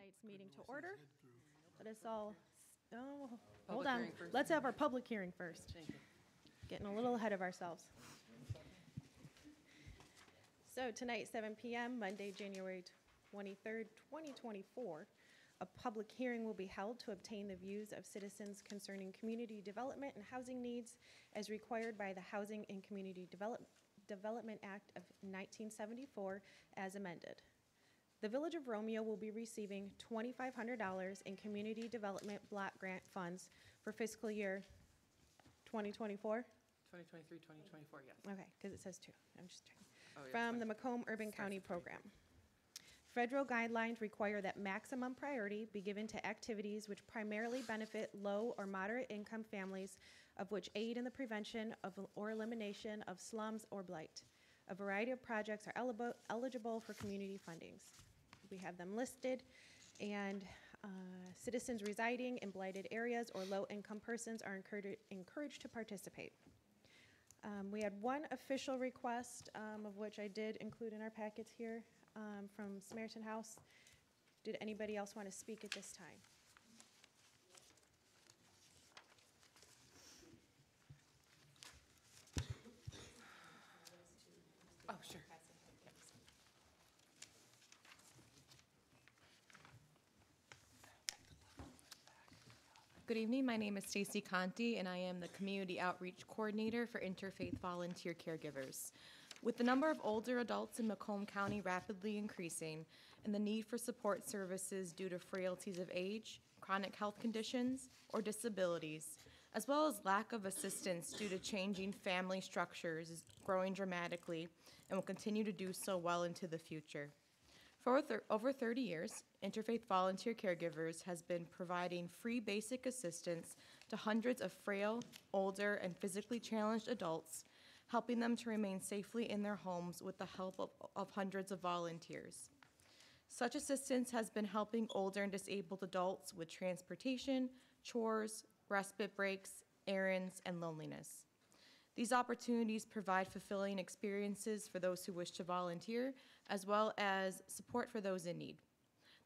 tonight's meeting to order. Let us all, hold Public on. hearing first. Let's have our public hearing first. Thank you. Getting a little ahead of ourselves. So tonight, 7 p.m., Monday, January 23rd, 2024, a public hearing will be held to obtain the views of citizens concerning community development and housing needs as required by the Housing and Community Development Act of 1974 as amended. The Village of Romeo will be receiving $2,500 in Community Development Block Grant Funds for fiscal year 2024. 2023, 2024, yes. Okay, because it says two. I'm just checking. Oh, yeah, From the 20. Macomb Urban County Program. Federal guidelines require that maximum priority be given to activities which primarily benefit low or moderate income families, of which aid in the prevention of or elimination of slums or blight. A variety of projects are eligible for community fundings. We have them listed, and citizens residing in blighted areas or low-income persons are encouraged to participate. We had one official request, of which I did include in our packets here, from Samaritan House. Did anybody else want to speak at this time? Oh, sure. Good evening. My name is Stacy Conti, and I am the Community Outreach Coordinator for Interfaith Volunteer Caregivers. With the number of older adults in Macomb County rapidly increasing and the need for support services due to frailties of age, chronic health conditions, or disabilities, as well as lack of assistance due to changing family structures is growing dramatically and will continue to do so well into the future. For over 30 years, Interfaith Volunteer Caregivers has been providing free basic assistance to hundreds of frail, older, and physically challenged adults, helping them to remain safely in their homes with the help of hundreds of volunteers. Such assistance has been helping older and disabled adults with transportation, chores, respite breaks, errands, and loneliness. These opportunities provide fulfilling experiences for those who wish to volunteer, as well as support for those in need.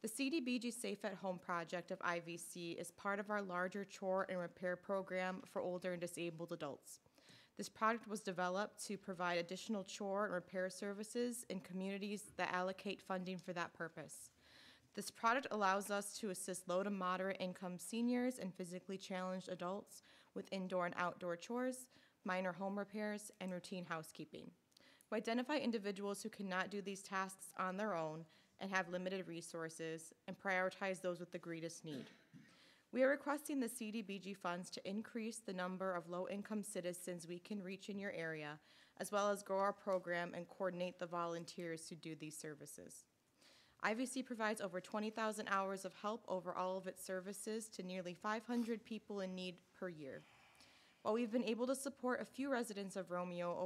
The CDBG Safe at Home project of IVC is part of our larger chore and repair program for older and disabled adults. This project was developed to provide additional chore and repair services in communities that allocate funding for that purpose. This project allows us to assist low to moderate income seniors and physically challenged adults with indoor and outdoor chores, minor home repairs, and routine housekeeping. We identify individuals who cannot do these tasks on their own and have limited resources and prioritize those with the greatest need. We are requesting the CDBG funds to increase the number of low-income citizens we can reach in your area, as well as grow our program and coordinate the volunteers who do these services. IVC provides over 20,000 hours of help over all of its services to nearly 500 people in need per year. While we've been able to support a few residents of Romeo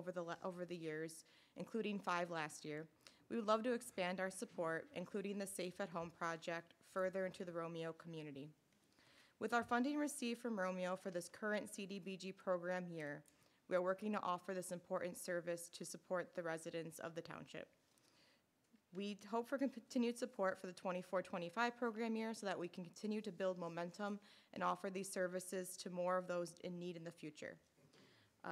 over the years, including 5 last year, we would love to expand our support, including the Safe at Home project, further into the Romeo community. With our funding received from Romeo for this current CDBG program year, we are working to offer this important service to support the residents of the township. We hope for continued support for the 24-25 program year so that we can continue to build momentum and offer these services to more of those in need in the future.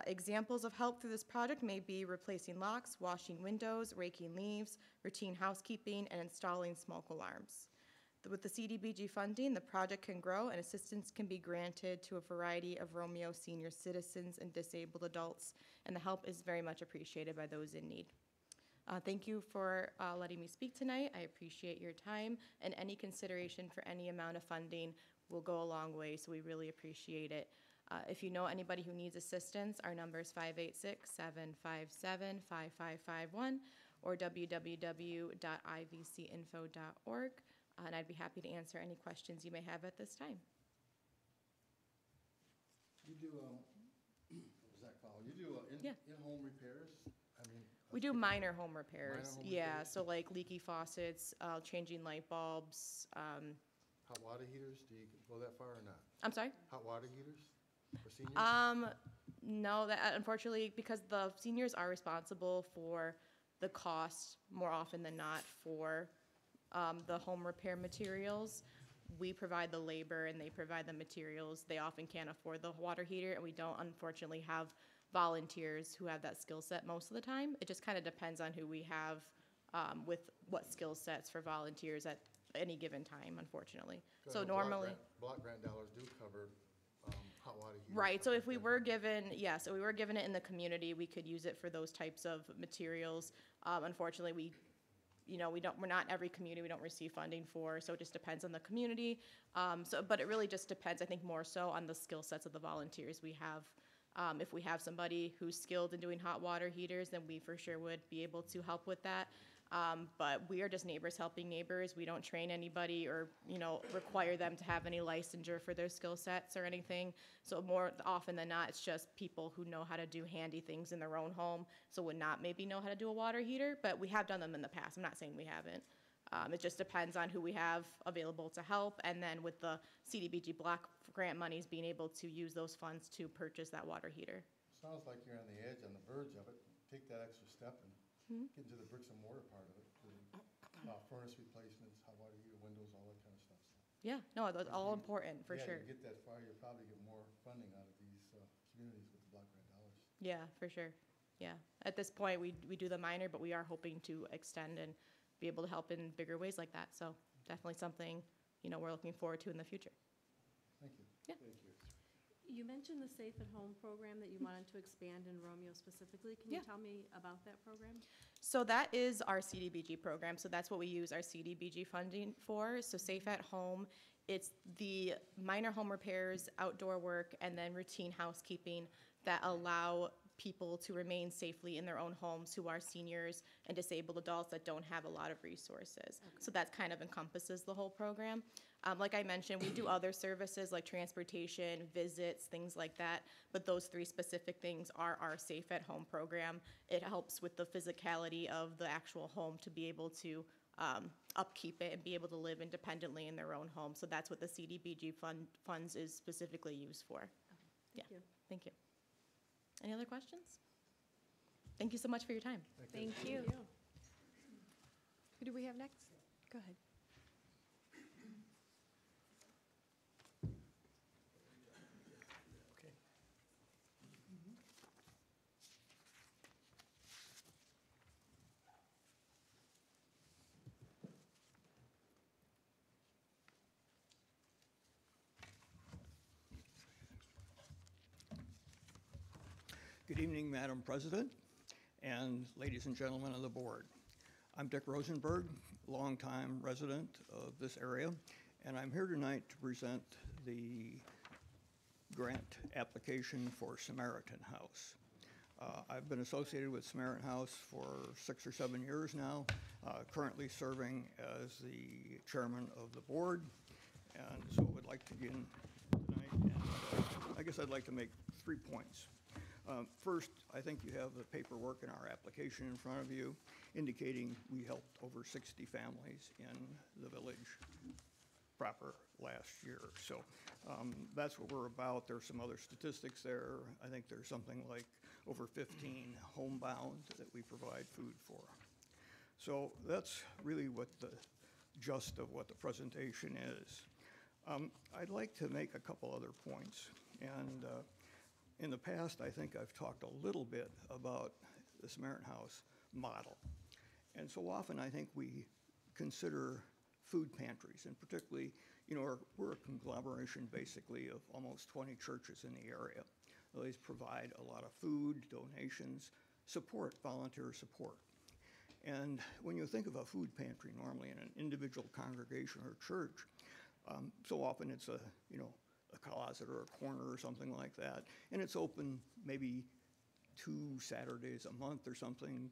Examples of help through this project may be replacing locks, washing windows, raking leaves, routine housekeeping, and installing smoke alarms. With the CDBG funding, the project can grow and assistance can be granted to a variety of Romeo senior citizens and disabled adults, and the help is very much appreciated by those in need. Thank you for letting me speak tonight. I appreciate your time, and any consideration for any amount of funding will go a long way, so we really appreciate it. If you know anybody who needs assistance, our number is 586-757-5551 or www.ivcinfo.org, and I'd be happy to answer any questions you may have at this time. You do, what was that called? You do in-home repairs? I mean, we do minor home repairs. Minor home repairs? So like leaky faucets, changing light bulbs. Hot water heaters, do you go that far or not? I'm sorry? Hot water heaters for seniors? No, that unfortunately, because the seniors are responsible for the cost more often than not for the home repair materials. We provide the labor and they provide the materials. They often can't afford the water heater, and we don't unfortunately have volunteers who have that skill set most of the time. It just kind of depends on who we have with what skill sets for volunteers at any given time, unfortunately. So normally. Block grant dollars do cover hot water heaters. Right, so stuff if we like were given, so we were given it in the community, we could use it for those types of materials. Unfortunately, we're not every community we don't receive funding for, so it just depends on the community. But it really just depends, I think, more so on the skill sets of the volunteers we have. If we have somebody who's skilled in doing hot water heaters, then we for sure would be able to help with that. But we are just neighbors helping neighbors. We don't train anybody or, require them to have any licensure for their skill sets or anything. So more often than not, it's just people who know how to do handy things in their own home, so would not maybe know how to do a water heater, but we have done them in the past. I'm not saying we haven't. It just depends on who we have available to help, and then with the CDBG block grant monies, being able to use those funds to purchase that water heater. Sounds like you're on the edge, on the verge of it. Take that extra step and get into the bricks and mortar part of it. Furnace replacements, hot water heater, windows, all that kind of stuff. So Yeah, no, that's all important, for sure. Yeah, you get that far, you'll probably get more funding out of these communities with the block grant dollars. Yeah, for sure. Yeah. At this point, we do the minor, but we are hoping to extend and be able to help in bigger ways like that. So definitely something, we're looking forward to in the future. Thank you. Yeah. Thank you. You mentioned the Safe at Home program that you wanted to expand in Romeo specifically. Can you tell me about that program? So that is our CDBG program. So that's what we use our CDBG funding for. So Safe at Home, it's the minor home repairs, outdoor work, and then routine housekeeping that allow people to remain safely in their own homes who are seniors and disabled adults that don't have a lot of resources. Okay. So that kind of encompasses the whole program. Like I mentioned, we do other services like transportation, visits, things like that, but those three specific things are our Safe at Home program. It helps with the physicality of the actual home to be able to upkeep it and be able to live independently in their own home. So that's what the CDBG funds is specifically used for. Okay. Thank you. Thank you. Any other questions? Thank you so much for your time. Thank you. Who do we have next? Go ahead. Okay. Good evening, Madam President, and ladies and gentlemen of the board. I'm Dick Rosenberg, longtime resident of this area, and I'm here tonight to present the grant application for Samaritan House. I've been associated with Samaritan House for 6 or 7 years now, currently serving as the chairman of the board, and so I would like to begin tonight, and I guess I'd like to make 3 points. First, I think you have the paperwork in our application in front of you indicating we helped over 60 families in the village proper last year. So that's what we're about. There's some other statistics there. I think there's something like over 15 homebound that we provide food for. So that's really what the gist of what the presentation is. I'd like to make a couple other points. And in the past, I think I've talked a little bit about the Samaritan House model. And so often I think we consider food pantries, and particularly, we're a conglomeration basically of almost 20 churches in the area. These provide a lot of food, donations, support, volunteer support. And when you think of a food pantry normally in an individual congregation or church, so often it's a closet or a corner or something like that, and it's open maybe 2 Saturdays a month or something.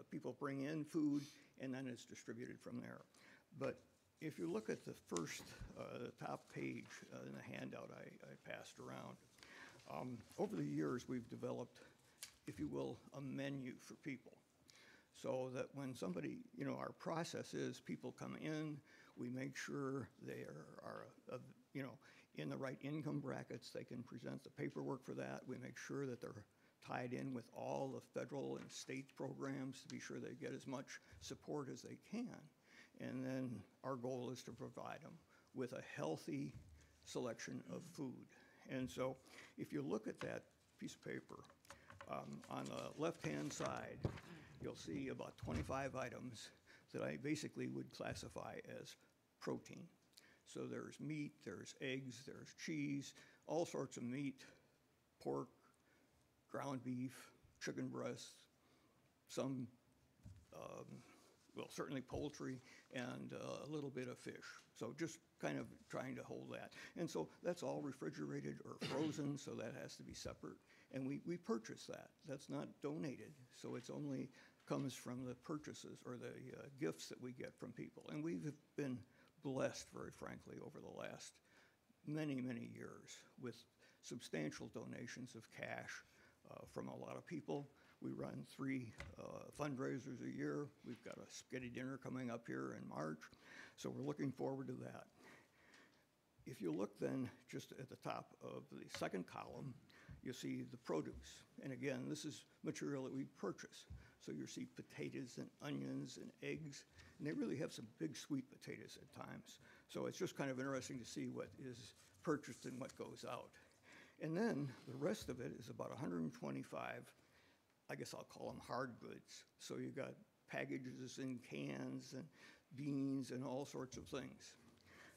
People bring in food, and then it's distributed from there. But if you look at the first, the top page in the handout I passed around, over the years we've developed, if you will, a menu for people. So that when somebody, our process is people come in, we make sure they are in the right income brackets. They can present the paperwork for that. We make sure that they're tied in with all the federal and state programs to be sure they get as much support as they can. and then our goal is to provide them with a healthy selection of food. And so if you look at that piece of paper, on the left-hand side, you'll see about 25 items that I basically would classify as protein. So there's meat, there's eggs, there's cheese, all sorts of meat, pork, ground beef, chicken breasts, some, well, certainly poultry, and a little bit of fish. So just kind of trying to hold that. And so that's all refrigerated or frozen, so that has to be separate. And we purchase that. That's not donated, so it's only comes from the purchases or the gifts that we get from people. And we've been blessed, very frankly, over the last many, many years with substantial donations of cash from a lot of people. We run 3 fundraisers a year. We've got a spaghetti dinner coming up here in March, so we're looking forward to that. If you look then just at the top of the second column, you see the produce. And again, this is material that we purchase. So you see potatoes and onions and eggs, and they really have some big sweet potatoes at times. So it's just kind of interesting to see what is purchased and what goes out. And then the rest of it is about 125, I guess I'll call them hard goods. So you got packages and cans and beans and all sorts of things.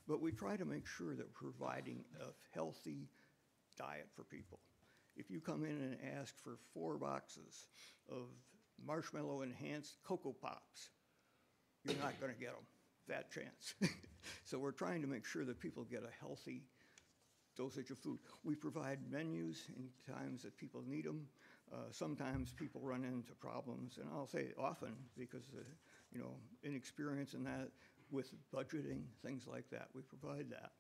But we try to make sure that we're providing a healthy diet for people. If you come in and ask for 4 boxes of marshmallow enhanced Cocoa Pops, you're not going to get them, fat chance. So we're trying to make sure that people get a healthy dosage of food. We provide menus in times that people need them. Sometimes people run into problems, and I'll say often because inexperience in that with budgeting, things like that. We provide that.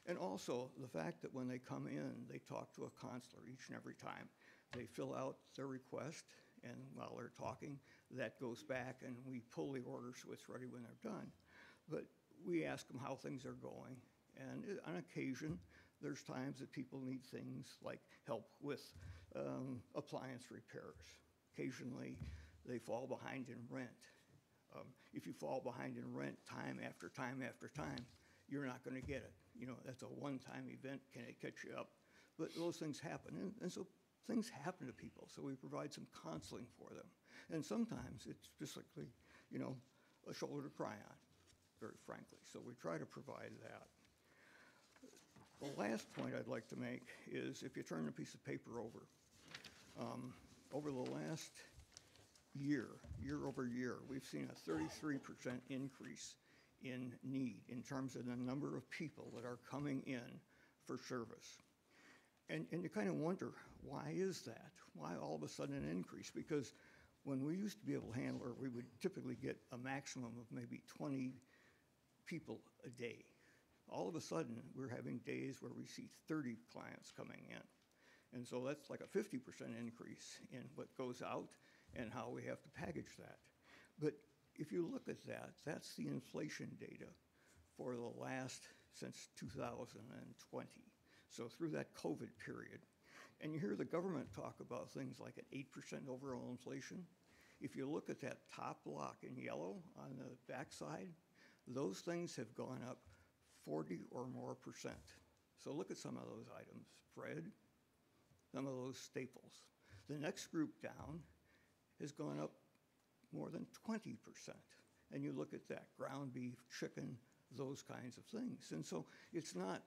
And also the fact that when they come in, they talk to a counselor each and every time. They fill out their request, and while they're talking, that goes back and we pull the order so it's ready when they're done. But we ask them how things are going, and on occasion, there's times that people need things like help with appliance repairs. Occasionally, they fall behind in rent. If you fall behind in rent time after time after time, you're not going to get it. That's a one-time event. Can it catch you up? But those things happen, and so things happen to people. So we provide some counseling for them, and sometimes it's just like a shoulder to cry on, very frankly. So we try to provide that. The last point I'd like to make is if you turn the piece of paper over the last year over year, we've seen a 33% increase in need in terms of the number of people that are coming in for service. And you kind of wonder, why is that? Why all of a sudden an increase? Because when we used to be able to handle it, we would typically get a maximum of maybe 20 people a day. All of a sudden, we're having days where we see 30 clients coming in. And so that's like a 50% increase in what goes out and how we have to package that. But if you look at that, that's the inflation data for the last, since 2020. So through that COVID period. And you hear the government talk about things like an 8% overall inflation. If you look at that top block in yellow on the backside, those things have gone up 40 or more %. So look at some of those items. Bread, some of those staples. The next group down has gone up more than 20%. And you look at that, ground beef, chicken, those kinds of things. And so it's not,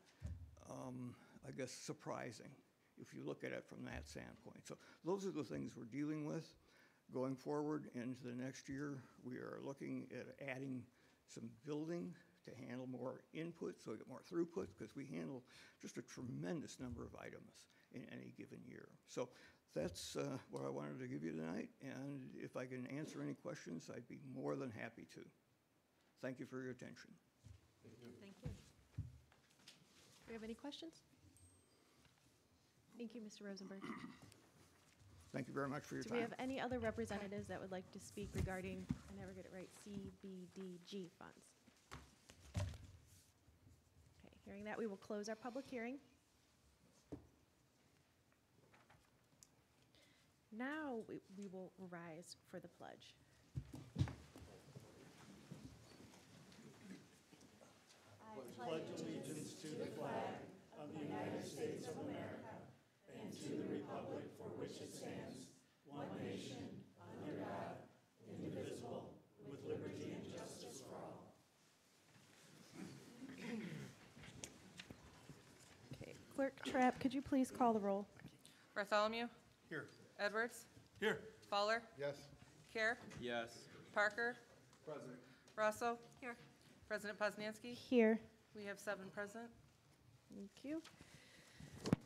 I guess, surprising if you look at it from that standpoint. So those are the things we're dealing with. Going forward into the next year, we are looking at adding some building to handle more input, so we get more throughput, because we handle just a tremendous number of items in any given year. So that's what I wanted to give you tonight, and if I can answer any questions, I'd be more than happy to. Thank you for your attention. Thank you. Do we have any questions? Thank you, Mr. Rosenberg. Thank you very much for your Do time. we have any other representatives that would like to speak regarding, I never get it right, CBDG funds? Okay, hearing that, we will close our public hearing. Now we will rise for the pledge. Clerk Trapp, could you please call the roll? Bartholomew, Here. Edwards, Here. Fowler, Yes. Care, Yes. Parker, Present. Rosso, Here. President Poznanski. Here. We have 7 present. Thank you.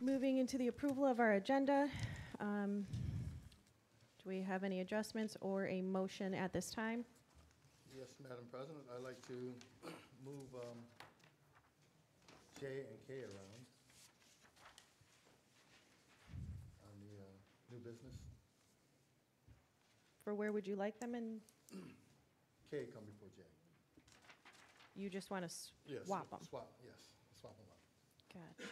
Moving into the approval of our agenda. Do we have any adjustments or a motion at this time? Yes, Madam President, I'd like to move J and K around on the new business. For where would you like them, and K come before J. you just want to Yes. swap them? Swap, yes, swap them up. Gotcha.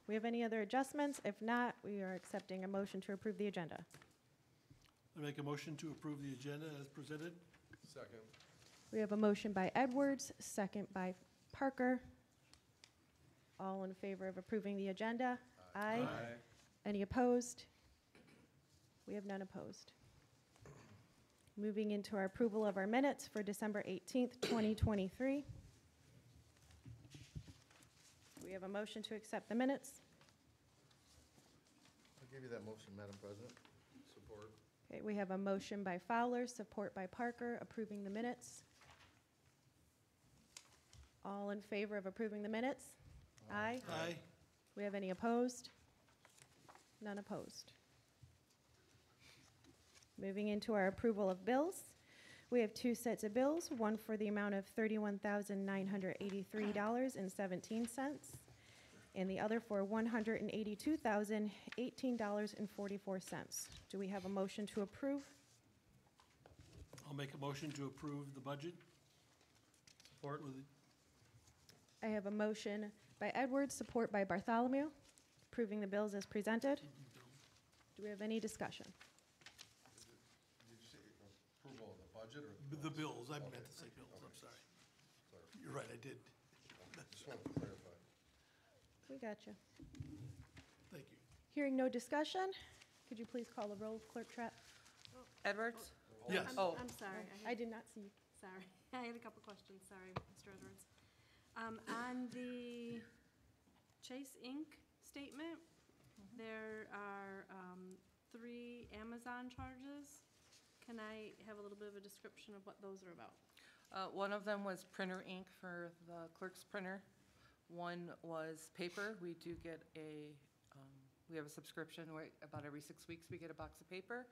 We have any other adjustments? If not, we are accepting a motion to approve the agenda. I make a motion to approve the agenda as presented. Second. We have a motion by Edwards, second by Parker. All in favor of approving the agenda? Aye. Any opposed? We have none opposed. Moving into our approval of our minutes for December 18th, 2023. We have a motion to accept the minutes. I'll give you that motion, Madam President. Support. Okay, we have a motion by Fowler, support by Parker, approving the minutes. All in favor of approving the minutes? Aye. Aye. We have any opposed? None opposed. Moving into our approval of bills. We have 2 sets of bills, one for the amount of $31,983.17, and the other for $182,018.44. Do we have a motion to approve? I'll make a motion to approve the budget. Support with, I have a motion by Edwards, support by Bartholomew, approving the bills as presented. Do we have any discussion? Did you say approval of the budget or? the bills, I meant to say bills, I'm sorry. You're right, I did. Just want to clarify. We got you. Thank you. Hearing no discussion, could you please call the roll, Clerk Trapp? Edwards, Yes. Oh. I'm sorry. I did not see. Sorry. I had a couple questions. Sorry, Mr. Edwards. On the Chase Inc. statement, there are 3 Amazon charges. Can I have a little bit of a description of what those are about? one of them was printer ink for the clerk's printer. One was paper. We do get we have a subscription where about every 6 weeks we get a box of paper.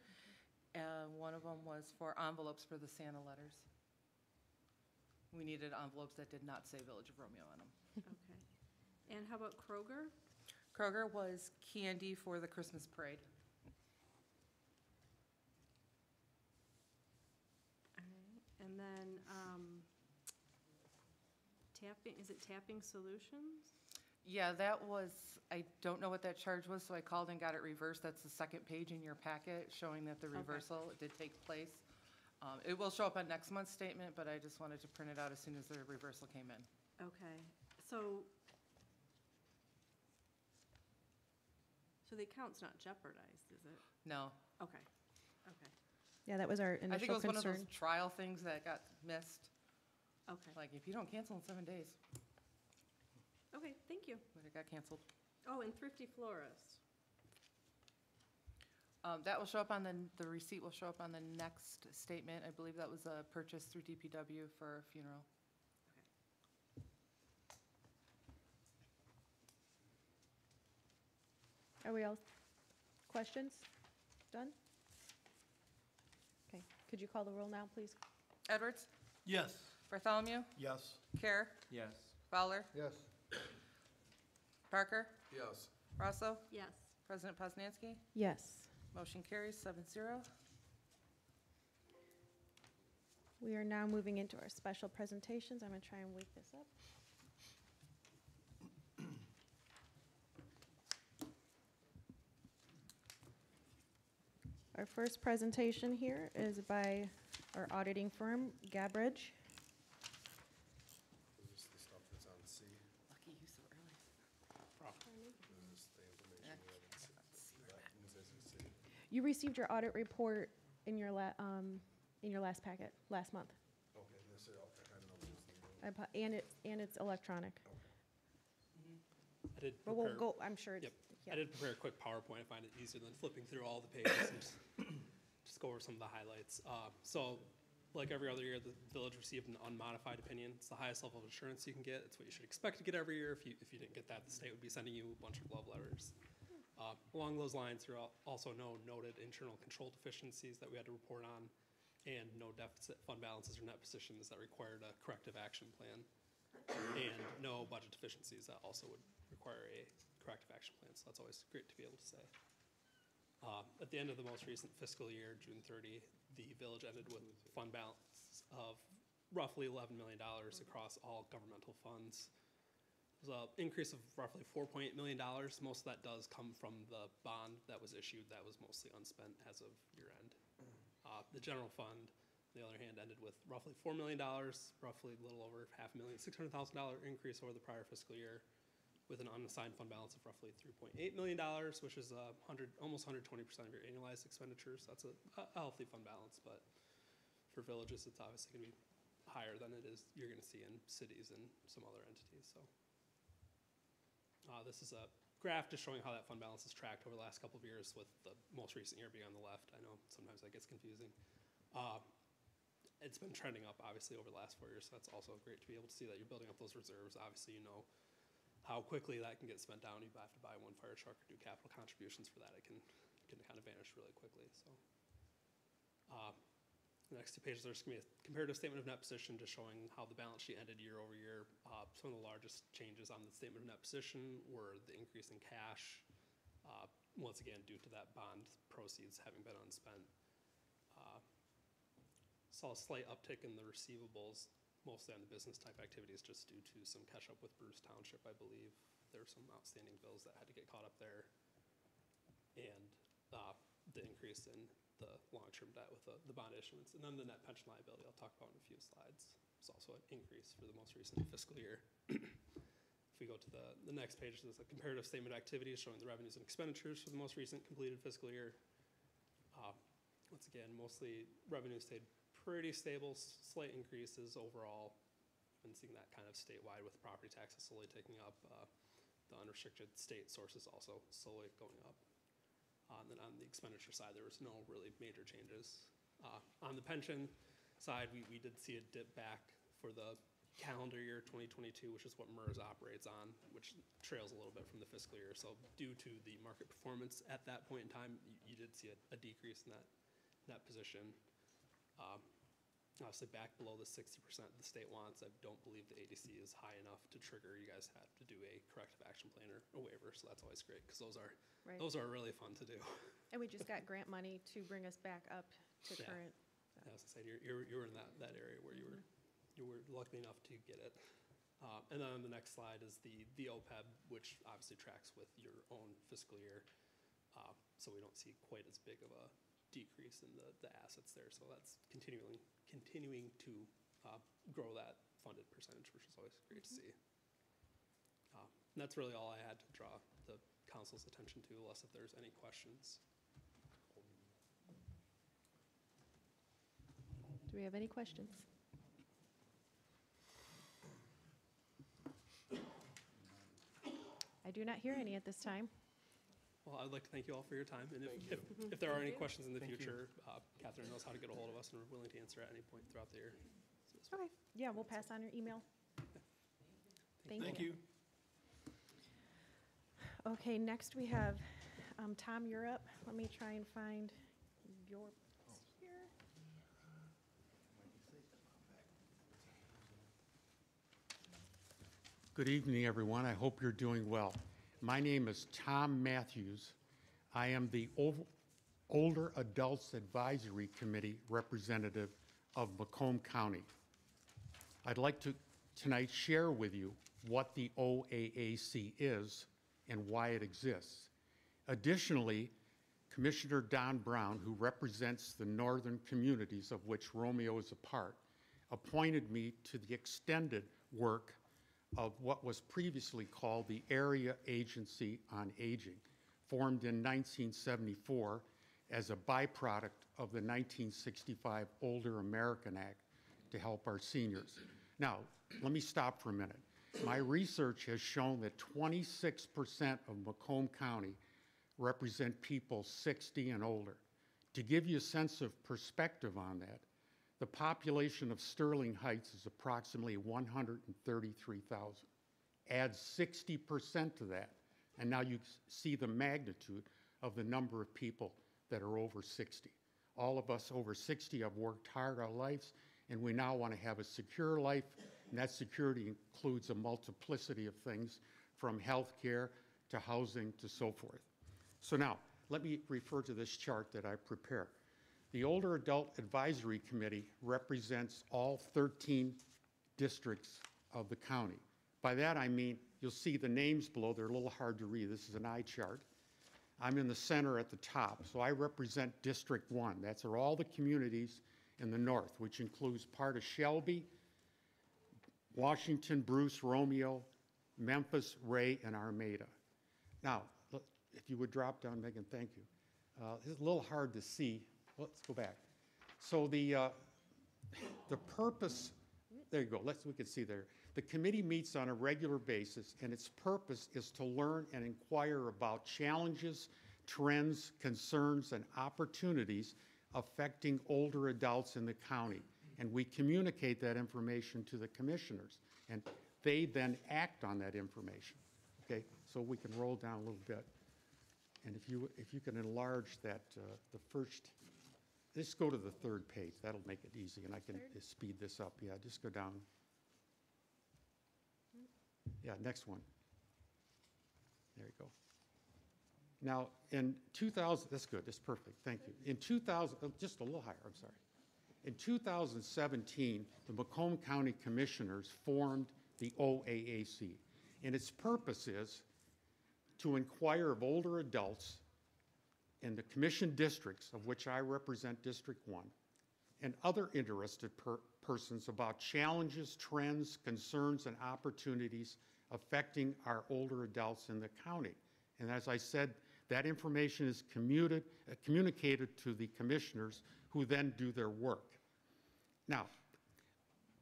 And one of them was for envelopes for the Santa letters. We needed envelopes that did not say Village of Romeo on them. Okay. And how about Kroger? Kroger was candy for the Christmas parade. All right. And then tapping, is it Tapping Solutions? Yeah, that was, I don't know what that charge was, so I called and got it reversed. That's the second page in your packet showing that the reversal did take place. It will show up on next month's statement, but I just wanted to print it out as soon as the reversal came in. Okay. So the account's not jeopardized, is it? No. Okay. Okay. Yeah, that was our I think it initial was one of concern. those trial things that got missed. Okay. Like, if you don't cancel in 7 days, Okay, thank you. but it got canceled. Oh, and Thrifty Florist. That will show up on the receipt will show up on the next statement. I believe that was a purchase through DPW for a funeral. Are we all, questions? Done? Okay, could you call the roll now, please? Edwards, Yes. Bartholomew, Yes. Care, Yes. Fowler, Yes. Parker, Yes. Rosso, Yes. President Poznanski. Yes. Motion carries 7-0. We are now moving into our special presentations. I'm going to try and wake this up. Our first presentation here is by our auditing firm, Gabbridge. This is the stuff that's on C. Lucky you so early. This is the information we have in C. That is in C. You received your audit report in your last packet, last month. Okay, this is, okay. And it's electronic. I did But we'll prepare, go, I'm sure. yep. yeah. I did prepare a quick PowerPoint. I find it easier than flipping through all the pages and just go over some of the highlights. So, like every other year, the village received an unmodified opinion. It's the highest level of assurance you can get. It's what you should expect to get every year. If you didn't get that, the state would be sending you a bunch of love letters. Along those lines, there are also no noted internal control deficiencies that we had to report on, and no deficit fund balances or net positions that required a corrective action plan, and no budget deficiencies that also would require a corrective action plan. So that's always great to be able to say. At the end of the most recent fiscal year, June 30, the village ended with fund balance of roughly $11 million across all governmental funds. There's an increase of roughly $4.8 million. Most of that does come from the bond that was issued that was mostly unspent as of year end. The general fund, on the other hand, ended with roughly $4 million, roughly a little over $500,000, $600,000 increase over the prior fiscal year, with an unassigned fund balance of roughly $3.8 million, which is almost 120% of your annualized expenditures. That's a healthy fund balance, but for villages, it's obviously going to be higher than it is you're going to see in cities and some other entities. So this is a graph just showing how that fund balance is tracked over the last couple of years, with the most recent year being on the left. I know sometimes that gets confusing. It's been trending up, obviously, over the last 4 years, so that's also great to be able to see that you're building up those reserves. Obviously, you know how quickly that can get spent down. You have to buy one fire truck or do capital contributions for that. It can kind of vanish really quickly. So the next two pages, there's going to be a comparative statement of net position, just showing how the balance sheet ended year over year. Some of the largest changes on the statement of net position were the increase in cash, once again due to that bond proceeds having been unspent. Saw a slight uptick in the receivables, mostly on the business type activities, just due to some catch up with Bruce Township, I believe. There were some outstanding bills that had to get caught up there. And the increase in the long-term debt with the bond issuance. And then the net pension liability I'll talk about in a few slides. It's also an increase for the most recent fiscal year. If we go to the next page, there's a comparative statement of activities showing the revenues and expenditures for the most recent completed fiscal year. Once again, mostly revenue stayed pretty stable, slight increases overall. Been seeing that kind of statewide with property taxes slowly ticking up. The unrestricted state sources also slowly going up. And then on the expenditure side, there was no really major changes. On the pension side, we did see a dip back for the calendar year 2022, which is what MERS operates on, which trails a little bit from the fiscal year. So due to the market performance at that point in time, you did see a decrease in that position. Obviously back below the 60% the state wants. I don't believe the ADC is high enough to trigger. You guys have to do a corrective action plan or a waiver, so that's always great, because those are really fun to do. And we just got grant money to bring us back up to Yeah. current. As I said, you were in that area where you were lucky enough to get it. And then on the next slide is the OPEB, which obviously tracks with your own fiscal year. So we don't see quite as big of a decrease in the assets there. So that's continuing to grow that funded percentage, which is always great to see. And that's really all I had to draw the council's attention to, unless if there's any questions. Do we have any questions? I do not hear any at this time. Well, I'd like to thank you all for your time, and if there are any questions in the future, Catherine knows how to get a hold of us, and we're willing to answer at any point throughout the year. Okay, yeah, we'll pass on your email. Thank you. Okay, next we have Tom, you're up. Let me try and find your place here. Good evening, everyone. I hope you're doing well. My name is Tom Matthews. I am the Older Adults Advisory Committee representative of Macomb County. I'd like to tonight share with you what the OAAC is and why it exists. Additionally, Commissioner Don Brown, who represents the northern communities of which Romeo is a part, appointed me to the extended work of what was previously called the Area Agency on Aging, formed in 1974 as a byproduct of the 1965 Older American Act to help our seniors. Now, let me stop for a minute. My research has shown that 26% of Macomb County represent people 60 and older. To give you a sense of perspective on that, the population of Sterling Heights is approximately 133,000. Add 60% to that, and now you see the magnitude of the number of people that are over 60. All of us over 60 have worked hard our lives, and we now want to have a secure life, and that security includes a multiplicity of things, from health care to housing to so forth. So now, let me refer to this chart that I prepared. The Older Adult Advisory Committee represents all 13 districts of the county. By that I mean, you'll see the names below, they're a little hard to read. This is an eye chart. I'm in the center at the top, so I represent District 1. That's all the communities in the north, which includes part of Shelby, Washington, Bruce, Romeo, Memphis, Ray, and Armada. Now, if you would drop down, Megan, thank you. It's a little hard to see. Let's go back. So the purpose, there you go, we can see there. The committee meets on a regular basis, and its purpose is to learn and inquire about challenges, trends, concerns, and opportunities affecting older adults in the county. And we communicate that information to the commissioners, and they then act on that information. Okay, so we can roll down a little bit. And if you can enlarge that, the first, just go to the third page. That'll make it easy, and I can speed this up. Yeah, just go down. Yeah, next one. There you go. Now, in 2000, that's good, that's perfect, thank you. In 2000, just a little higher, I'm sorry. In 2017, the Macomb County Commissioners formed the OAAC, and its purpose is to inquire of older adults in the commission districts, of which I represent District 1, and other interested persons about challenges, trends, concerns, and opportunities affecting our older adults in the county. And as I said, that information is communicated to the commissioners, who then do their work. Now,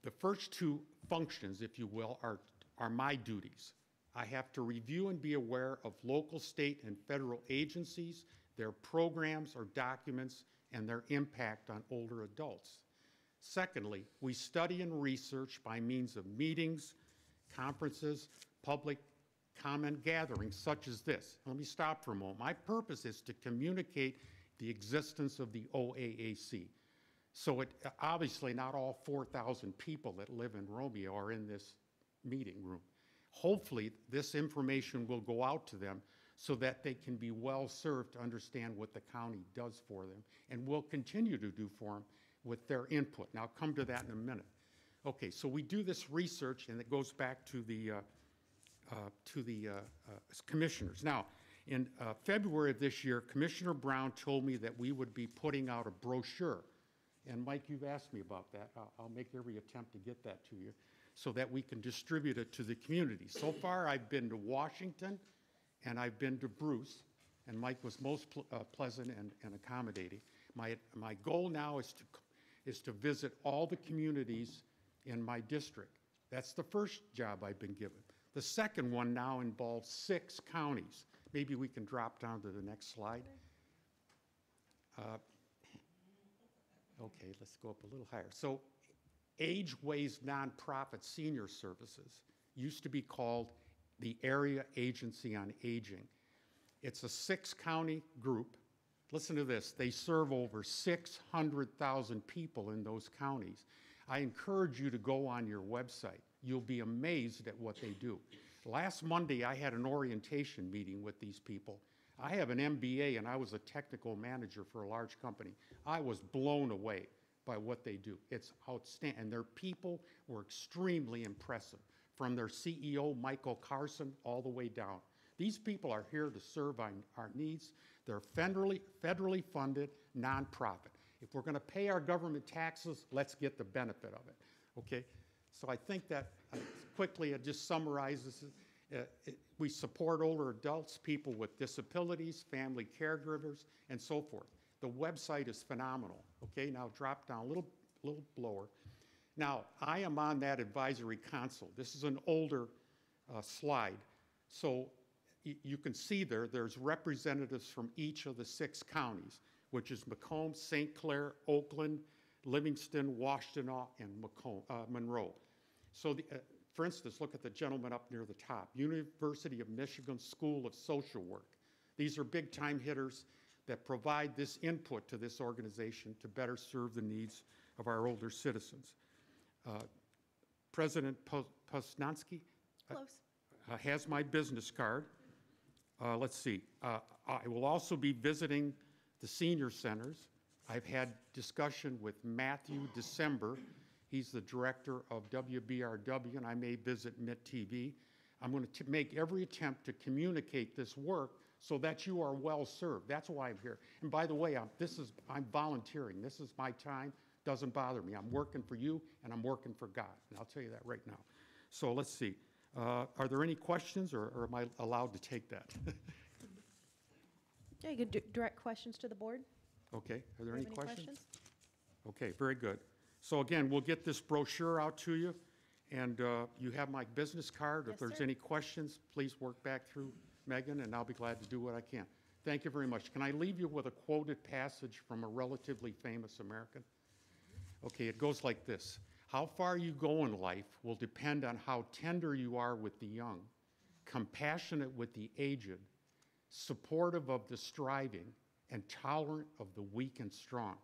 the first two functions, if you will, are my duties. I have to review and be aware of local, state, and federal agencies, their programs or documents, and their impact on older adults. Secondly, we study and research by means of meetings, conferences, public comment gatherings such as this. Let me stop for a moment. My purpose is to communicate the existence of the OAAC. So obviously not all 4,000 people that live in Romeo are in this meeting room. Hopefully this information will go out to them so that they can be well served to understand what the county does for them, and will continue to do for them with their input. Now I'll come to that in a minute. Okay, so we do this research, and it goes back to the commissioners. Now, in February of this year, Commissioner Brown told me that we would be putting out a brochure. And Mike, you've asked me about that. I'll make every attempt to get that to you so that we can distribute it to the community. So far, I've been to Washington, and I've been to Bruce, and Mike was most pleasant and accommodating. My goal now is to visit all the communities in my district. That's the first job I've been given. The second one now involves 6 counties. Maybe we can drop down to the next slide. Okay, let's go up a little higher. So Age-Ways Nonprofit Senior Services used to be called the Area Agency on Aging. It's a 6-county group. Listen to this. They serve over 600,000 people in those counties. I encourage you to go on your website. You'll be amazed at what they do. Last Monday, I had an orientation meeting with these people. I have an MBA, and I was a technical manager for a large company. I was blown away by what they do. It's outstanding, and their people were extremely impressive, from their CEO, Michael Carson, all the way down. These people are here to serve our needs. They're federally funded nonprofit. If we're going to pay our government taxes, let's get the benefit of it, okay? So I think that quickly it just summarizes we support older adults, people with disabilities, family caregivers, and so forth. The website is phenomenal, okay? Now drop down a little lower. Now, I am on that advisory council. This is an older slide. So you can see there's representatives from each of the 6 counties, which is Macomb, St. Clair, Oakland, Livingston, Washtenaw, and Monroe. So, for instance, look at the gentleman up near the top, University of Michigan School of Social Work. These are big-time hitters that provide this input to this organization to better serve the needs of our older citizens. President Posnanski Close. has my business card. Let's see. I will also be visiting the senior centers. I've had discussion with Matthew December. He's the director of WBRW, and I may visit mitttv. I'm going to make every attempt to communicate this work so that you are well served. That's why I'm here. And by the way, I'm volunteering. This is my time. Doesn't bother me. I'm working for you, and I'm working for God. And I'll tell you that right now. So let's see. Are there any questions, or am I allowed to take that? Yeah, you could direct questions to the board. Okay. Are there Do any you have questions? Okay, very good. So again, we'll get this brochure out to you, and you have my business card. Yes, If there's sir. any questions, please work back through Megan, and I'll be glad to do what I can. Thank you very much. Can I leave you with a quoted passage from a relatively famous American? Okay, it goes like this. How far you go in life will depend on how tender you are with the young, compassionate with the aged, supportive of the striving, and tolerant of the weak and strong.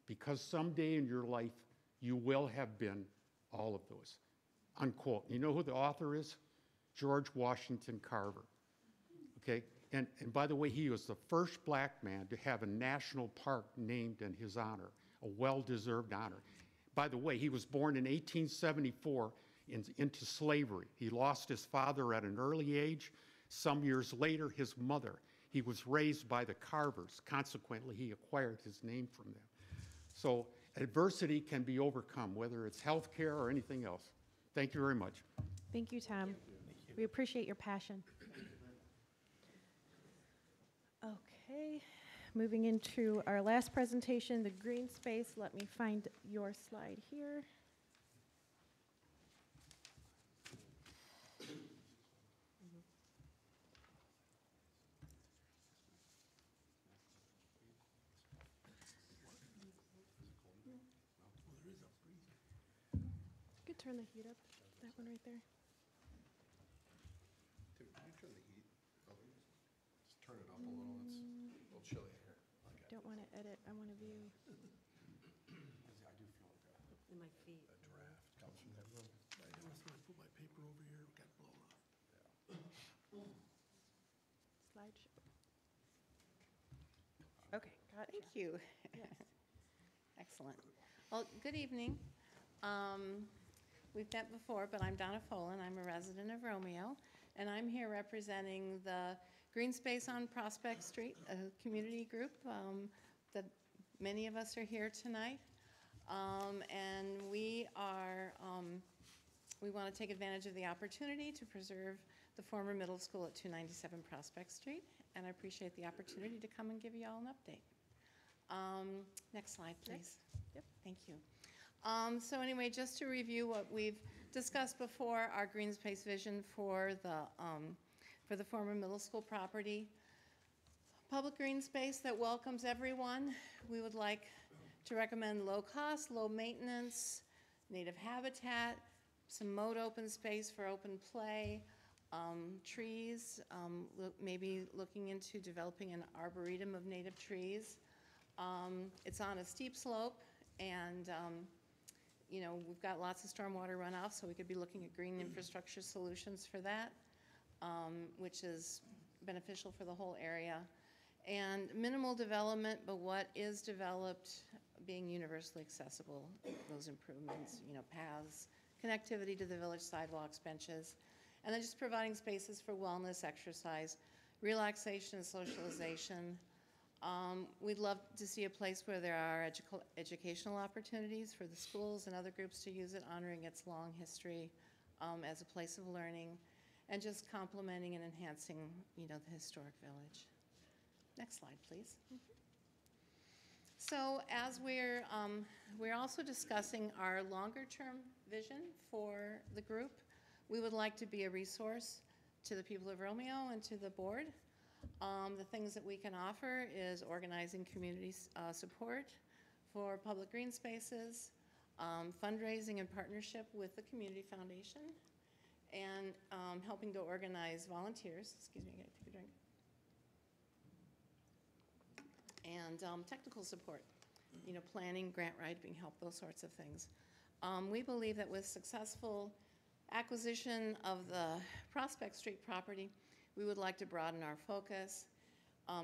Because someday in your life, you will have been all of those. Unquote. You know who the author is? George Washington Carver. Okay? And by the way, he was the first black man to have a national park named in his honor, a well-deserved honor. By the way, he was born in 1874 into slavery. He lost his father at an early age. Some years later, his mother. He was raised by the Carvers. Consequently, he acquired his name from them. So adversity can be overcome, whether it's health care or anything else. Thank you very much. Thank you, Tom. We appreciate your passion. Okay, moving into our last presentation, the green space. Let me find your slide here. You could turn the heat up, that one right there. Tim, can you turn the heat? Just turn it up a little. It's a little chilly in here. Okay. Don't want to edit, I want to view. I do feel like In my feet. a draft comes from that room. I know, so I put my paper over here, it got blown off. Slideshow. Okay, got it. Thank you. Yes. Excellent. Well, good evening. We've met before, but I'm Donna Folan. I'm a resident of Romeo, and I'm here representing the Green Space on Prospect Street, a community group that many of us are here tonight. And we want to take advantage of the opportunity to preserve the former middle school at 297 Prospect Street, and I appreciate the opportunity to come and give you all an update. Next slide, please. Yep. Thank you. So anyway, just to review what we've discussed before, our green space vision for the former middle school property. Public green space that welcomes everyone. We would like to recommend low cost, low maintenance, native habitat, some mowed open space for open play, trees, maybe looking into developing an arboretum of native trees. It's on a steep slope, and you know, we've got lots of stormwater runoff, so we could be looking at green infrastructure solutions for that, which is beneficial for the whole area. And minimal development, but what is developed being universally accessible, those improvements, you know, paths, connectivity to the village sidewalks, benches, and then just providing spaces for wellness, exercise, relaxation, and socialization. We'd love to see a place where there are educational opportunities for the schools and other groups to use it, honoring its long history as a place of learning, and just complementing and enhancing, you know, the historic village. Next slide, please. So as we're also discussing our longer-term vision for the group, we would like to be a resource to the people of Romeo and to the board. The things that we can offer is organizing community support for public green spaces, fundraising in partnership with the Community Foundation, and helping to organize volunteers. Excuse me, I gotta take a drink. And technical support, you know, planning, grant writing, help, those sorts of things. We believe that with successful acquisition of the Prospect Street property, we would like to broaden our focus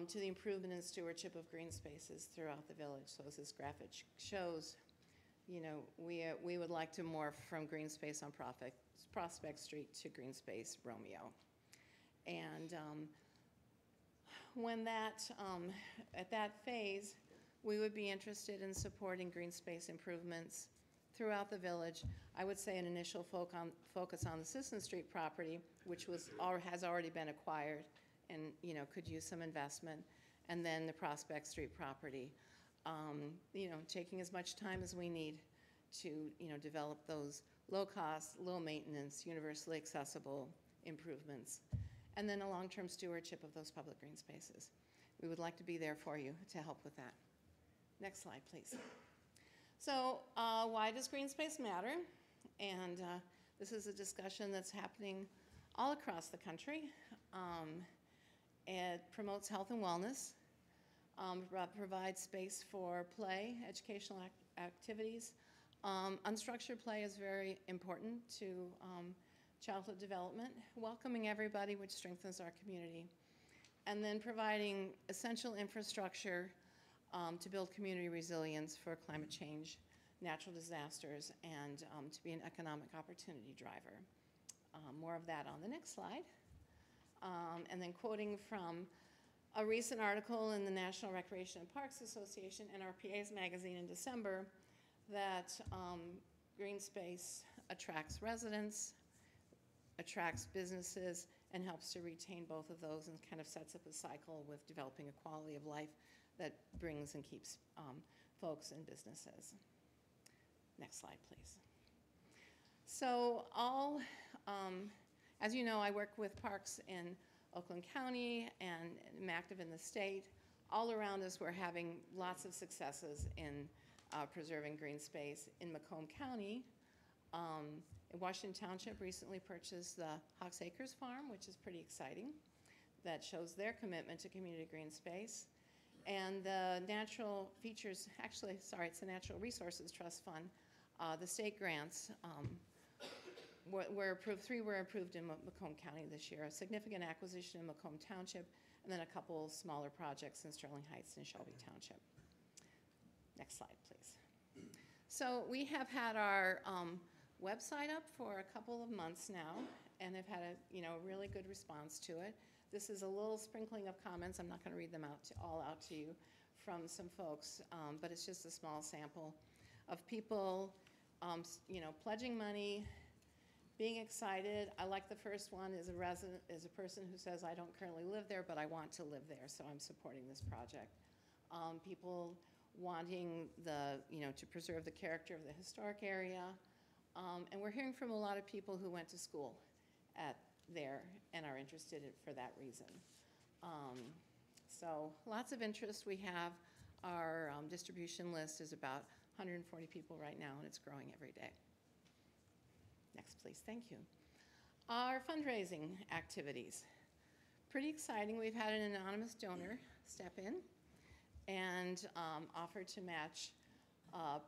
to the improvement and stewardship of green spaces throughout the village. So as this graphic shows, you know, we would like to morph from green space on Prospect Street to green space Romeo. And when that, at that phase, we would be interested in supporting green space improvements throughout the village. I would say an initial focus on the Sisson Street property, which has already been acquired and, you know, could use some investment, and then the Prospect Street property. You know, taking as much time as we need to, you know, develop those low-cost, low-maintenance, universally accessible improvements, and then a long-term stewardship of those public green spaces. We would like to be there for you to help with that. Next slide, please. So why does green space matter? And this is a discussion that's happening all across the country. It promotes health and wellness, provides space for play, educational activities. Unstructured play is very important to childhood development, welcoming everybody, which strengthens our community, and then providing essential infrastructure to build community resilience for climate change, natural disasters, and to be an economic opportunity driver. More of that on the next slide. And then quoting from a recent article in the National Recreation and Parks Association, NRPA's magazine in December, that green space attracts residents, attracts businesses, and helps to retain both of those, and kind of sets up a cycle with developing a quality of life that brings and keeps folks and businesses. Next slide, please. So as you know, I work with parks in Oakland County and am active in the state. All around us, we're having lots of successes in preserving green space. In Macomb County, Washington Township recently purchased the Hawks Acres Farm, which is pretty exciting. That shows their commitment to community green space. And the Natural Features, actually, sorry, it's the Natural Resources Trust Fund. The state grants were approved, 3 were approved in Macomb County this year. A significant acquisition in Macomb Township, and then a couple smaller projects in Sterling Heights and Shelby Township. Next slide, please. So we have had our website up for a couple of months now, and have had a really good response to it. This is a little sprinkling of comments. I'm not going to read them all out to you from some folks, but it's just a small sample of people, pledging money, being excited. I like the first one is a person who says, I don't currently live there, but I want to live there, so I'm supporting this project. People wanting to preserve the character of the historic area. And we're hearing from a lot of people who went to school there and are interested for that reason. So lots of interest. We have our distribution list is about 140 people right now, and it's growing every day. Next, please. Thank you. Our fundraising activities. Pretty exciting. We've had an anonymous donor step in and offer to match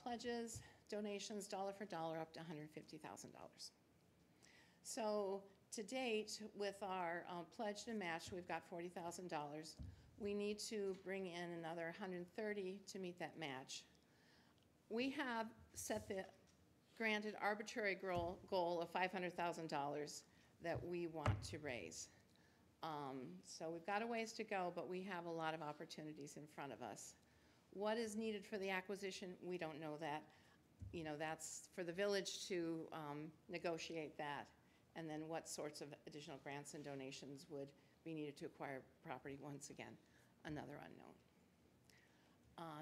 pledges, donations, dollar for dollar, up to $150,000. So to date, with our pledge to match, we've got $40,000. We need to bring in another $130,000 to meet that match. We have set the granted arbitrary goal of $500,000 that we want to raise. So we've got a ways to go, but we have a lot of opportunities in front of us. What is needed for the acquisition, we don't know that. That's for the village to negotiate that, and then what sorts of additional grants and donations would be needed to acquire property, once again, another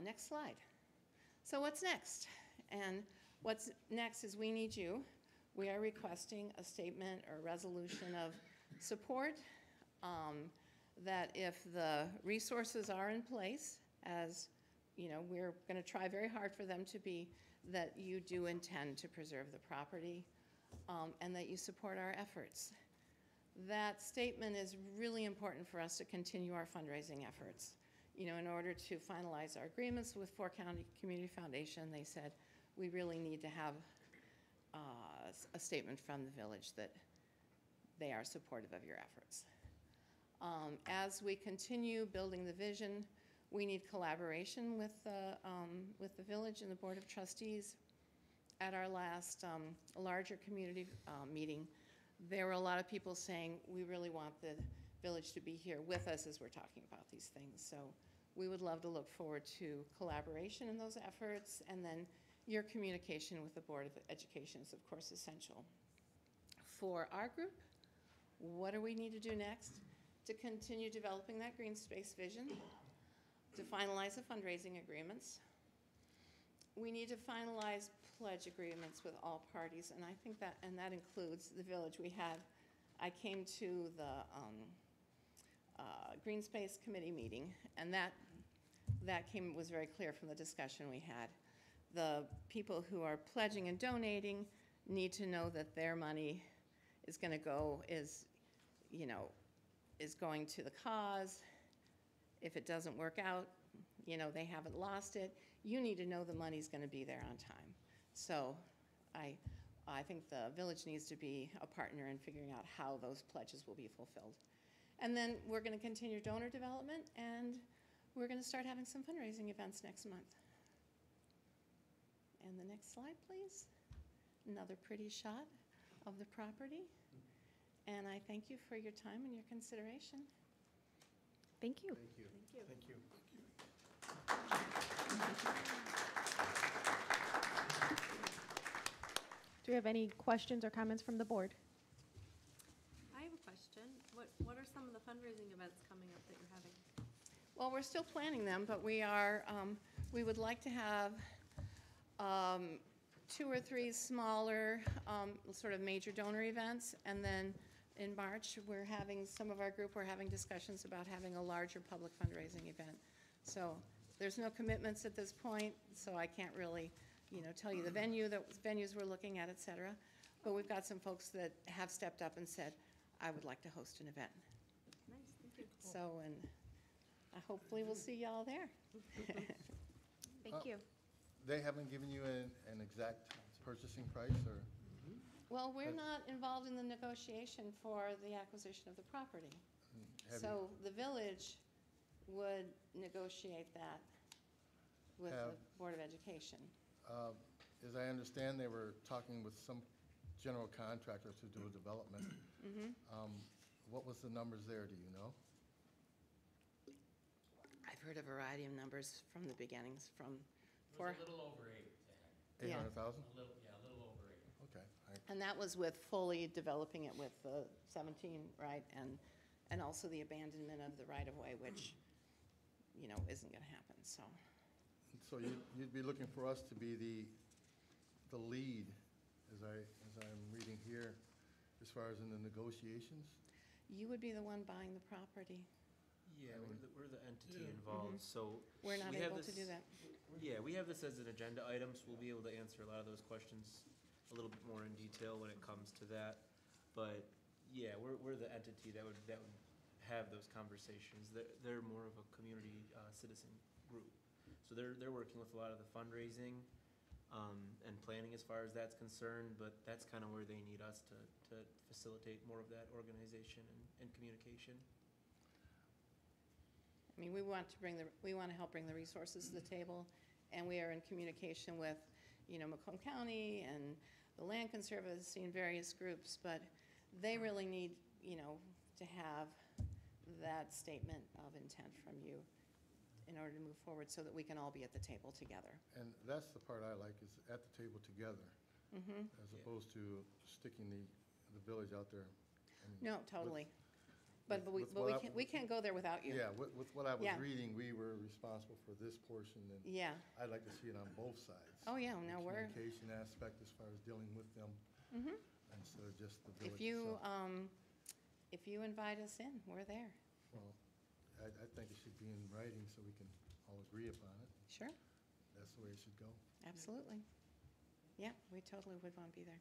Next slide. So what's next? And what's next is we need you. We are requesting a statement or resolution of support, that if the resources are in place, as you know, we're going to try very hard for them to be, that you do intend to preserve the property, and that you support our efforts. That statement is really important for us to continue our fundraising efforts. You know, in order to finalize our agreements with Fort County Community Foundation, they said we really need to have a statement from the village that they are supportive of your efforts. As we continue building the vision, we need collaboration with the village and the Board of Trustees. At our last larger community meeting, there were a lot of people saying, we really want the village to be here with us as we're talking about these things. So we would love to look forward to collaboration in those efforts, and then your communication with the Board of Education is, of course, essential. For our group, what do we need to do next? To continue developing that green space vision, to finalize the fundraising agreements. We need to finalize pledge agreements with all parties, and I think that, and that includes the village. I came to the Green Space Committee meeting, and that was very clear from the discussion we had. The people who are pledging and donating need to know that their money is going to go, is going to the cause. If it doesn't work out, they haven't lost it. You need to know the money's going to be there on time. So I think the village needs to be a partner in figuring out how those pledges will be fulfilled. And then we're going to continue donor development, and we're going to start having some fundraising events next month. And the next slide, please. Another pretty shot of the property. And I thank you for your time and your consideration. Thank you. Thank you. Thank you. Thank you. Do we have any questions or comments from the board? I have a question. What are some of the fundraising events coming up that you're having? Well, we're still planning them, but we would like to have 2 or 3 smaller sort of major donor events, and then in March we're having we're having discussions about having a larger public fundraising event. So there's no commitments at this point, so I can't really tell you the venues we're looking at, et cetera. But we've got some folks that have stepped up and said, I would like to host an event. Nice, thank you. So, and hopefully we'll see y'all there. Thank you. They haven't given you an exact purchasing price, or? Well, we're not involved in the negotiation for the acquisition of the property. Have So the village would negotiate that with the Board of Education. As I understand, they were talking with some general contractors to do a development. What was the numbers there, do you know? I've heard a variety of numbers from the beginnings, from It was a little over 8. Yeah. 800,000? A little over 8. Okay. and that was with fully developing it with the 17, right? And also the abandonment of the right-of-way, which, isn't going to happen, so. So you'd be looking for us to be the lead, as I'm reading here, as far as in the negotiations? You would be the one buying the property. Yeah, we're the entity involved, so. We're not we have able to this- do that. Yeah, we have this as an agenda item, so we'll be able to answer a lot of those questions a little bit more in detail when it comes to that. But, yeah, we're the entity that would have those conversations. They're more of a community citizen group. So they're working with a lot of the fundraising and planning as far as that's concerned, but that's kind of where they need us to facilitate more of that organization and communication. I mean, we want to help bring the resources to the table, and we are in communication with, Macomb County and the Land Conservancy and various groups, but they really need, to have that statement of intent from you in order to move forward so that we can all be at the table together. And that's the part I like, is at the table together, as opposed to sticking the village out there. No, totally. But we, With but what I- we can't go there without you. Yeah, with what I was Yeah. reading, we were responsible for this portion, and Yeah. I'd like to see it on both sides. Oh, yeah, The no, we're, communication aspect as far as dealing with them, instead of just the village if you, itself. if you invite us in, we're there. Well, I think it should be in writing so we can all agree upon it. Sure, That's the way it should go. absolutely. Yeah, we totally would want to be there.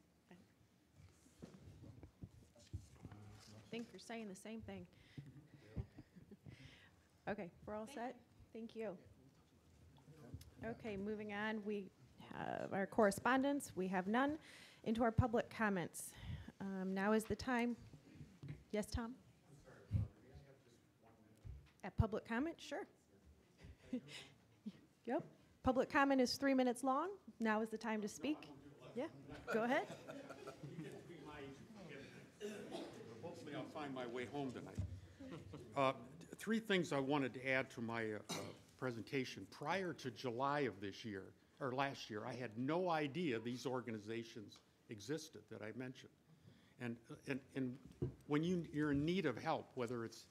I think you're saying the same thing. Okay, we're all set? Thank you. Okay, moving on, we have our correspondence, we have none. Into our public comments. Now is the time. Yes, Tom? At public comment, sure. Yep, public comment is 3 minutes long. Now is the time to speak. Yeah, go ahead. Hopefully I'll find my way home tonight. Three things I wanted to add to my presentation. Prior to July of this year, or last year, I had no idea these organizations existed that I mentioned. And when you're in need of help, whether it's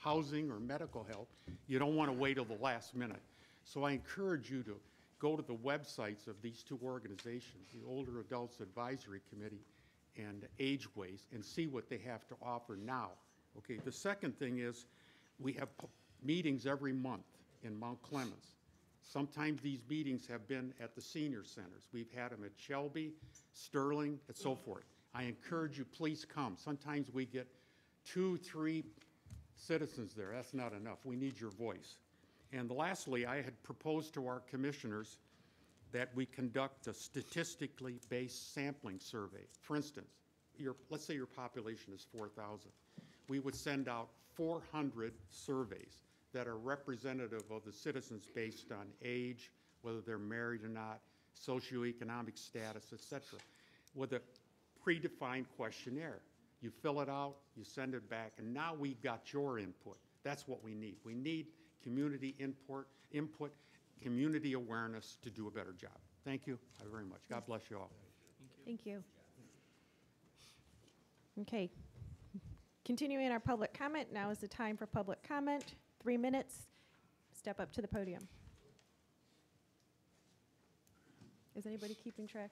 housing or medical help, you don't want to wait till the last minute. So I encourage you to go to the websites of these two organizations, the Older Adults Advisory Committee and Ageways, and see what they have to offer now. Okay, the second thing is we have meetings every month in Mount Clemens. Sometimes these meetings have been at the senior centers. We've had them at Shelby, Sterling, and so forth. I encourage you, please come. Sometimes we get 2, 3 citizens there. That's not enough. We need your voice. And lastly, I had proposed to our commissioners that we conduct a statistically based sampling survey. For instance, let's say your population is 4,000. We would send out 400 surveys that are representative of the citizens based on age, whether they're married or not, socioeconomic status, et cetera, with a predefined questionnaire. You fill it out, you send it back, and now we got your input. That's what we need. We need community input, community awareness to do a better job. Thank you very much. God bless you all. Thank you. Okay. Continuing our public comment, now is the time for public comment. 3 minutes. Step up to the podium. Is anybody keeping track?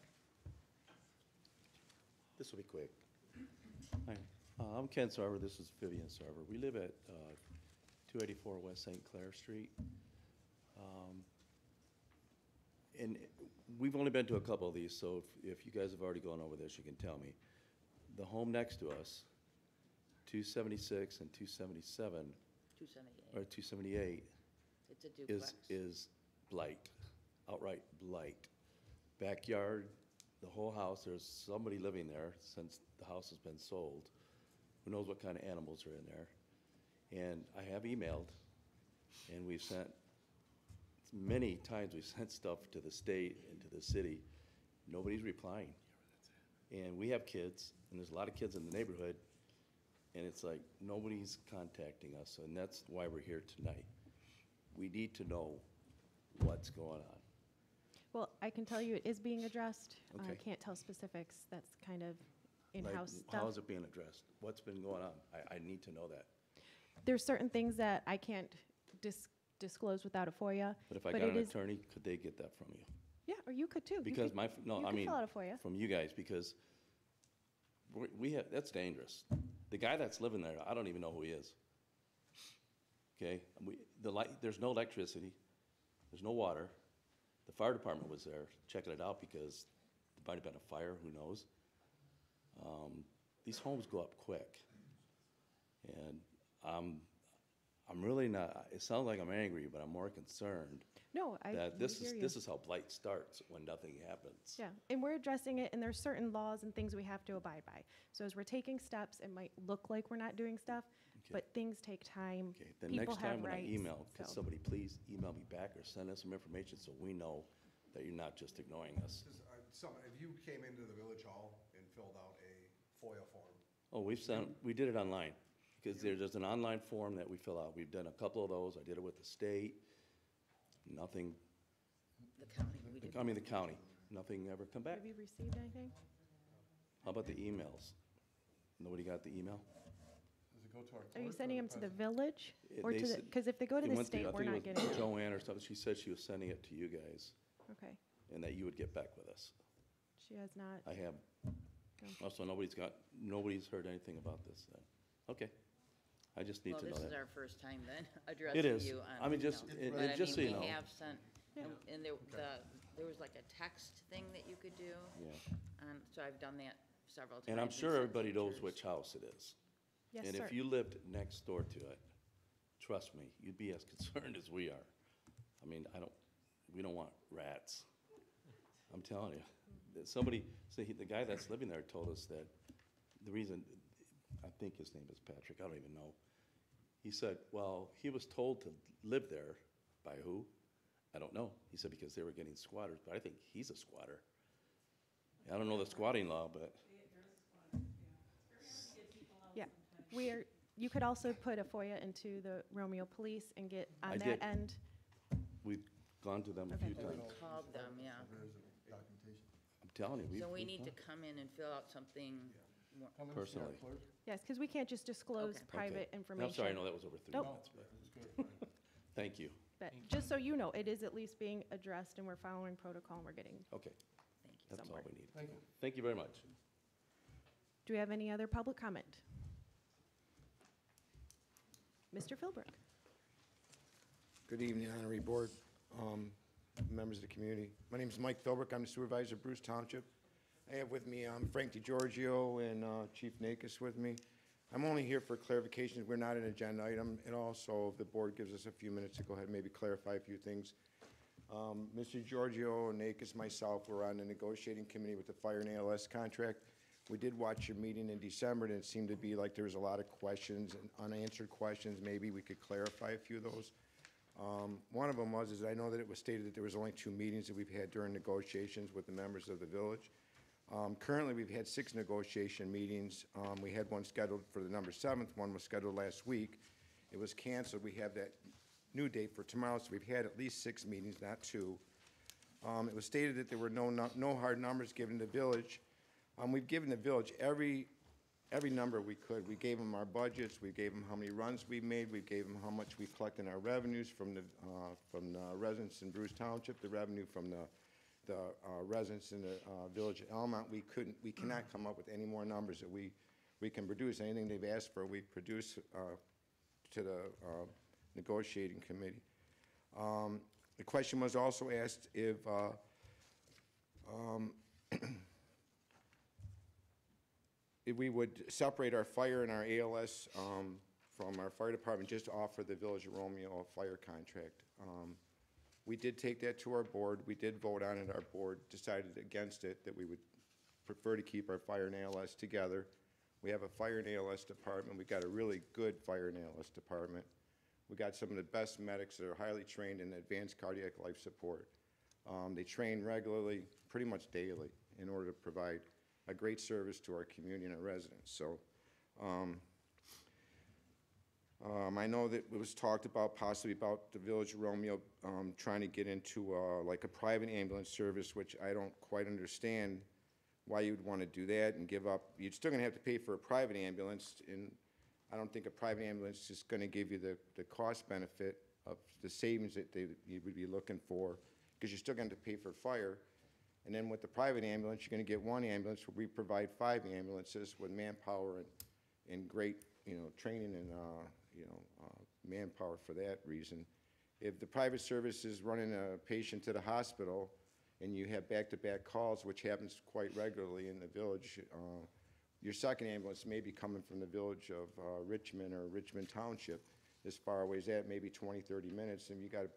This will be quick. Hi, I'm Ken Sarver. This is Vivian Sarver. We live at 284 West St. Clair Street. And we've only been to a couple of these, so if you guys have already gone over this, you can tell me. The home next to us, 276 and 277, 278. or 278, It's a duplex. is blight, outright blight. Backyard, the whole house, there's somebody living there since the house has been sold. Who knows what kind of animals are in there? And I have emailed, and we've sent, many times we've sent stuff to the state and to the city. Nobody's replying. And we have kids, and there's a lot of kids in the neighborhood, and it's like, nobody's contacting us, and that's why we're here tonight. We need to know what's going on. Well, I can tell you it is being addressed. I Okay. can't tell specifics. That's kind of Like, in-house how stuff. is it being addressed? What's been going on? I need to know that. There's certain things that I can't disclose without a FOIA. But if I But got it an is- attorney, could they get that from you? Yeah, or you could too. You Because could- my, no, you I could mean, fill out a FOIA. from you guys, because we have, that's dangerous. The guy that's living there, I don't even know who he is. Okay, there's no electricity, there's no water. The fire department was there checking it out because there might have been a fire, who knows? These homes go up quick. And I'm really not, it sounds like I'm angry, but I'm more concerned No, that we hear you. this is how blight starts, when nothing happens. Yeah, and we're addressing it, and there's certain laws and things we have to abide by. So as we're taking steps, it might look like we're not doing stuff, Okay. but things take time. Okay, the People next have time when I rights, email, could so- somebody please email me back or send us some information so we know that you're not just ignoring us? If you came into the village hall and filled out a FOIA form, Oh, we did it online, because there's an online form that we fill out. We've done a couple of those. I did it with the state. Nothing, The county, we did. I mean, the county, nothing ever come back. Have you received anything? How about the emails? Nobody got the email? There's a go to our clerk? Are you or sending them to the president? village? It- Or they to the, said- because if they go to It the went through- state, we're not I getting think it it. was Joanne or something, she said she was sending it to you guys, Okay. and that you would get back with us. She has not. I have. No. Also, nobody's heard anything about this then. Okay. I just need Well, to know this is that. our first time then addressing is. you on. I mean, you just- know, and- but and I just so mean, you know. We have sent, Yeah. and there was like a text thing that you could do. Yeah. So I've done that several times. And I'm sure sent everybody knows pictures. which house it is. Yes, And sir. if you lived next door to it, trust me, you'd be as concerned as we are. I mean, we don't want rats. I'm telling you. The guy that's living there told us that the reason, I think his name is Patrick, I don't even know. He said, well, he was told to live there by who? I don't know. He said because they were getting squatters, but I think he's a squatter. I don't know the squatting law, but Yeah. You could also put a FOIA into the Romeo Police and get I on did. that end. we've gone to them a few Okay. times. Called them, yeah. There is a documentation. I'm telling you, So we we've need to gone. come in and fill out something more. Come in and see our Personally. clerk. Yes, because we can't just disclose Okay. private Okay. information. I'm sorry, I know that was over 3 Nope. minutes, but It was good. thank you. But just so you know, it is at least being addressed and we're following protocol and we're getting Okay, Thank you. that's all Somewhere. we need. Thank you. Thank you very much. Do we have any other public comment? Mr. Philbrook. Good evening, Honorary Board, members of the community. My name is Mike Philbrook. I'm the supervisor of Bruce Township. I have with me Frank DiGiorgio and Chief Nakis with me. I'm only here for clarifications. We're not an agenda item at all, so if the board gives us a few minutes to go ahead and maybe clarify a few things. Mr. Giorgio, Nakis, myself, were on the negotiating committee with the fire and ALS contract. We did watch your meeting in December, and it seemed to be like there was a lot of questions and unanswered questions. Maybe we could clarify a few of those. One of them is I know that it was stated that there was only 2 meetings that we've had during negotiations with the members of the village. Currently, we've had 6 negotiation meetings. We had one scheduled for the November 7th. One was scheduled last week. It was canceled. We have that new date for tomorrow, so we've had at least 6 meetings, not 2. It was stated that there were no hard numbers given to the village. We've given the village every number we could. We gave them our budgets, we gave them how many runs we made, we gave them how much we collect in our revenues from the residents in Bruce Township, the revenue from the residents in the village of Elmont. We cannot come up with any more numbers that we can produce. Anything they've asked for, we produce to the negotiating committee. The question was also asked if if we would separate our fire and our ALS from our fire department, just to offer the Village of Romeo a fire contract. We did take that to our board. We did vote on it. Our board decided against it, that we would prefer to keep our fire and ALS together. We have a fire and ALS department. We've got a really good fire and ALS department. We got some of the best medics that are highly trained in advanced cardiac life support. They train regularly, pretty much daily, in order to provide a great service to our community and our residents. So I know that it was talked about possibly about the Village of Romeo trying to get into like a private ambulance service, which I don't quite understand why you'd want to do that and give up. You're still going to have to pay for a private ambulance, and I don't think a private ambulance is going to give you the cost benefit of the savings that you would be looking for, because you're still going to pay for fire. And then with the private ambulance, you're going to get one ambulance where we provide 5 ambulances with manpower and great, training and, manpower for that reason. If the private service is running a patient to the hospital and you have back-to-back calls, which happens quite regularly in the village, your second ambulance may be coming from the village of Richmond or Richmond Township, as far away as that, maybe 20, 30 minutes, and you got a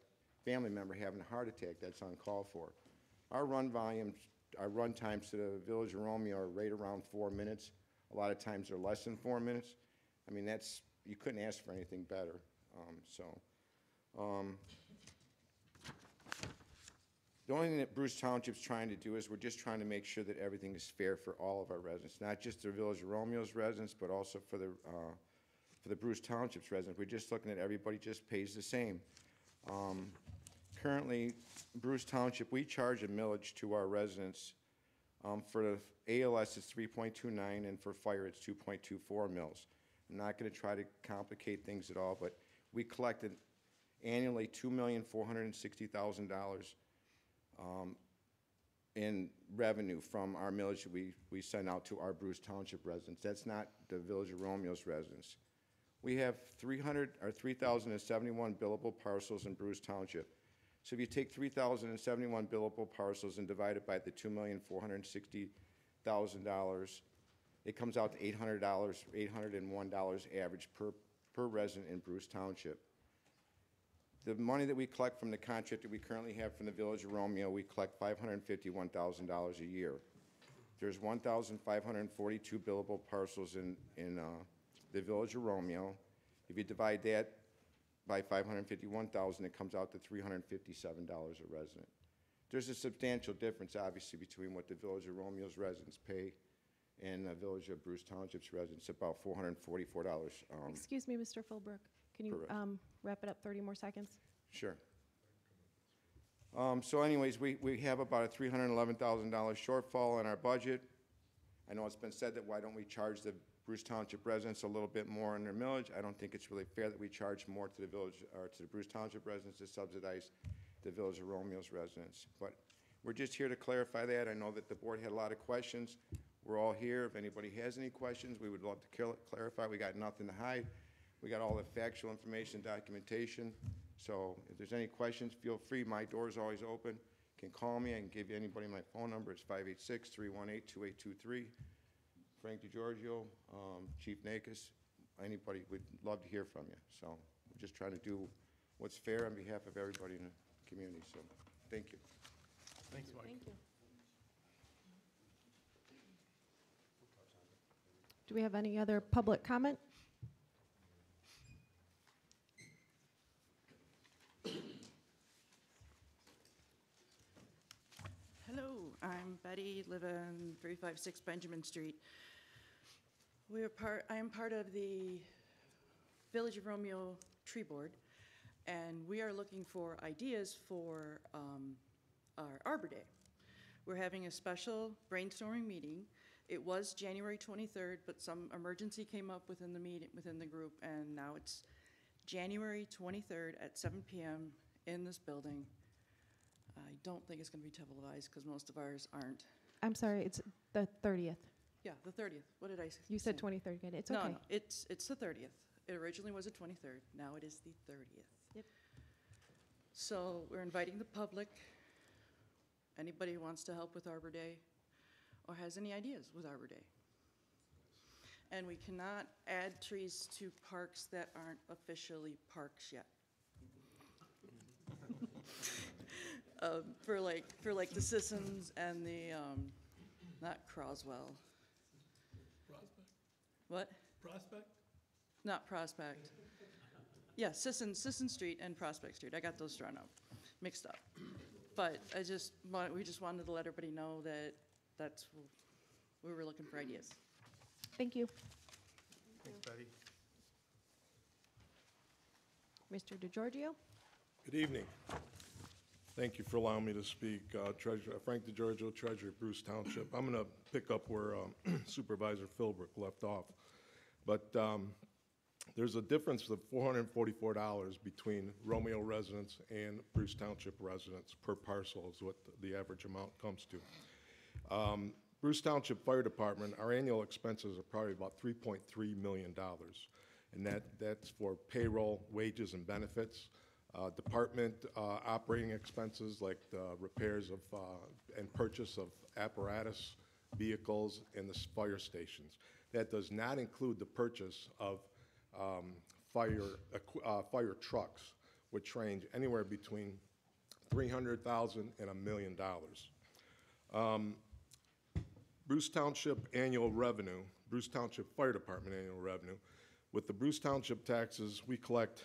family member having a heart attack, that's uncalled for. Our run volumes, our run times to the Village of Romeo are right around 4 minutes. A lot of times they're less than 4 minutes. I mean, you couldn't ask for anything better. The only thing that Bruce Township's trying to do is we're just trying to make sure that everything is fair for all of our residents, not just the Village of Romeo's residents, but also for the Bruce Township's residents. We're just looking at everybody just pays the same. Currently, Bruce Township, we charge a millage to our residents. For the ALS, it's 3.29, and for fire, it's 2.24 mils. I'm not going to try to complicate things at all, but we collected annually $2,460,000 in revenue from our millage that we send out to our Bruce Township residents. That's not the Village of Romeo's residents. We have 3,071 billable parcels in Bruce Township. So if you take 3,071 billable parcels and divide it by the $2,460,000, it comes out to $800, $801 average per resident in Bruce Township. The money that we collect from the contract that we currently have from the Village of Romeo, we collect $551,000 a year. There's 1,542 billable parcels in the Village of Romeo. If you divide that by 551,000, it comes out to $357 a resident. There's a substantial difference, obviously, between what the Village of Romeo's residents pay and the Village of Bruce Township's residents, about $444. Excuse me, Mr. Philbrook. Can you wrap it up 30 more seconds? Sure. So anyways, we have about a $311,000 shortfall in our budget. I know it's been said that why don't we charge the Bruce Township residents a little bit more in their millage. I don't think it's really fair that we charge more to the village, or to the Bruce Township residents to subsidize the Village of Romeo's residents. But we're just here to clarify that. I know that the board had a lot of questions. We're all here. If anybody has any questions, we would love to clarify. We got nothing to hide. We got all the factual information, documentation. So if there's any questions, feel free. My door is always open. You can call me. I can give anybody my phone number. It's 586-318-2823. Frank DiGiorgio, Chief Nakis, anybody, would love to hear from you. So we're just trying to do what's fair on behalf of everybody in the community. So thank you. Thanks, Mike. Thank you. Do we have any other public comment? Hello, I'm Betty, live in 356 Benjamin Street. I am part of the Village of Romeo Tree Board, and we are looking for ideas for our Arbor Day. We're having a special brainstorming meeting. It was January 23rd, but some emergency came up within the meeting, within the group, and now it's January 23rd at 7 p.m. in this building. I don't think it's going to be televised because most of ours aren't. I'm sorry, it's the 30th. Yeah, the 30th. What did I say? You said 23rd again. It's okay. No, it's the 30th. It originally was the 23rd. Now it is the 30th. Yep. So we're inviting the public. Anybody who wants to help with Arbor Day or has any ideas with Arbor Day. And we cannot add trees to parks that aren't officially parks yet. For like the Sissons and the, not Croswell. Prospect? What? Prospect? Not Prospect. Yeah, Sisson Street and Prospect Street. I got those drawn up, mixed up. But we just wanted to let everybody know that we were looking for ideas. Thank you. Thanks, Betty. Mr. DiGiorgio? Good evening. Thank you for allowing me to speak. Frank DiGiorgio, Treasurer of Bruce Township. I'm going to pick up where Supervisor Philbrook left off. But there's a difference of $444 between Romeo residents and Bruce Township residents per parcel is what the average amount comes to. Bruce Township Fire Department, our annual expenses are probably about $3.3 million. And that's for payroll, wages, and benefits. Department operating expenses like the repairs of and purchase of apparatus, vehicles, and the fire stations. That does not include the purchase of fire trucks, which range anywhere between $300,000 and $1 million. Bruce Township annual revenue, Bruce Township Fire Department annual revenue, with the Bruce Township taxes, we collect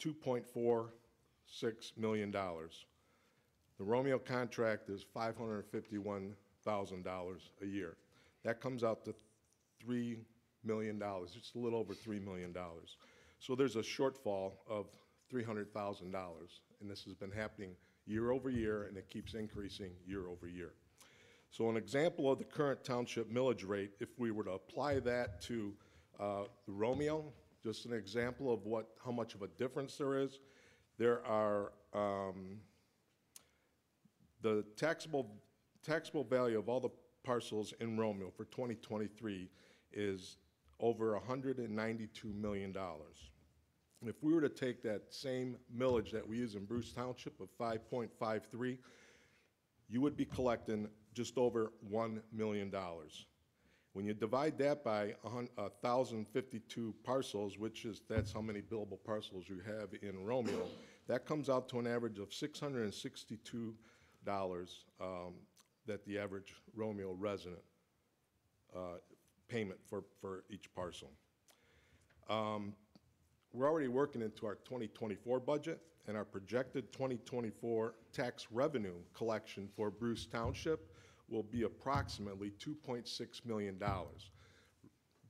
$2.46 million. The Romeo contract is $551,000 a year. That comes out to $3 million, just a little over $3 million. So there's a shortfall of $300,000, and this has been happening year over year, and it keeps increasing year over year. So an example of the current township millage rate, if we were to apply that to Romeo, just an example of how much of a difference there is. There are, the taxable value of all the parcels in Romeo for 2023 is over $192 million. If we were to take that same millage that we use in Bruce Township of 5.53, you would be collecting just over $1 million. When you divide that by 1,052 parcels, that's how many billable parcels you have in Romeo, that comes out to an average of $662 that the average Romeo resident payment for each parcel. We're already working into our 2024 budget, and our projected 2024 tax revenue collection for Bruce Township will be approximately $2.6 million.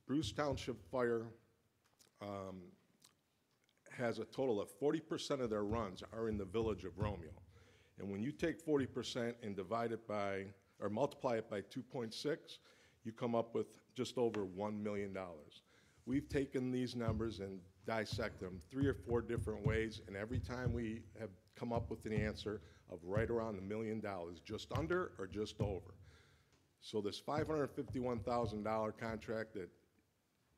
Bruce Township Fire has a total of 40% of their runs are in the village of Romeo. And when you take 40% and divide it by, or multiply it by 2.6, you come up with just over $1 million. We've taken these numbers and dissect them 3 or 4 different ways, and every time we have come up with an answer of right around $1 million, just under or just over. So this $551,000 contract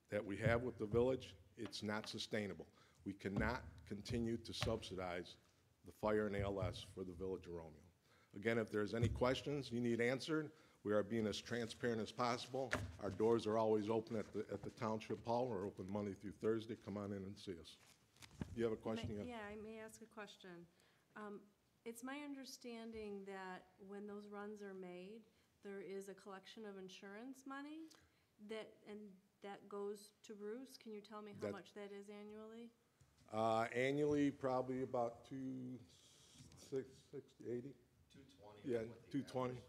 that we have with the village, it's not sustainable. We cannot continue to subsidize the fire and ALS for the village of Romeo. Again, if there's any questions you need answered, we are being as transparent as possible. Our doors are always open at the Township Hall. We're open Monday through Thursday. Come on in and see us. You have a question? Yeah, I may ask a question. It's my understanding that when those runs are made, there is a collection of insurance money that goes to Bruce. Can you tell me how much that is annually? Annually, probably about 260, 80. 220. Yeah, 220. Is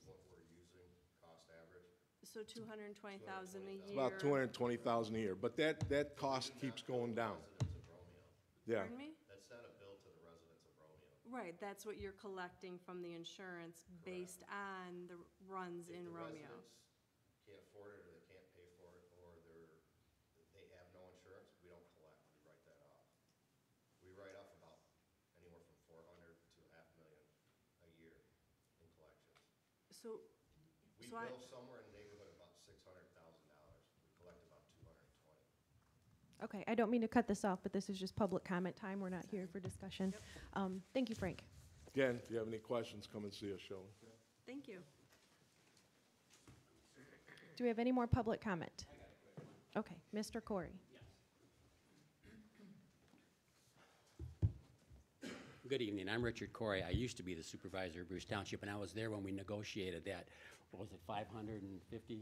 what we're using, cost average. So 220,000 a year. It's about 220,000 a year, but that cost keeps going down. Yeah. Pardon me? That's not a bill to the residents of Romeo. Right, that's what you're collecting from the insurance based on the runs in Romeo. If the residents can't afford it, or they can't pay for it, or they have no insurance, we don't collect, we write that off. We write off about anywhere from 400 to $500,000 a year in collections. So, We bill somewhere in the neighborhood of about $600,000. We collect about 220. Okay, I don't mean to cut this off, but this is just public comment time. We're not here for discussion. Thank you, Frank. Again, if you have any questions, come and see us, Shelley. Thank you. Do we have any more public comment? Okay, Mr. Corey. Good evening. I'm Richard Corey. I used to be the supervisor of Bruce Township, and I was there when we negotiated that, what was it, $550,000?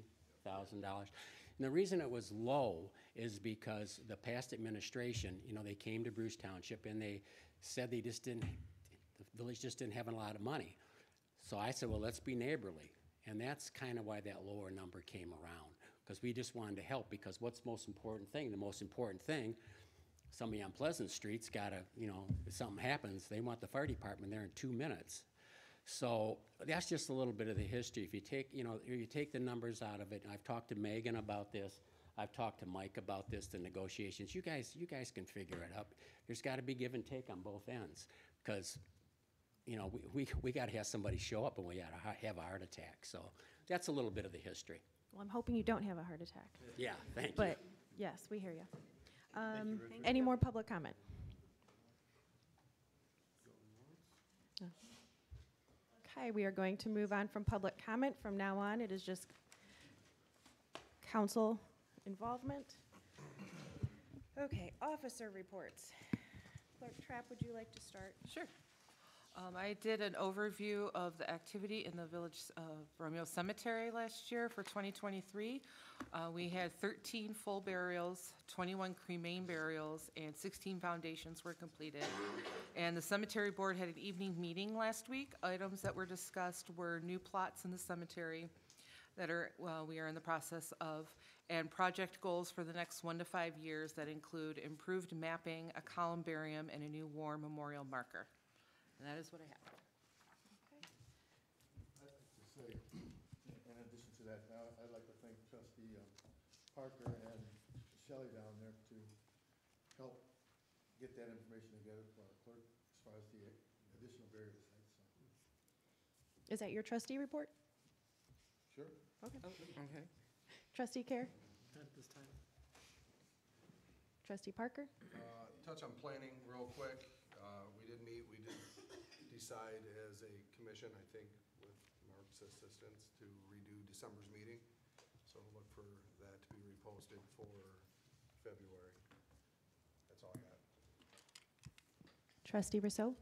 And the reason it was low is because the past administration, they came to Bruce Township and they said the village just didn't have a lot of money. So I said, well, let's be neighborly. And that's kind of why that lower number came around, because we just wanted to help, because what's the most important thing? The most important thing, somebody on Pleasant Street's got to, if something happens, they want the fire department there in 2 minutes. So that's just a little bit of the history. If you take, you take the numbers out of it, and I've talked to Megan about this, I've talked to Mike about this, the negotiations. You guys can figure it out. There's got to be give and take on both ends, because, we got to have somebody show up and we got to have a heart attack. So that's a little bit of the history. Well, I'm hoping you don't have a heart attack. Yeah, thank you. But yes, we hear you. Any more public comment? No. Okay, we are going to move on from public comment. From now on, it is just council involvement. Okay, officer reports. Clerk Trapp, would you like to start? Sure. I did an overview of the activity in the Village of Romeo Cemetery last year for 2023. We had 13 full burials, 21 cremain burials, and 16 foundations were completed. And the cemetery board had an evening meeting last week. Items that were discussed were new plots in the cemetery that we are in the process of, and project goals for the next 1 to 5 years that include improved mapping, a columbarium, and a new war memorial marker. And that is what I have. I'd like to say, in addition to that, I'd like to thank Trustee Parker and Shelley down there to help get that information together for our clerk as far as the additional various sites, so. Is that your trustee report? Sure. Okay. Okay. Trustee Care? Not at this time. Trustee Parker? Touch on planning real quick. We did meet, we did decide as a commission, I think, with Mark's assistance, to redo December's meeting. So look for that to be reposted for February. That's all I got. Trustee Rousseau?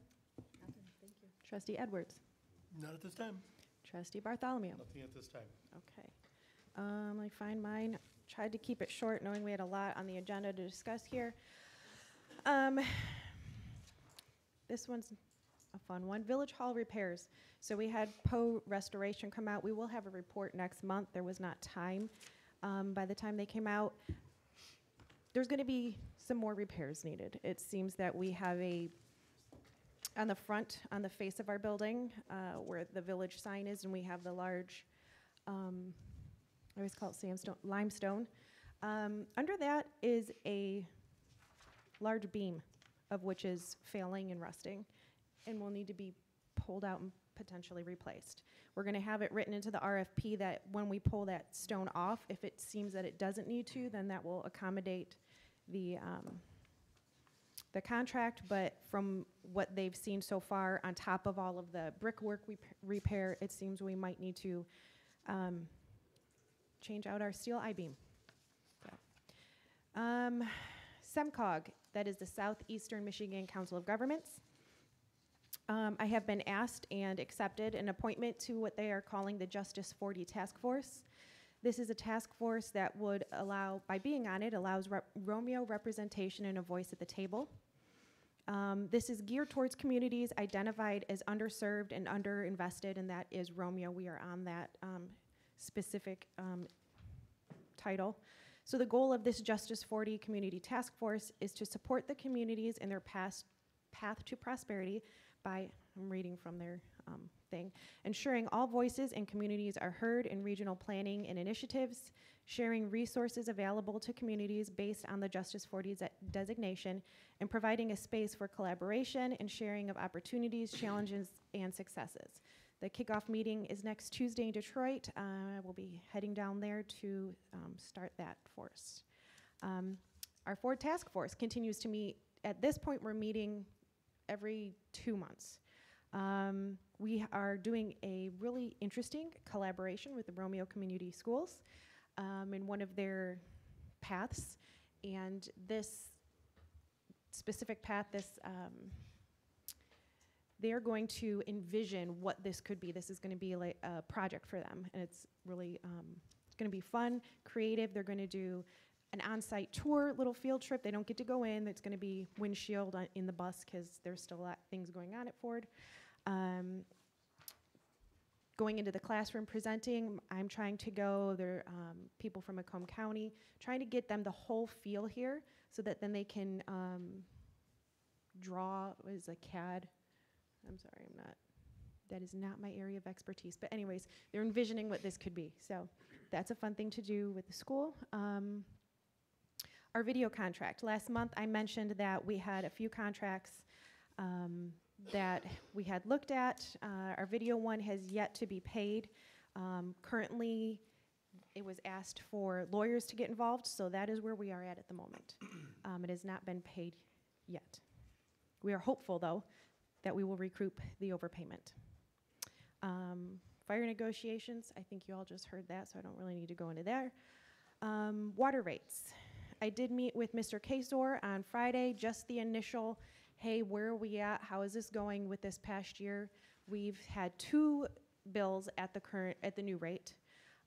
Nothing, thank you. Trustee Edwards? Not at this time. Trustee Bartholomew? Nothing at this time. Okay. Let me find mine. Tried to keep it short, knowing we had a lot on the agenda to discuss here. This one's a fun one. Village Hall repairs. So we had Poe Restoration come out. We will have a report next month. There was not time by the time they came out. There's going to be some more repairs needed. It seems that we have on the front, on the face of our building, where the village sign is, and we have the large, I always call it limestone. Under that is a large beam, of which is failing and rusting, and will need to be pulled out and potentially replaced. We're going to have it written into the RFP that when we pull that stone off, if it seems that it doesn't need to, then that will accommodate the contract. But from what they've seen so far, on top of all of the brickwork repair, it seems we might need to change out our steel I-beam. So. SEMCOG, that is the Southeastern Michigan Council of Governments. I have been asked and accepted an appointment to what they are calling the Justice 40 Task Force. This is a task force that would allow, by being on it, allows Romeo representation and a voice at the table. This is geared towards communities identified as underserved and underinvested, and that is Romeo. We are on that specific title. So the goal of this Justice 40 Community Task Force is to support the communities in their path to prosperity by, I'm reading from their thing, ensuring all voices and communities are heard in regional planning and initiatives, sharing resources available to communities based on the Justice 40 designation, and providing a space for collaboration and sharing of opportunities, challenges, and successes. The kickoff meeting is next Tuesday in Detroit. We'll be heading down there to start that force. Our Ford Task Force continues to meet. At this point, we're meeting every 2 months. We are doing a really interesting collaboration with the Romeo Community Schools in one of their paths. And this specific path, they're going to envision what this could be. This is going to be like a project for them, and it's really it's going to be fun, creative. They're going to do an on-site tour, little field trip. They don't get to go in. It's going to be windshield in the bus because there's still a lot of things going on at Ford. Going into the classroom presenting, I'm trying to go. There are people from Macomb County, trying to get them the whole feel here so that then they can draw, what is a CAD? I'm sorry, that is not my area of expertise. But anyways, they're envisioning what this could be. So that's a fun thing to do with the school. Our video contract. Last month I mentioned that we had a few contracts that we had looked at. Our video one has yet to be paid. Currently, it was asked for lawyers to get involved, so that is where we are at the moment. It has not been paid yet. We are hopeful, though, that we will recoup the overpayment. Fire negotiations, I think you all just heard that, so I don't really need to go into there. Water rates. I did meet with Mr. Kasor on Friday, just the initial, hey, where are we at? How is this going with this past year? We've had 2 bills at the new rate.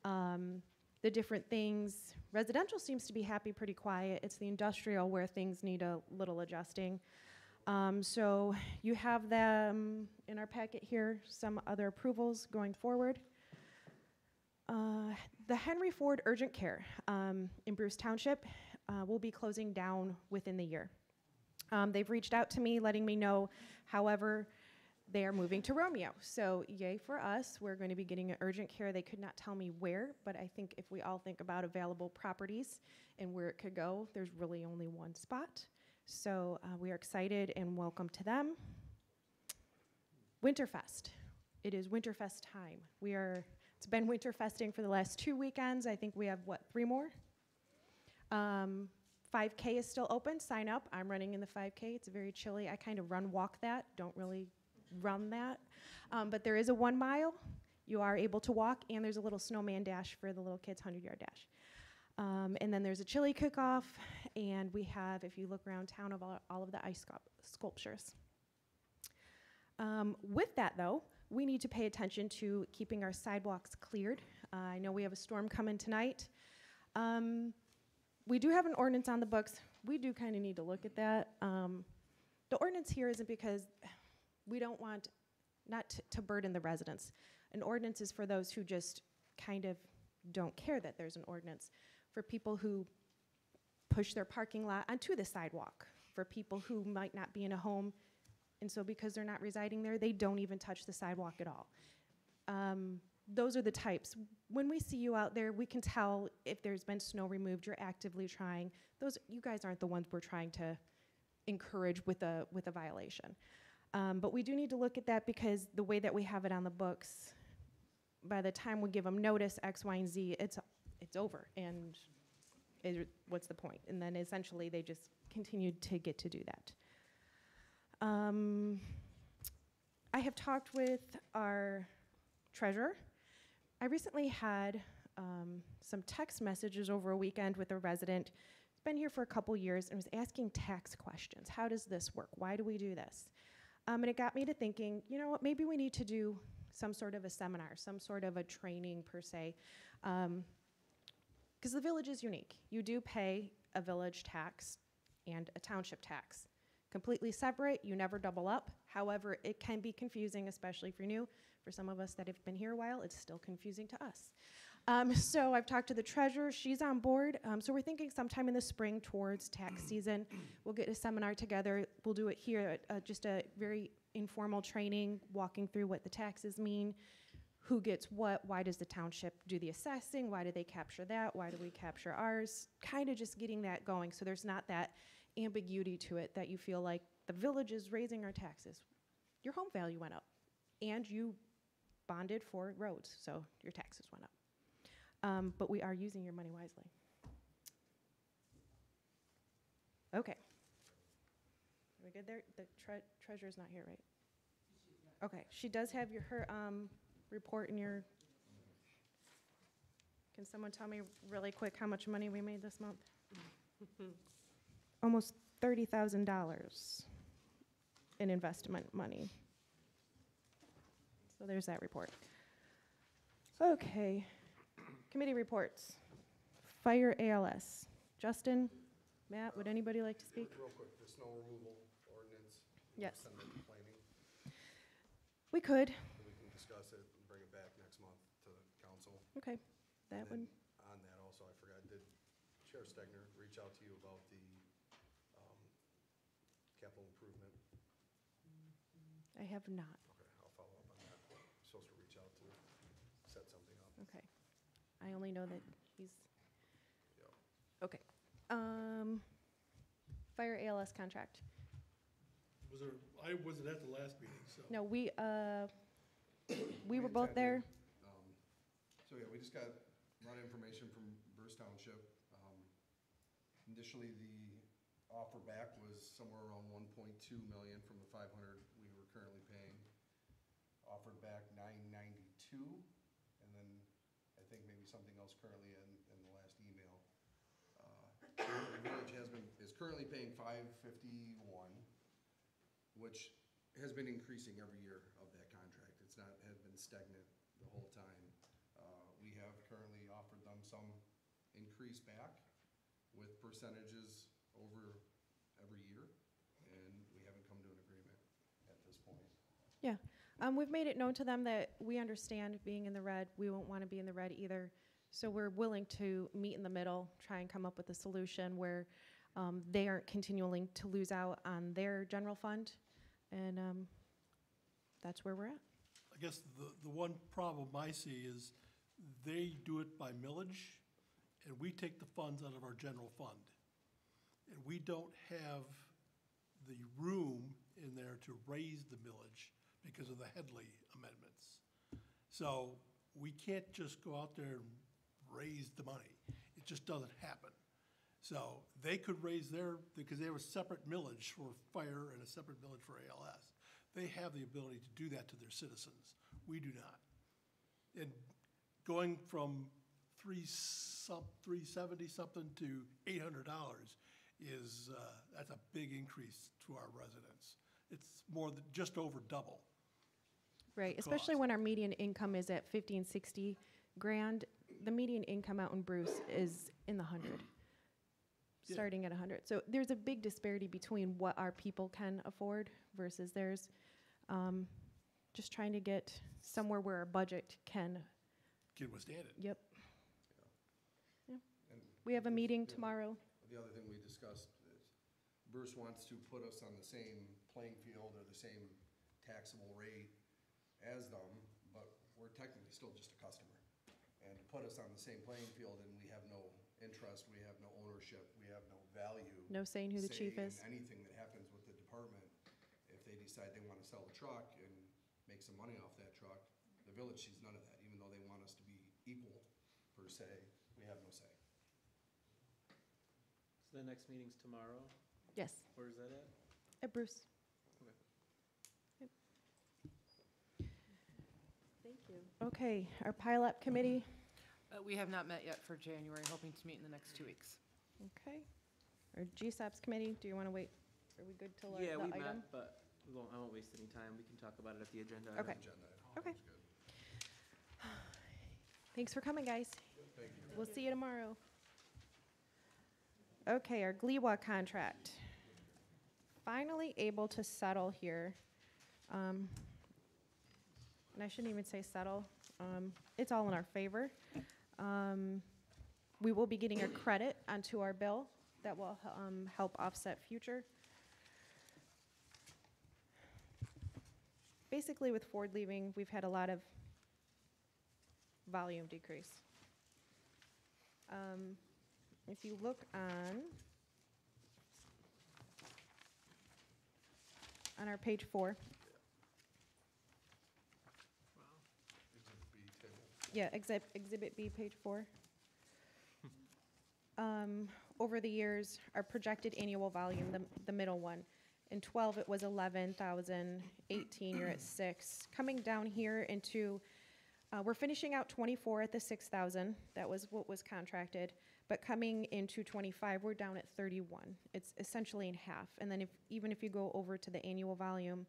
The different things, residential seems to be happy, pretty quiet. It's the industrial where things need a little adjusting. So you have them in our packet here, some other approvals going forward. The Henry Ford Urgent Care in Bruce Township will be closing down within the year. They've reached out to me letting me know, however, they are moving to Romeo. So yay for us. We're going to be getting an urgent care. They could not tell me where, but I think if we all think about available properties and where it could go, there's really only one spot. So we are excited and welcome to them. Winterfest. It is Winterfest time. It's been Winterfesting for the last 2 weekends. I think we have, 3 more? 5K is still open. Sign up. I'm running in the 5K. It's very chilly. I kind of walk that. Don't really run that. But there is a 1 mile. You are able to walk, and there's a little snowman dash for the little kids, 100-yard dash. And then there's a chili cook-off, and we have, if you look around town, of all of the ice sculptures. With that, though, we need to pay attention to keeping our sidewalks cleared. I know we have a storm coming tonight. We do have an ordinance on the books. We do kind of need to look at that. The ordinance here isn't because we don't want to burden the residents. An ordinance is for those who just kind of don't care that there's an ordinance. For people who push their parking lot onto the sidewalk. For people who might not be in a home, and so because they're not residing there, they don't even touch the sidewalk at all. Those are the types. When we see you out there, we can tell if there's been snow removed, you're actively trying. You guys aren't the ones we're trying to encourage with a violation. But we do need to look at that because the way that we have it on the books, by the time we give them notice, X, Y, and Z, it's over, and what's the point? And then essentially they just continued to get to do that. I have talked with our treasurer. I recently had some text messages over a weekend with a resident who's been here for a couple years and was asking tax questions. How does this work? Why do we do this? And it got me to thinking, you know what, maybe we need to do some sort of a seminar, some sort of a training per se, because the village is unique. You do pay a village tax and a township tax. Completely separate, you never double up. However, it can be confusing, especially if you're new. For some of us that have been here a while, it's still confusing to us. So I've talked to the treasurer, she's on board. So we're thinking sometime in the spring towards tax season, we'll get a seminar together. We'll do it here, just a very informal training, walking through what the taxes mean, who gets what, why does the township do the assessing, why do they capture that, why do we capture ours, kind of just getting that going so there's not that ambiguity to it that you feel like the village is raising our taxes. Your home value went up, and you bonded for roads, so your taxes went up. But we are using your money wisely. Okay. Are we good there? The treasurer's not here, right? Okay, she does have her report in your, can someone tell me really quick how much money we made this month? Almost $30,000 in investment money. So there's that report. Okay, committee reports. Fire ALS. Justin, Matt, would anybody like to speak? Real quick, the snow removal ordinance. Yes. Send it to planning. We could. We can discuss it and bring it back next month to the council. Okay, that And one. then on that also, I forgot, did Chair Stegner reach out to you about the capital improvement? I have not. Okay, I'll follow up on that. Supposed to reach out to set something up. Okay. I only know that he's, Yeah. okay. Fire ALS contract. I wasn't at the last meeting, so. No, we were both there. So yeah, we just got a lot of information from Bruce Township. Initially, the offer back was somewhere around 1.2 million from the 500 we were currently paying. Offered back 992, and then I think maybe something else currently in the last email. The village is currently paying 551, which has been increasing every year of that contract. It's not, had been stagnant the whole time. We have currently offered them some increase back with percentages over every year, and we haven't come to an agreement at this point. Yeah. We've made it known to them that we understand being in the red. We won't want to be in the red either. So we're willing to meet in the middle, try and come up with a solution where they aren't continuing to lose out on their general fund. And that's where we're at. I guess the one problem I see is they do it by millage, and we take the funds out of our general fund. And we don't have the room in there to raise the millage because of the Headley amendments. So we can't just go out there and raise the money. It just doesn't happen. So they could raise their, because they have a separate millage for fire and a separate millage for ALS. They have the ability to do that to their citizens. We do not. And going from $370 something to $800 is, that's a big increase to our residents. It's more than, just over double. Right, the especially cost. when our median income is at 50 and 60 grand. The median income out in Bruce is in the 100, Yeah. starting at 100. So there's a big disparity between what our people can afford versus theirs. Just trying to get somewhere where our budget can, Can withstand it. yep. Yeah. And We have a meeting the- tomorrow. The other thing we discussed is Bruce wants to put us on the same playing field or the same taxable rate as them, but we're technically still just a customer. And to put us on the same playing field and we have no interest, we have no ownership, we have no value. No saying who the say chief is. in anything that happens with the department, if they decide they want to sell a truck and make some money off that truck, the village sees none of that, even though they want us to be equal per se, we have no say. So the next meeting's tomorrow? Yes, Where's that at? at Bruce. Okay. Yep. Thank you. Okay, our pilot committee, We have not met yet for January, hoping to meet in the next 2 weeks. okay. Our GSAPS committee, do you want to wait? Are we good till Yeah, the we item? met, but I won't waste any time. We can talk about it at the agenda. Okay. item. Okay. Thanks for coming, guys. Thank you. We'll see you tomorrow. Okay, our GLEWA contract. Finally able to settle here. And I shouldn't even say settle. It's all in our favor. We will be getting a credit onto our bill that will help offset future. Basically, with Ford leaving, we've had a lot of volume decrease. If you look on our page 4. Yeah, Exhibit B, page 4. Over the years, our projected annual volume, the middle one, in 12 it was 11,000, 18 you're at 6. Coming down here into, we're finishing out 24 at the 6,000. That was what was contracted. But coming into 25, we're down at 31. It's essentially in half. And then even if you go over to the annual volume,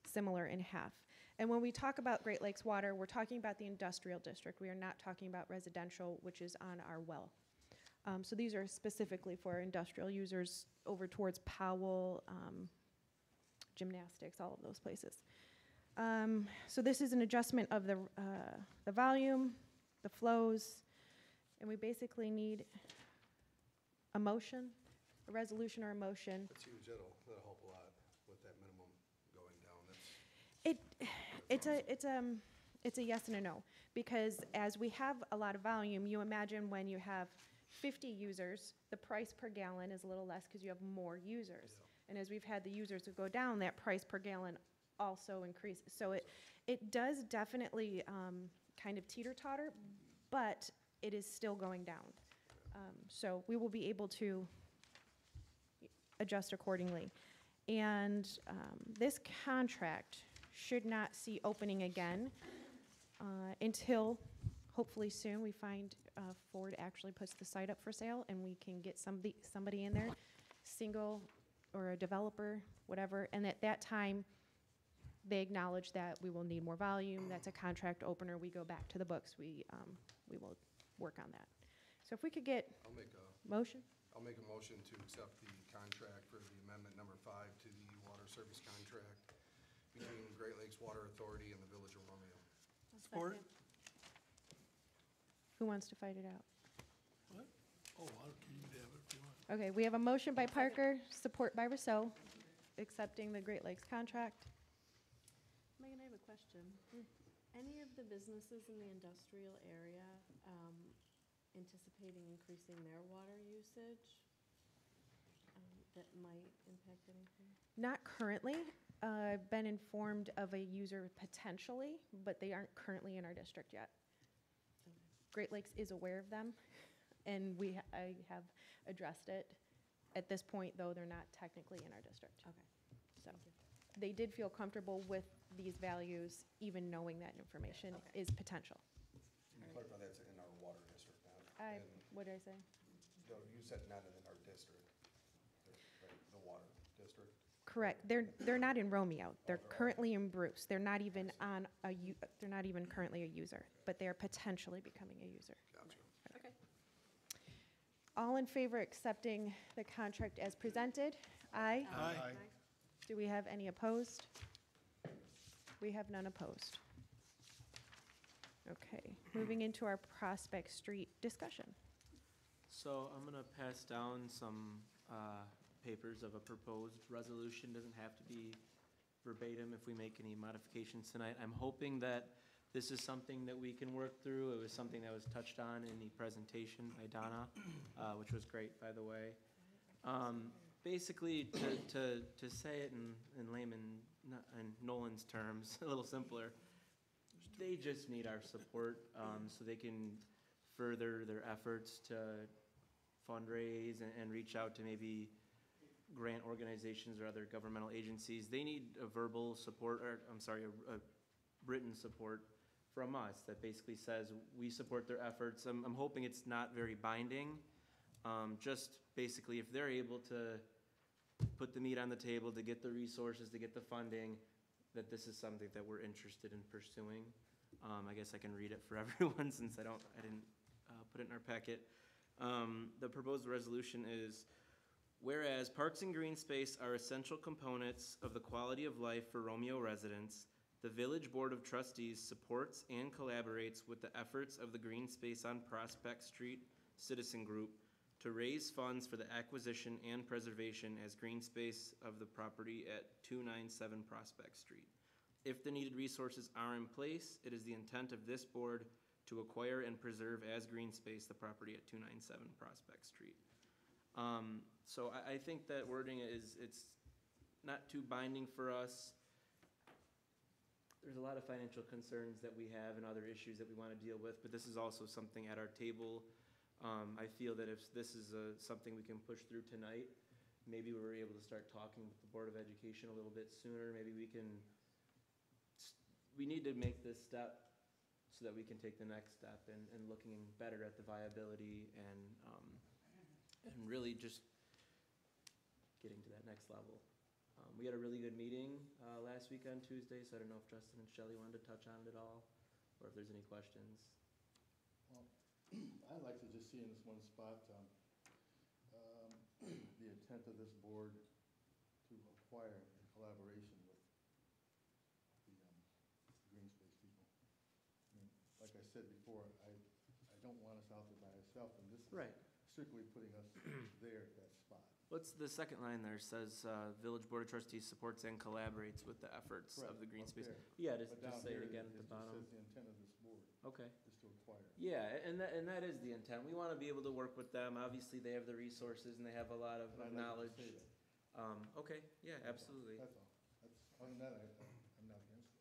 similar in half. And when we talk about Great Lakes Water, we're talking about the industrial district. We are not talking about residential, which is on our well. So these are specifically for industrial users over towards Powell, gymnastics, all of those places. So this is an adjustment of the volume, the flows, and we basically need a motion, a resolution or a motion. That's huge, that'll help a lot with that minimum going down, It's a yes and a no, because as we have a lot of volume, you imagine when you have 50 users, the price per gallon is a little less because you have more users. And as we've had the users go down, that price per gallon also increases. So it does definitely kind of teeter-totter, but it is still going down. So we will be able to adjust accordingly. And this contract should not see opening again until, hopefully soon, we find Ford actually puts the site up for sale and we can get somebody in there, single or a developer, whatever, and at that time, they acknowledge that we will need more volume, that's a contract opener, we go back to the books, we will work on that. So if we could get I'll make a motion? I'll make a motion to accept the contract for the amendment number 5 to the water service contract between Great Lakes Water Authority and the Village of Romeo. Support? Who wants to fight it out? What? Oh, I don't care, you can have it if you want. Okay, we have a motion by Parker, support by Rousseau, accepting the Great Lakes contract. Am I question. Any of the businesses in the industrial area anticipating increasing their water usage that might impact anything? Not currently. I've been informed of a user potentially, but they aren't currently in our district yet. Great Lakes is aware of them, and I have addressed it. At this point, though, they're not technically in our district. Okay. So they did feel comfortable with these values, even knowing that information is potential. And clarify, that's in our water district, not What did I say? no, you said not in our district, right, the water district? Correct. They're not in Romeo. They're currently in Bruce. They're not even they're not even currently a user, but they are potentially becoming a user. Gotcha. Okay. All in favor of accepting the contract as presented? Aye. Aye. Do we have any opposed? We have none opposed. Okay, moving into our Prospect Street discussion. So I'm gonna pass down some papers of a proposed resolution. Doesn't have to be verbatim if we make any modifications tonight. I'm hoping that this is something that we can work through. It was something that was touched on in the presentation by Donna, which was great, by the way. Basically, to say it in layman, in Nolan's terms, a little simpler, they just need our support so they can further their efforts to fundraise and reach out to maybe grant organizations or other governmental agencies. They need a verbal support, or I'm sorry, a written support from us that basically says we support their efforts. I'm hoping it's not very binding. Just basically, if they're able to put the meat on the table, to get the resources, to get the funding, that this is something that we're interested in pursuing. I guess I can read it for everyone since I didn't put it in our packet. The proposed resolution is, whereas parks and green space are essential components of the quality of life for Romeo residents, the Village Board of Trustees supports and collaborates with the efforts of the Green Space on Prospect Street Citizen Group to raise funds for the acquisition and preservation as green space of the property at 297 Prospect Street. If the needed resources are in place, it is the intent of this board to acquire and preserve as green space the property at 297 Prospect Street. So I think that wording it's not too binding for us. There's a lot of financial concerns that we have and other issues that we want to deal with, but this is also something at our table. I feel that if this is something we can push through tonight, maybe we're able to start talking with the Board of Education a little bit sooner. Maybe we need to make this step so that we can take the next step and looking better at the viability and really just getting to that next level. We had a really good meeting last week on Tuesday, so I don't know if Justin and Shelley wanted to touch on it at all, or if there's any questions. Well, I'd like to just see in this one spot, the intent of this board to acquire in collaboration with the green space people. I mean, like I said before, I don't want us out there by ourselves, and this is Right. strictly putting us there at that spot. What's the second line there? Says Village Board of Trustees supports and collaborates with the efforts of the green Up space. there. Yeah, But down just say it here, again at the just bottom. says the intent of this board Okay. is to acquire. Yeah, and that is the intent. We want to be able to work with them. Obviously, they have the resources and they have a lot of But I'd like to knowledge. say that. Okay, yeah, absolutely. That's all. Other than that, I'm not against it.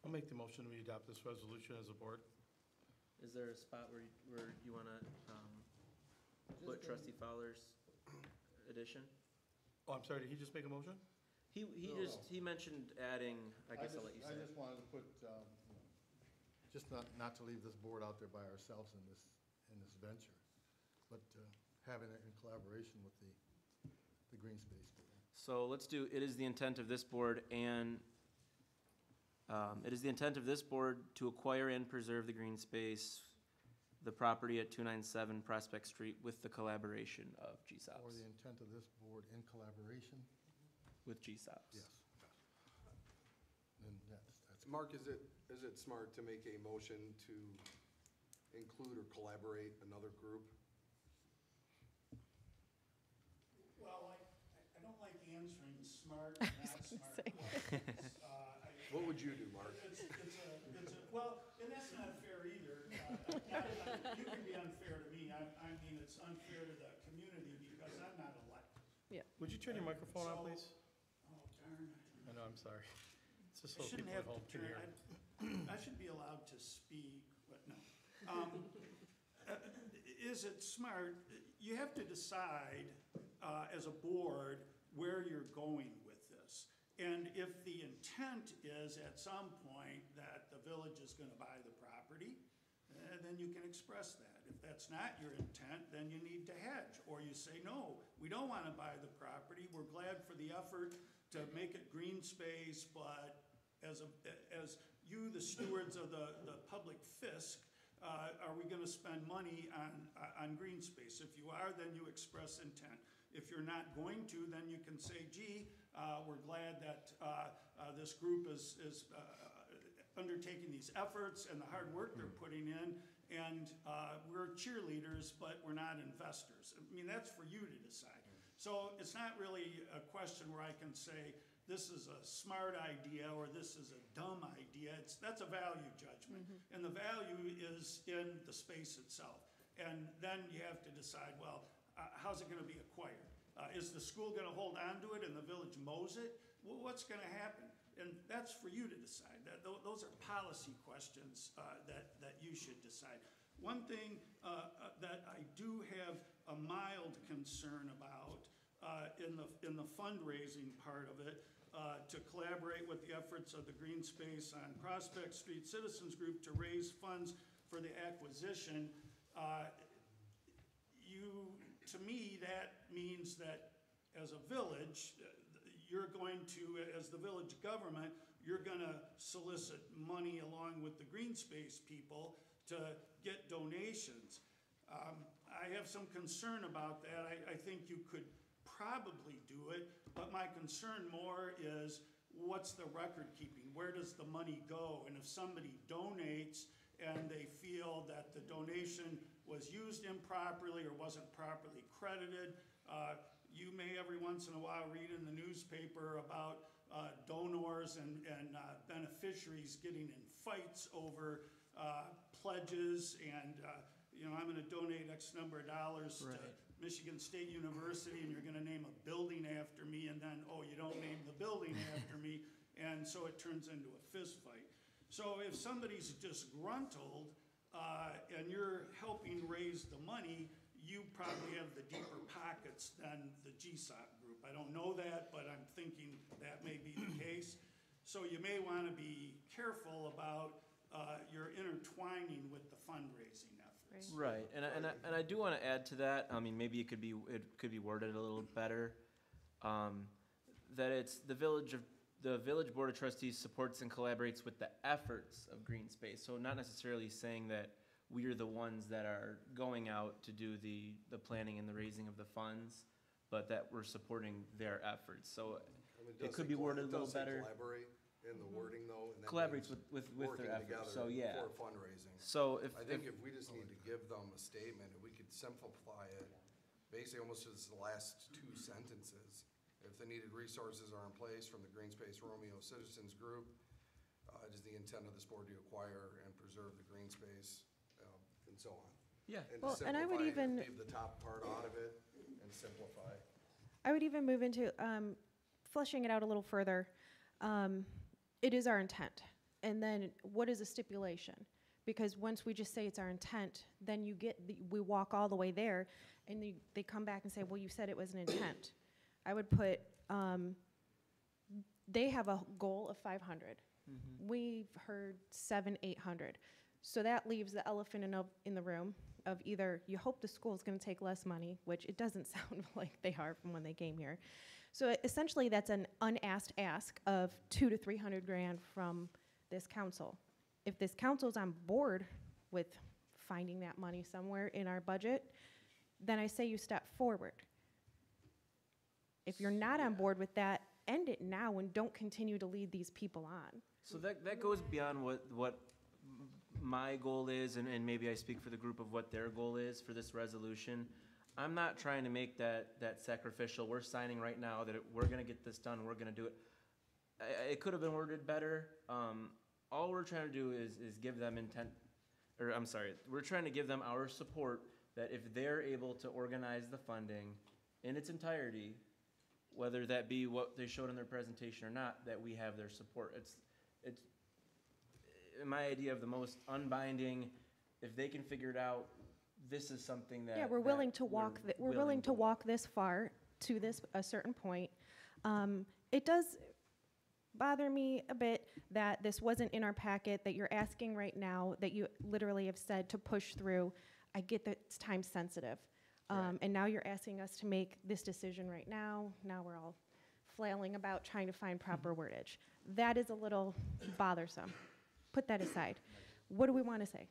I'll make the motion we adopt this resolution as a board. Is there a spot where you want to put Trustee Fowler's addition? Oh, I'm sorry, did he just make a motion? He mentioned adding, I guess I'll let you say. I just wanted to put, just not to leave this board out there by ourselves in this venture, but having it in collaboration with the green space people. So let's do, it is the intent of this board to acquire and preserve the green space, the property at 297 Prospect Street with the collaboration of GSOPs. Or the intent of this board in collaboration With GSOPs. Yes. And that's Mark, is it smart to make a motion to include or collaborate another group? Well, I don't like answering smart or not smart questions. What would you do, Mark? Well, and that's not fair either. You can be unfair to me. I mean, it's unfair to the community because I'm not elected. Yeah. Would you turn your microphone on, please? Oh, darn. I know, I'm sorry. It's just I so shouldn't people at have to home can turn, hear. I should be allowed to speak, but no. Is it smart? You have to decide as a board where you're going with this. And if the intent is at some point that the village is gonna buy the property, then you can express that. If that's not your intent, then you need to hedge. Or you say, no, we don't wanna buy the property. We're glad for the effort to make it green space, but as you, the stewards of the public fisc, are we gonna spend money on green space? If you are, then you express intent. If you're not going to, then you can say, gee, we're glad that this group is undertaking these efforts and the hard work they're putting in, and we're cheerleaders, but we're not investors. I mean, that's for you to decide. So it's not really a question where I can say, this is a smart idea or this is a dumb idea. That's a value judgment. And the value is in the space itself. And then you have to decide, well, how's it gonna be acquired? Is the school gonna hold on to it and the village mows it? Well, what's gonna happen? And that's for you to decide. Those are policy questions that you should decide. One thing that I do have a mild concern about in the fundraising part of it, to collaborate with the efforts of the Green Space on Prospect Street Citizens Group to raise funds for the acquisition, to me, that means that as a village, you're going to, as the village government, you're gonna solicit money along with the Green Space people to get donations. I have some concern about that. I think you could probably do it, but my concern more is what's the record keeping? Where does the money go? And if somebody donates and they feel that the donation was used improperly or wasn't properly credited, you may every once in a while read in the newspaper about donors and beneficiaries getting in fights over pledges and I'm gonna donate X number of dollars to Michigan State University and you're gonna name a building after me, and then, oh, you don't name the building after me, and so it turns into a fist fight. So if somebody's disgruntled and you're helping raise the money, you probably have the deeper pockets than the GSOP group. I don't know that, but I'm thinking that may be the case. So you may wanna be careful about your intertwining with the fundraising efforts. Right, and I do want to add to that. I mean, maybe it could be worded a little better. That it's the village board of trustees supports and collaborates with the efforts of Green Space. So not necessarily saying that we are the ones that are going out to do the planning and the raising of the funds, but that we're supporting their efforts. So it could be worded a little better. Collaborate in the wording though, and that Collaborates means with working their efforts. together So yeah. for fundraising. So I think if we just need to give them a statement, if we could simplify it, basically almost as the last two sentences. If the needed resources are in place from the Green Space Romeo Citizens Group, it is the intent of this board to acquire and preserve the green space, and so on. Yeah. And Well, to and I would simplify it, even- leave the top part out of it and simplify. I would even move into fleshing it out a little further. It is our intent. And then what is a stipulation? Because once we just say it's our intent, then we walk all the way there and they come back and say, well, you said it was an intent. I would put, they have a goal of 500. We've heard 700, 800. So that leaves the elephant in the room of either you hope the school's gonna take less money, which it doesn't sound like they are from when they came here. So essentially that's an unasked ask of 200 to 300 grand from this council. If this council's on board with finding that money somewhere in our budget, then I say you step forward. If you're not on board with that, end it now and don't continue to lead these people on. So that goes beyond what my goal is, and maybe I speak for the group of what their goal is for this resolution. I'm not trying to make that sacrificial, we're signing right now that we're gonna get this done, we're gonna do it. It could have been worded better. All we're trying to do is give them we're trying to give them our support that if they're able to organize the funding in its entirety, whether that be what they showed in their presentation or not, that we have their support. It's my idea of the most unbinding, if they can figure it out, this is something that. Yeah, we're willing to walk, we're willing to walk this far to a certain point. It does bother me a bit that this wasn't in our packet, that you're asking right now, that you literally have said to push through. I get that it's time sensitive. And now you're asking us to make this decision right now. Now we're all flailing about trying to find proper wordage. That is a little bothersome. Put that aside. What do we want to say?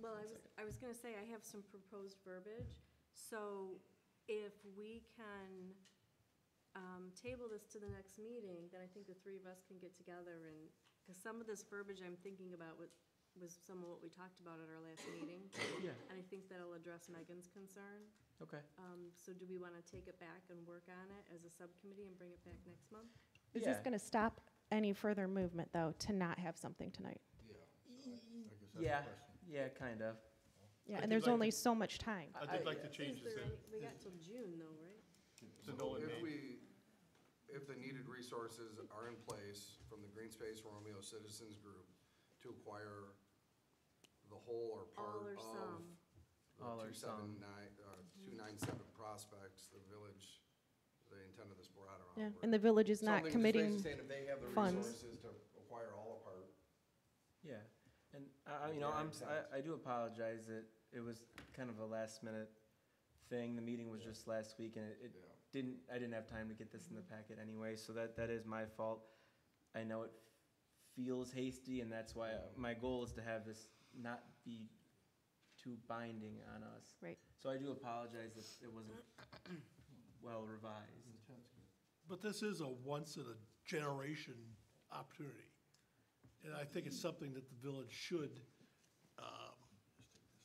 Well, I was gonna say, I have some proposed verbiage, so if we can table this to the next meeting, then I think the three of us can get together and, because some of this verbiage I'm thinking about was some of what we talked about at our last meeting. Yeah. And I think that'll address Megan's concern. Okay. So do we wanna take it back and work on it as a subcommittee and bring it back next month? Is this going to stop any further movement, though, to not have something tonight? Yeah, kind of. Yeah, and there's only so much time. I did like to change this in. We got till June though, right? So if the needed resources are in place from the Green Space Romeo Citizens Group to acquire the whole or part All or of some. All or some. 297 prospects, the village, the intent of this board, I don't know. Yeah, and the village is not Something just committing basically saying if they have the funds. resources to acquire all or part. Yeah, and I do apologize that it was kind of a last minute thing. The meeting was just last week and I didn't have time to get this in the packet anyway, so that is my fault. I know it feels hasty and that's why my goal is to have this not be too binding on us. Right. So I do apologize if it wasn't well revised. But this is a once-in-a-generation opportunity. And I think it's something that the village should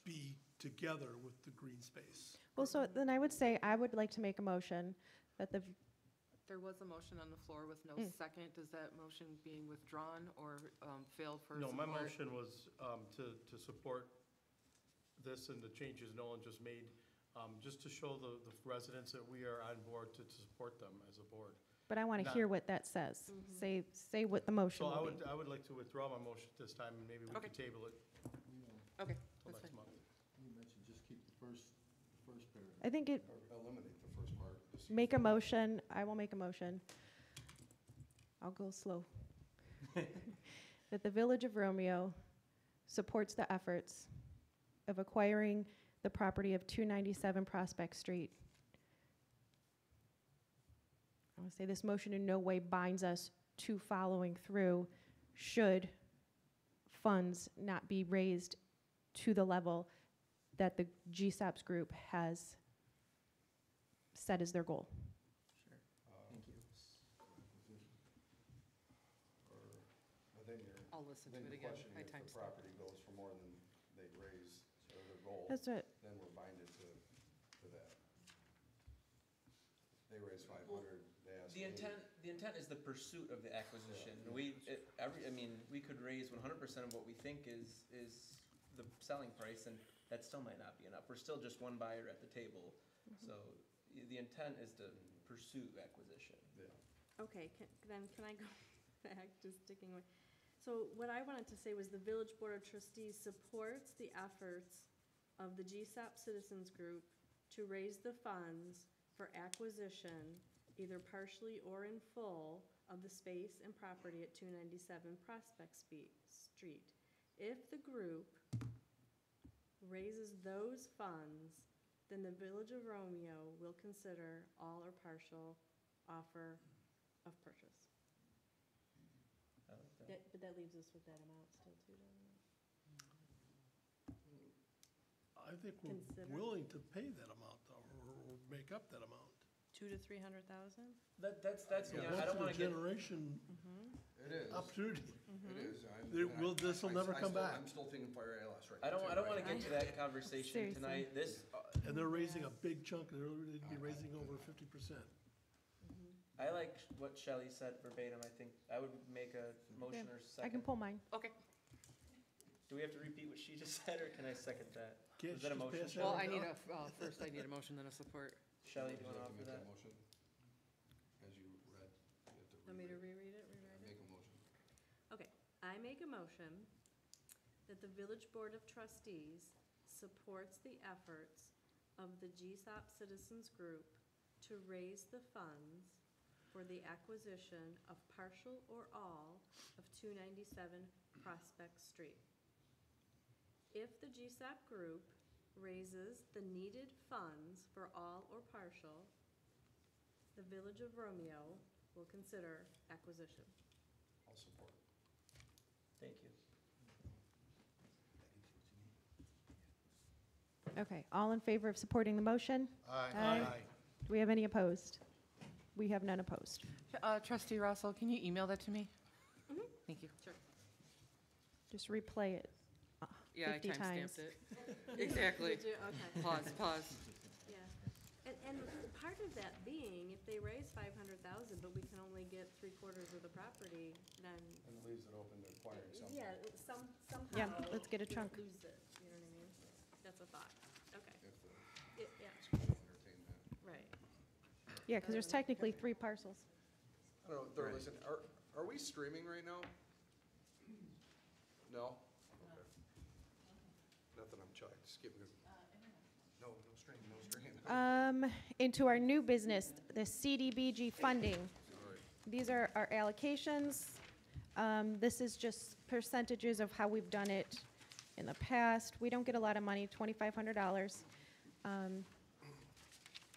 be together with the green space. Well, so then I would say, I would like to make a motion that the, There was a motion on the floor with no second. Does that motion being withdrawn or failed for No, support? my motion was to support this and the changes Nolan just made, just to show the residents that we are on board to support them as a board. but I want to Not- hear what that says. Say what the motion So will be. I would like to withdraw my motion this time, and maybe we could table it Okay, till that's next fine. month. You mentioned just keep the first paragraph. I think it, Or eliminate the first part. just use make a the- motion, I will make a motion. I'll go slow. That the Village of Romeo supports the efforts of acquiring the property of 297 Prospect Street. I want to say this motion in no way binds us to following through should funds not be raised to the level that the GSAPS group has set as their goal. Sure, thank you. Or, but then you're. I'll listen to then it the again. question, I if time the stamped property goes for more than they raise or their goal, That's it. then we're binded to that. They raise 500, they ask. The intent is the pursuit of the acquisition. We could raise 100% of what we think is the selling price, and that still might not be enough. We're still just one buyer at the table. So the intent is to pursue acquisition. Okay, then can I go back, just sticking with, so what I wanted to say was the Village Board of Trustees supports the efforts of the GSAP Citizens Group to raise the funds for acquisition, either partially or in full, of the space and property at 297 Prospect Street. If the group raises those funds, then the Village of Romeo will consider all or partial offer of purchase. I like that. But that leaves us with that amount still too, doesn't it? I think we're Consider. willing to pay that amount, though, or make up that amount. 200,000 to 300,000? That's, Yeah, yeah, I don't wanna that's get. a generation It is. opportunity. It is. This'll never come back. I'm still thinking fire ALS right I now. don't wanna get to that conversation Seriously. tonight. This, And they're raising a big chunk, they'd be raising over 50%. I like what Shelley said verbatim. I think I would make a motion or I can second. pull mine. Okay. Do we have to repeat what she just said, or can I second that? Can't Was that a you just motion? pass Well, that I need on? first I need a motion, then a support. Shelley, do you You wanna have to offer make that? motion, as you read. You have to Want me to reread it. rewrite it? Make a motion. Okay, I make a motion that the Village Board of Trustees supports the efforts of the GSOP Citizens Group to raise the funds for the acquisition of partial or all of 297 Prospect Street. If the GSOP Group raises the needed funds for all or partial, the Village of Romeo will consider acquisition. I'll support. Thank you. Okay, all in favor of supporting the motion? Aye. Do we have any opposed? We have none opposed. Trustee Russell, can you email that to me? Thank you. Sure. Just replay it Yeah, 50 I times. timestamped it. Exactly. Did you? Okay. Pause. Yeah, and part of that being, if they raise 500,000, but we can only get 3/4 of the property, then, And it leaves it open to acquiring something. yeah, somehow. Yeah, let's get a we chunk. Lose it, you know what I mean? That's a thought, okay. If the Yeah, school entertain that. right. Yeah, because there's technically 3 parcels. I don't know, Thor, listen, are we streaming right now? No? Okay. Not that I'm shy, just give me, no stream, no stream. Into our new business, the CDBG funding. Sorry. These are our allocations. This is just percentages of how we've done it in the past. We don't get a lot of money, $2,500.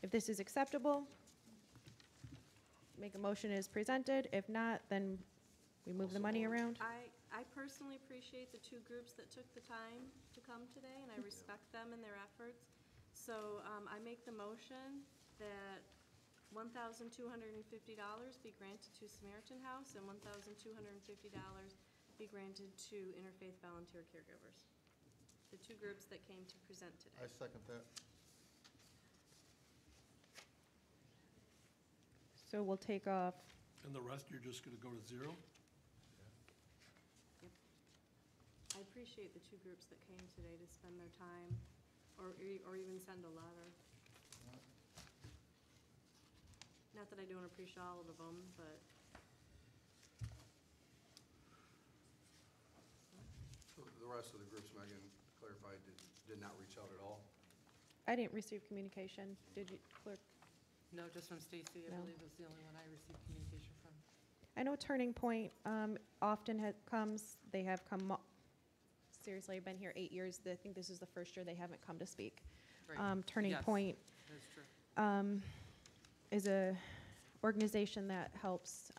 If this is acceptable, make a motion as presented. If not, then we move the money around. I personally appreciate the 2 groups that took the time to come today, and I respect them and their efforts. So I make the motion that $1,250 be granted to Samaritan House and $1,250 be granted to Interfaith Volunteer Caregivers, the 2 groups that came to present today. I second that. So we'll take off, And the rest, you're just gonna go to zero? I appreciate the 2 groups that came today to spend their time, or even send a letter. Not that I don't appreciate all of them, but The rest of the groups, Megan clarified, did not reach out at all? I didn't receive communication. Did you, clerk? No, just from Stacy, I No. believe was the only one I received communication from. I know Turning Point often comes, they have come, seriously, I've been here 8 years. I think this is the first year they haven't come to speak. Right. Turning Yes, Point That's true. is a organization that helps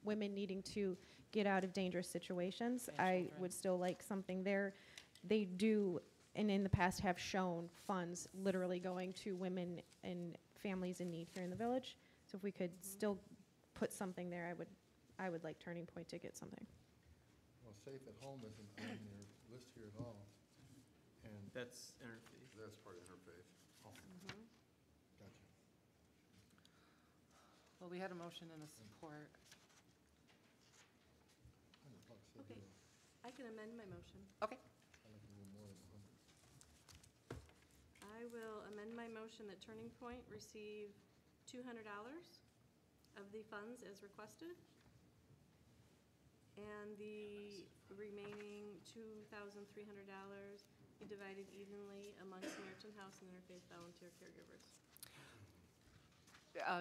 women needing to get out of dangerous situations. And I children. would still like something there. They do, and in the past have shown funds literally going to women and families in need here in the village. So if we could still put something there, I would like Turning Point to get something. Well, Safe at Home isn't on your list here at all. And That's interfaith. That's part of interfaith. gotcha. Well, we had a motion and a support. $100, Okay. I can amend my motion. Okay. I like a little more than 100. I will amend my motion that Turning Point receive $200 of the funds as requested, and the remaining $2,300 be divided evenly among Samaritan House and Interfaith Volunteer Caregivers.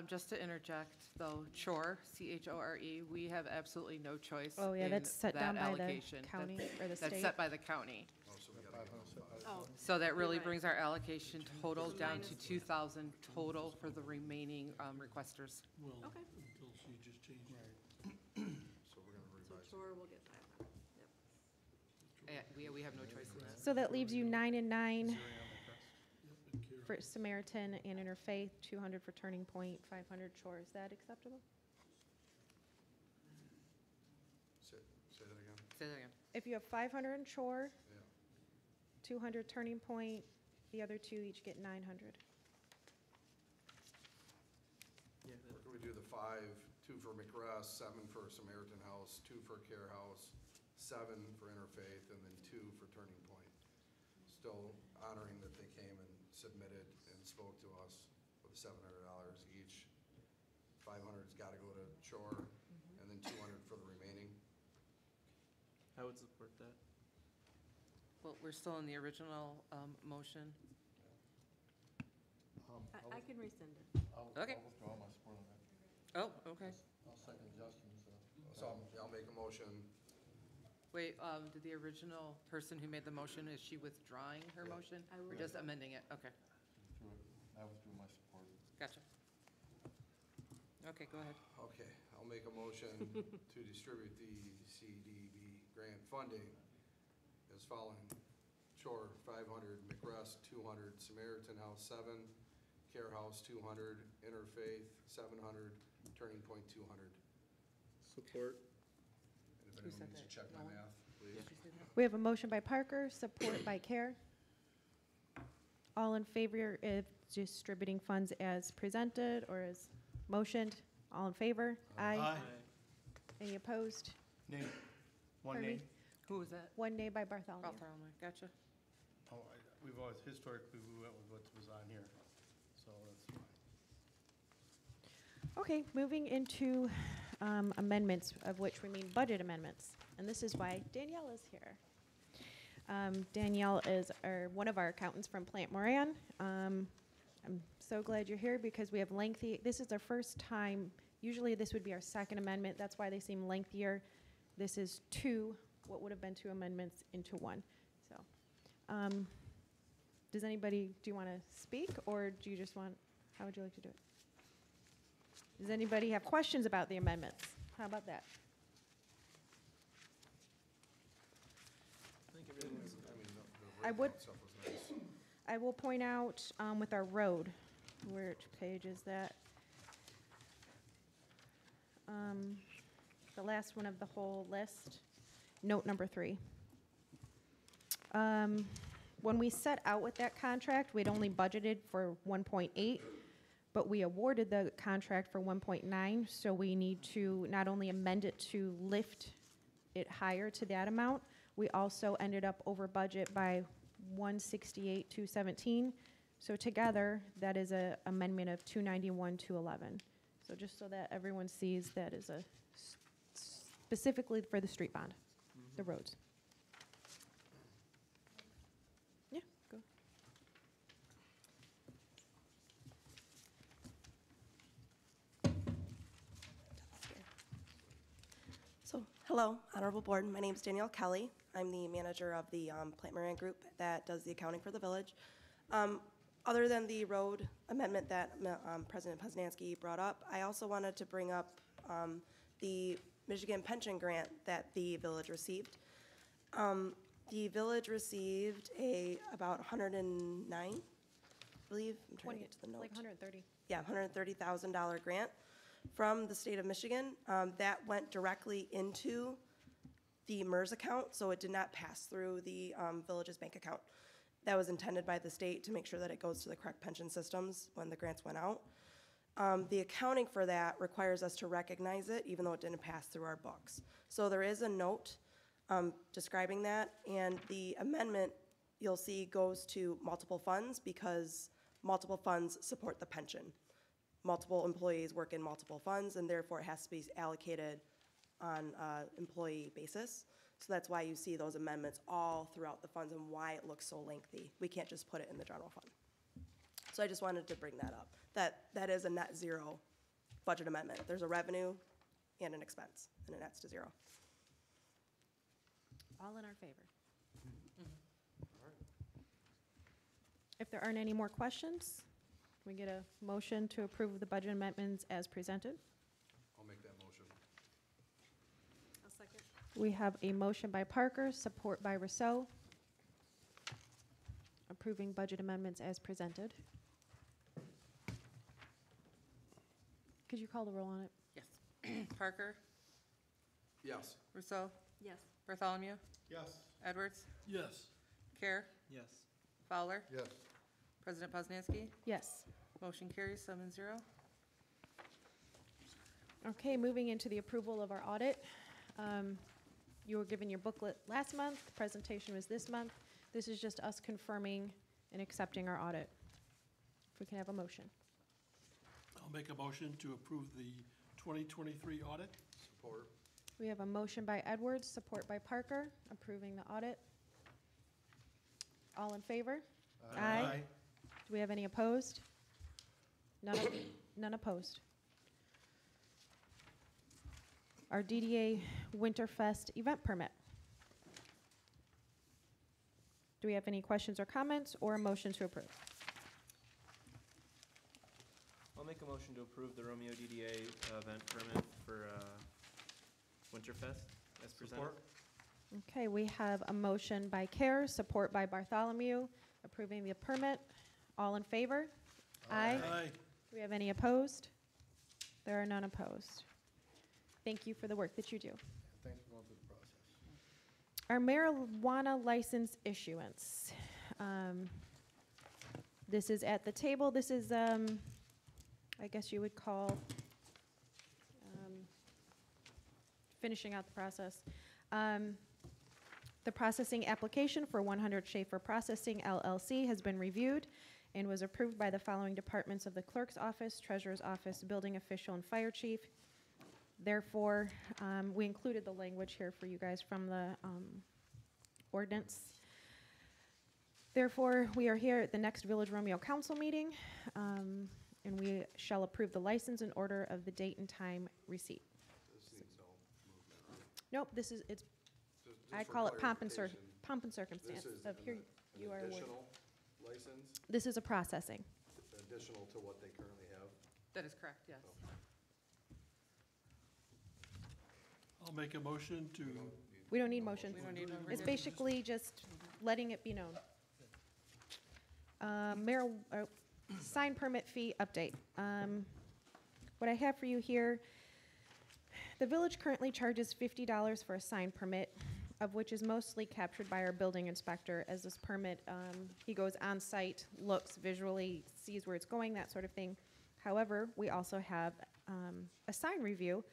Just to interject, though, CHORE, C-H-O-R-E, we have absolutely no choice Oh, yeah, in that's set down that by the allocation. county That's- or the That's state. set by the county. Oh, so we gotta get another five. Oh, So that really You're right. brings our allocation total So down to minus- 2,000 total for the remaining requesters. Well, Okay. until she just changed it. So we're gonna so revise. Tor will get 500. Yep. We have no choice in that. So that leaves you 9 and 9. Yep, and carry for Samaritan and Interfaith, 200 for Turning Point, 500 Shore. Is that acceptable? Say that again? Say that again. If you have 500 in Shore, Yeah. 200 Turning Point, the other two each get 900. Or could we do the 5, 2 for McRest, 7 for Samaritan House, 2 for Care House, 7 for Interfaith, and then 2 for Turning Point? Still honoring that they came and submitted and spoke to us with $700 each. 500's gotta go to Shore, and then 200 for the remaining. I would support that. Well, we're still in the original motion. I can rescind it. Okay. I'll withdraw my support on that. Oh, okay. I'll second Justin's. So I'll make a motion. Wait, did the original person who made the motion, is she withdrawing her motion? I Or will. just amending it? Okay, I withdrew my support. gotcha. Okay, go ahead. Okay, I'll make a motion to distribute the CDB grant funding as following. Shore, 500, McRest, 200, Samaritan House, 7, Care House, 200, Interfaith, 700, Turning Point, 200. Support. And if Who anyone said needs to that? check my No one? math, please. Did you say that? We have a motion by Parker, support by Care. All in favor of distributing funds as presented or as motioned? All in favor? Aye. Any opposed? Nay. One Pardon nay. me? Who was that? 1 nay by Bartholomew. Bartholomew, gotcha. Oh, we've always, historically, we went with what was on here, so that's fine. Okay, moving into amendments, of which we mean budget amendments. And this is why Danielle is here. Danielle is one of our accountants from Plant Moran. I'm so glad you're here because we have this is our first time, usually this would be our second amendment, that's why they seem lengthier. This is what would have been 2 amendments into 1. So, do you want to speak, or do you just want, how would you like to do it? Does anybody have questions about the amendments? How about that? I think everything's, the I would- breakout stuff was nice. I will point out with our road, which page is that? The last one of the whole list, note number 3. When we set out with that contract, we'd only budgeted for 1.8, but we awarded the contract for 1.9, so we need to not only amend it to lift it higher to that amount, we also ended up over budget by 168,217. So together, that is an amendment of 291,211. So just so that everyone sees, that is specifically for the street bond, the roads. Yeah, go. So, hello, Honorable Board. My name is Danielle Kelly. I'm the manager of the Plant Moran Group that does the accounting for the village. Other than the road amendment that President Poznansky brought up, I also wanted to bring up the Michigan pension grant that the village received. The village received about 109, I believe. I'm trying to get to the note. Like 130. Yeah, $130,000 grant from the state of Michigan. That went directly into the MERS account, so it did not pass through the village's bank account. That was intended by the state to make sure that it goes to the correct pension systems when the grants went out. The accounting for that requires us to recognize it, even though it didn't pass through our books. So there is a note describing that, and the amendment, you'll see, goes to multiple funds because multiple funds support the pension. Multiple employees work in multiple funds, and therefore it has to be allocated on an employee basis. So that's why you see those amendments all throughout the funds and why it looks so lengthy. We can't just put it in the general fund. So I just wanted to bring that up. That is a net zero budget amendment. There's a revenue and an expense, and it nets to zero. All in our favor. If there aren't any more questions, can we get a motion to approve the budget amendments as presented? I'll make that motion. I'll second. We have a motion by Parker, support by Rousseau. approving budget amendments as presented. Could you call the roll on it? Yes. Parker, Yes. Rousseau, Yes. Bartholomew, Yes. Edwards, Yes. Care, Yes. Fowler, Yes. President Poznanski. Yes. Motion carries 7-0. Okay, moving into the approval of our audit. You were given your booklet last month, the presentation was this month. This is just us confirming and accepting our audit. If we can have a motion. I'll make a motion to approve the 2023 audit. Support. We have a motion by Edwards, support by Parker, approving the audit. All in favor? Aye. Do we have any opposed? None opposed. Our DDA Winterfest event permit. Do we have any questions or comments or a motion to approve? I'll make a motion to approve the Romeo DDA event permit for Winterfest as presented. Support. Okay, we have a motion by Care, support by Bartholomew, approving the permit. All in favor? Aye. Aye. Do we have any opposed? There are none opposed. Thank you for the work that you do. Thanks for going through the process. Our marijuana license issuance. This is at the table. This is, I guess you would call, finishing out the process. The processing application for 100 Schaefer Processing LLC has been reviewed and was approved by the following departments of the clerk's office, treasurer's office, building official, and fire chief. Therefore, we included the language here for you guys from the ordinance. Therefore, we are here at the next Village Romeo Council meeting, and we shall approve the license in order of the date and time receipt. This needs no movement. Nope, this is, it's, Just I for call it pomp and clarification, circumstance This is of here, an you are awarded. additional license, This is a processing. additional to what they currently have. That is correct, yes. I'll make a motion to, We don't need motions. We don't need one. It's basically just letting it be known. Sign permit fee update. What I have for you here, the village currently charges $50 for a sign permit, of which is mostly captured by our building inspector. As this permit, he goes on site, looks visually, sees where it's going, that sort of thing. However, we also have a sign review,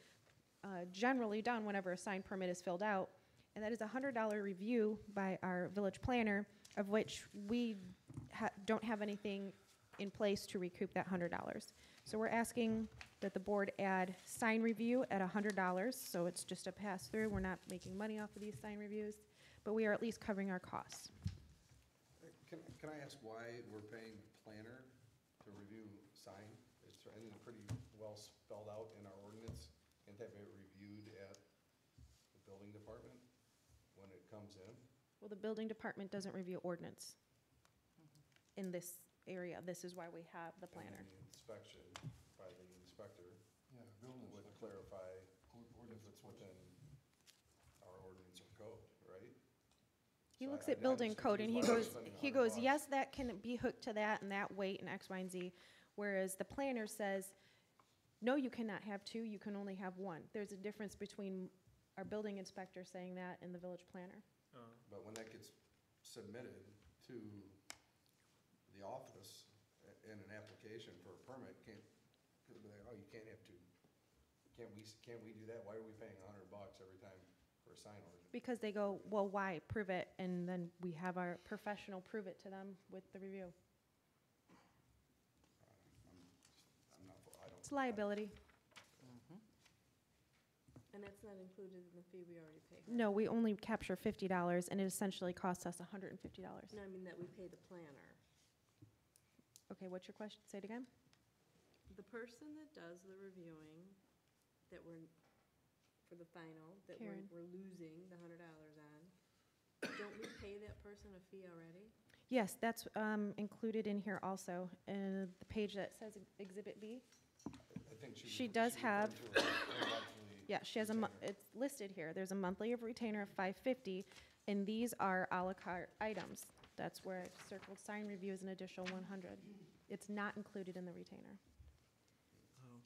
generally done whenever a sign permit is filled out, and that is a $100 review by our village planner, of which we don't have anything in place to recoup that $100. So we're asking that the board add sign review at $100, so it's just a pass-through. We're not making money off of these sign reviews, but we are at least covering our costs. Can I ask why we're paying planner to review sign? It's pretty well spelled out in our ordinance. Can't have it reviewed at the building department when it comes in? Well, the building department doesn't review ordinance in this area. This is why we have the planner. And the inspection by the inspector Yeah, building would inspector. clarify if it's within our ordinance or code, right? He So looks I- at I'm building just code and he confused goes, why we're spending $100. yes, that can be hooked to that and that weight and X, Y, and Z. Whereas the planner says, no, you cannot have two, you can only have one. There's a difference between our building inspector saying that and the village planner. But when that gets submitted to the office in an application for a permit, can't be like, oh, you can't have two. Can't we do that? Why are we paying $100 every time for a sign ordinance? Because they go, well, why, prove it, and then we have our professional prove it to them with the review. I'm not, I don't. It's liability. And that's not included in the fee we already pay? No, we only capture $50 and it essentially costs us $150. No, I mean that we pay the planner. Okay, what's your question? Say it again? The person that does the reviewing, that we're, for the final, that Karen. we're losing the $100 on, don't we pay that person a fee already? Yes, that's included in here also, in the page that says Exhibit B. I think She does have, referred to a monthly yeah, she has it's listed here. There's a monthly of retainer of $550, and these are à la carte items. That's where it circled sign review is an additional 100. It's not included in the retainer. Oh.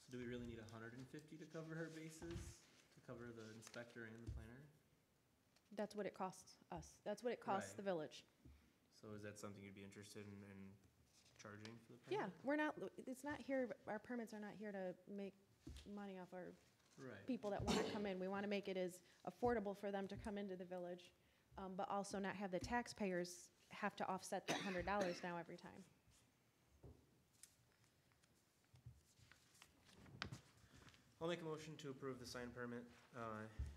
So do we really need 150 to cover her bases, to cover the inspector and the planner? That's what it costs us. That's what it costs Right. the village. So is that something you'd be interested in charging for the Yeah, permit? we're not, it's not here, our permits are not here to make money off our Right. people that want to come in. We want to make it as affordable for them to come into the village, but also not have the taxpayers have to offset that $100 now every time. I'll make a motion to approve the sign permit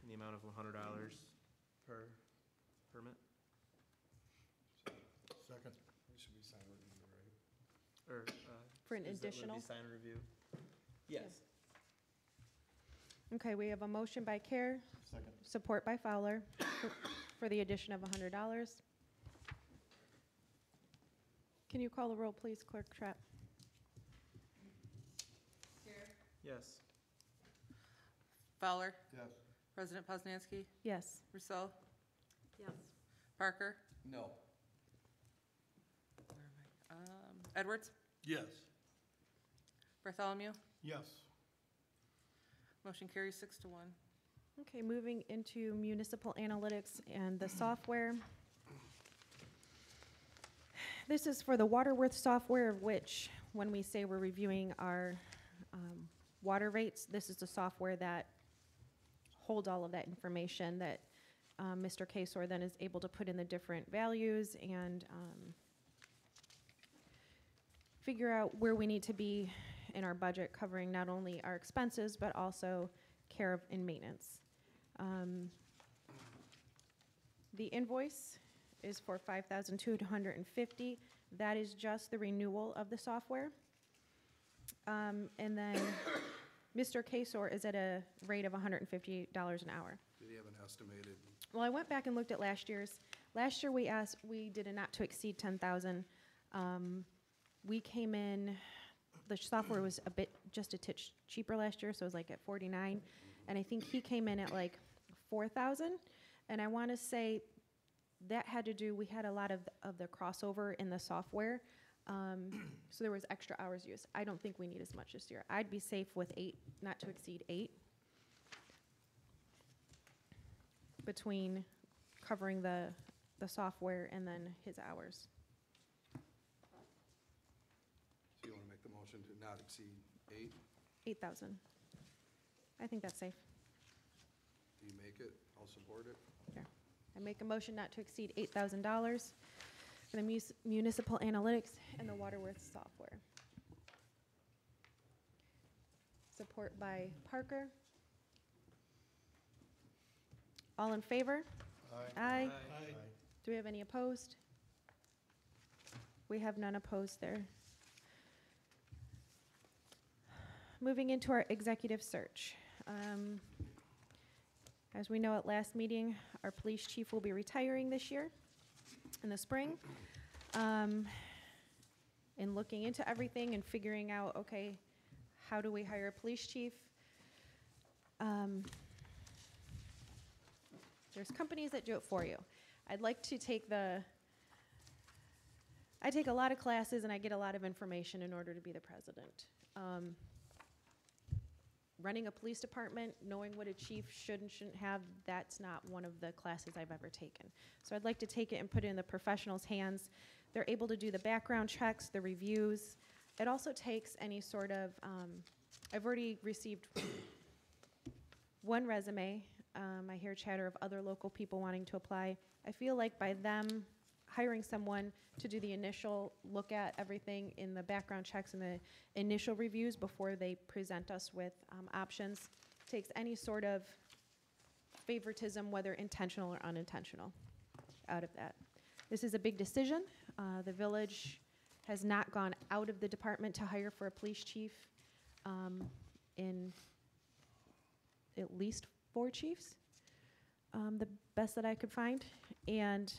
in the amount of $100 per permit. Second. It should be sign review, right? Or, For an would it be additional? sign review? Yes. Okay, we have a motion by Care, Second. support by Fowler, for the addition of $100. Can you call the roll, please, Clerk Trapp? Yes. Fowler? Yes. President Poznanski? Yes. Rousseau? Yes. Parker? No. Where am I? Edwards? Yes. Bartholomew? Yes. Motion carries 6-1. Okay, moving into municipal analytics and the software. This is for the Waterworth software, of which, when we say we're reviewing our water rates, this is the software that holds all of that information that Mr. Kasor then is able to put in the different values and figure out where we need to be in our budget, covering not only our expenses, but also care of and maintenance. The invoice is for $5,250. That is just the renewal of the software. And then Mr. Kasor is at a rate of $158 an hour. Did he have an estimated? Well, I went back and looked at last year's. Last year, we did a not to exceed 10,000. We came in, the software was just a titch cheaper last year, so it was like at 49. And I think he came in at like 4,000. And I want to say that had to do, we had a lot of the crossover in the software. So there was extra hours used. I don't think we need as much this year. I'd be safe with 8, not to exceed 8. Between covering the software and then his hours. So you want to make the motion to not exceed 8? 8,000. I think that's safe. Do you make it? I'll support it. Here. I make a motion not to exceed $8,000 for the municipal analytics and the Waterworth software. Support by Parker. All in favor? Aye. Do we have any opposed? We have none opposed there. Moving into our executive search. As we know at last meeting, our police chief will be retiring this year in the spring. In looking into everything and figuring out, okay, how do we hire a police chief? There's companies that do it for you. I'd like to take I take a lot of classes and I get a lot of information in order to be the president. Running a police department, knowing what a chief should and shouldn't have, that's not one of the classes I've ever taken. So I'd like to take it and put it in the professionals' hands. They're able to do the background checks, the reviews. It also takes any sort of, I've already received one resume. I hear chatter of other local people wanting to apply. I feel like by them hiring someone to do the initial look at everything in the background checks and the initial reviews before they present us with options takes any sort of favoritism, whether intentional or unintentional, out of that. This is a big decision. The village has not gone out of the department to hire for a police chief in at least 4 chiefs, the best that I could find. And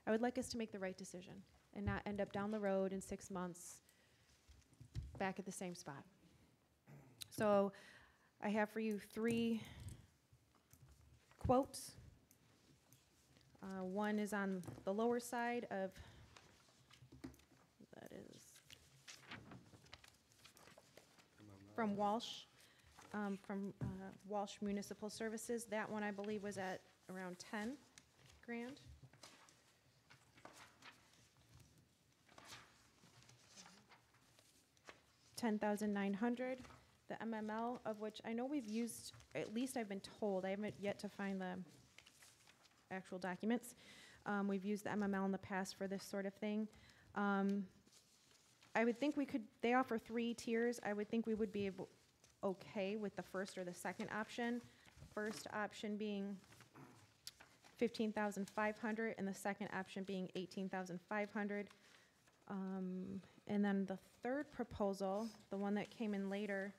I would like us to make the right decision and not end up down the road in 6 months back at the same spot. So I have for you 3 quotes One is on the lower side of, that is from Walsh, Walsh Municipal Services. That one, I believe, was at around 10 grand. $10,900. The MML, of which I know we've used, at least I've been told, I haven't yet to find the actual documents. We've used the MML in the past for this sort of thing. I would think we could, they offer 3 tiers. I would think we would be okay with the first or the second option. First option being $15,500 and the second option being $18,500. And then the third proposal, the one that came in later,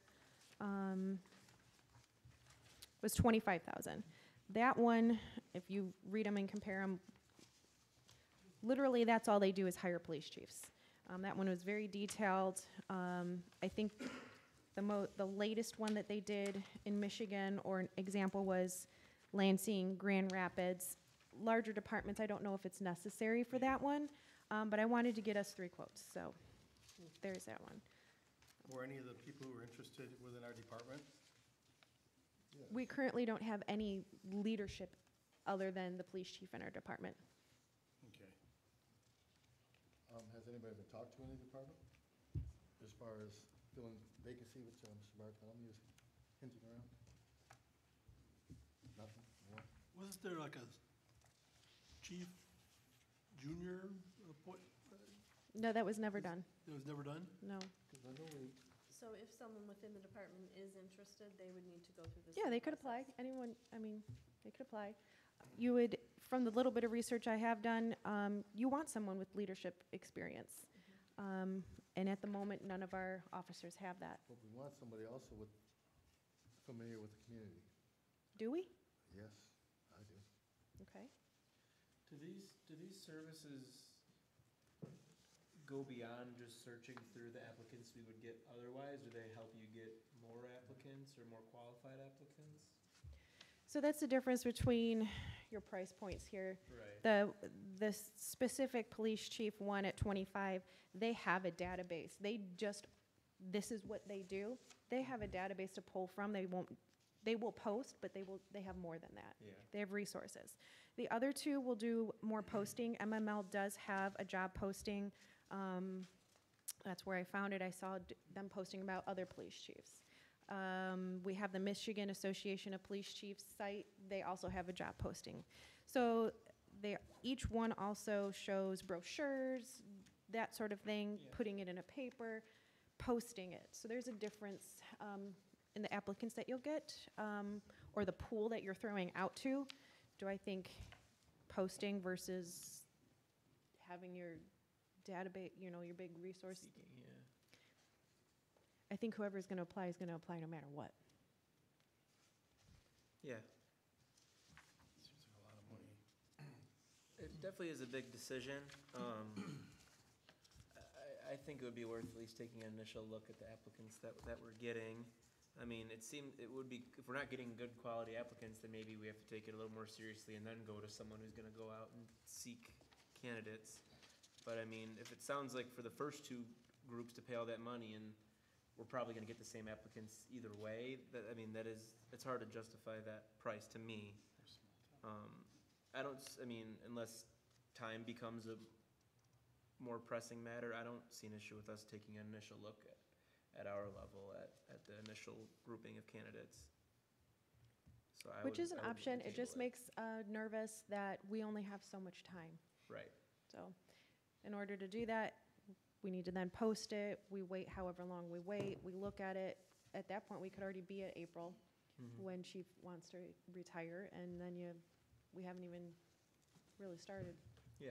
was $25,000. That one, if you read them and compare them, literally that's all they do is hire police chiefs. That one was very detailed. I think the latest one that they did in Michigan, or an example, was Lansing, Grand Rapids. Larger departments, I don't know if it's necessary for that one, but I wanted to get us 3 quotes, so there's that one. Were any of the people who were interested within our department? We currently don't have any leadership other than the police chief in our department. Okay. Has anybody been talked to in the department as far as filling vacancy, which Mr. Bartholomew is hinting around? Nothing? No? Wasn't there like a chief junior appoint? No, that was never done. It was never done? No. Because I know we, So if someone within the department is interested, they would need to go through this? Yeah, they could apply. Anyone, I mean, they could apply. You would, from the little bit of research I have done, you want someone with leadership experience. And at the moment, none of our officers have that. but we want somebody also with, familiar with the community. Do we? Yes, I do. Okay. Do these services go beyond just searching through the applicants we would get otherwise? Do they help you get more applicants or more qualified applicants? So that's the difference between your price points here. Right. The specific police chief one at 25, they have a database. They just, this is what they do. They have a database to pull from. They will post, but they have more than that. Yeah. They have resources. The other two will do more posting. MML does have a job posting. That's where I found it. I saw them posting about other police chiefs. We have the Michigan Association of Police Chiefs site. They also have a job posting. So each one also shows brochures, that sort of thing, putting it in a paper, posting it. So there's a difference in the applicants that you'll get, or the pool that you're throwing out to. Do I think posting versus having your database, your big resource? Yeah. I think whoever's going to apply is going to apply no matter what. Yeah. Seems like a lot of money. It definitely is a big decision. I think it would be worth at least taking an initial look at the applicants that we're getting. I mean, it would be, if we're not getting good quality applicants, then maybe we have to take it a little more seriously and then go to someone who's gonna go out and seek candidates. But I mean, if it sounds like for the first 2 groups to pay all that money and we're probably gonna get the same applicants either way, it's hard to justify that price to me. Unless time becomes a more pressing matter, I don't see an issue with us taking an initial look at our level, at the initial grouping of candidates. So Which is an I would option. It table just makes nervous that we only have so much time. Right. So in order to do that, we need to then post it. We wait however long we wait. We look at it. At that point, we could already be at April when chief wants to retire, and then we haven't even really started. Yeah.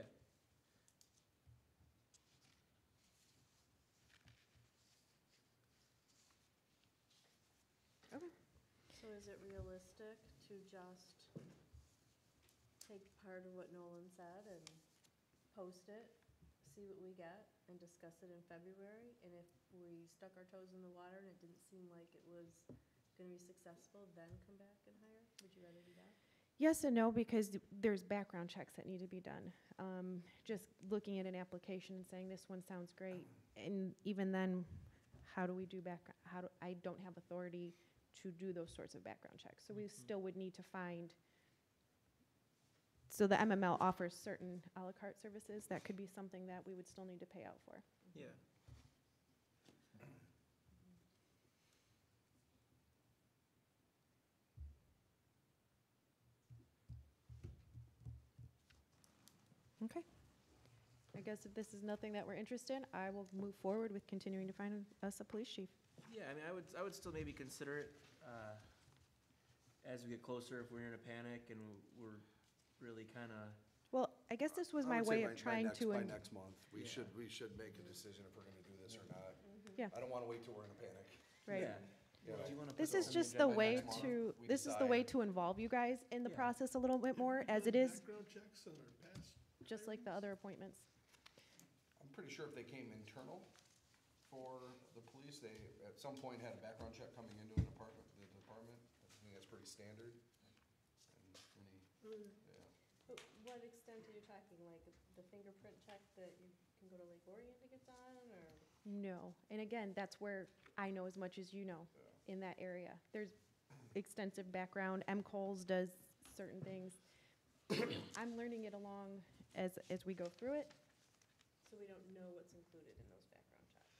Okay. So is it realistic to just take part of what Nolan said and post it, see what we get, and discuss it in February? And if we stuck our toes in the water and it didn't seem like it was gonna be successful, then come back and hire? Would you rather do that? Yes and no, because there's background checks that need to be done. Just looking at an application and saying, this one sounds great, and even then, how do we do I don't have authority to do those sorts of background checks. So we still would need to find, so the MML offers certain à la carte services. That could be something that we would still need to pay out for. Yeah. Okay. I guess if this is nothing that we're interested in, I will move forward with continuing to find us a police chief. Yeah, I mean, I would still maybe consider it, as we get closer, if we're in a panic and we're really kind of. Well, I guess this was my I would say way of trying to. By next month, we should make a decision if we're gonna do this or not. Yeah. I don't wanna wait till we're in a panic. Right. Yeah. Do you wanna This put is on just agenda the way next month? to, We this is the way decide. to involve you guys in the Yeah. process a little bit more, as it is, Background checks on our past. just like the other appointments. I'm pretty sure if they came internal for the police, they at some point had a background check coming into the department. I think that's pretty standard. And yeah. What extent are you talking, like the fingerprint check that you can go to Lake Orion to get done, or? No, and again, that's where I know as much as you know in that area. There's extensive background. Coles does certain things. I'm learning it along as we go through it. So we don't know what's included in those background checks.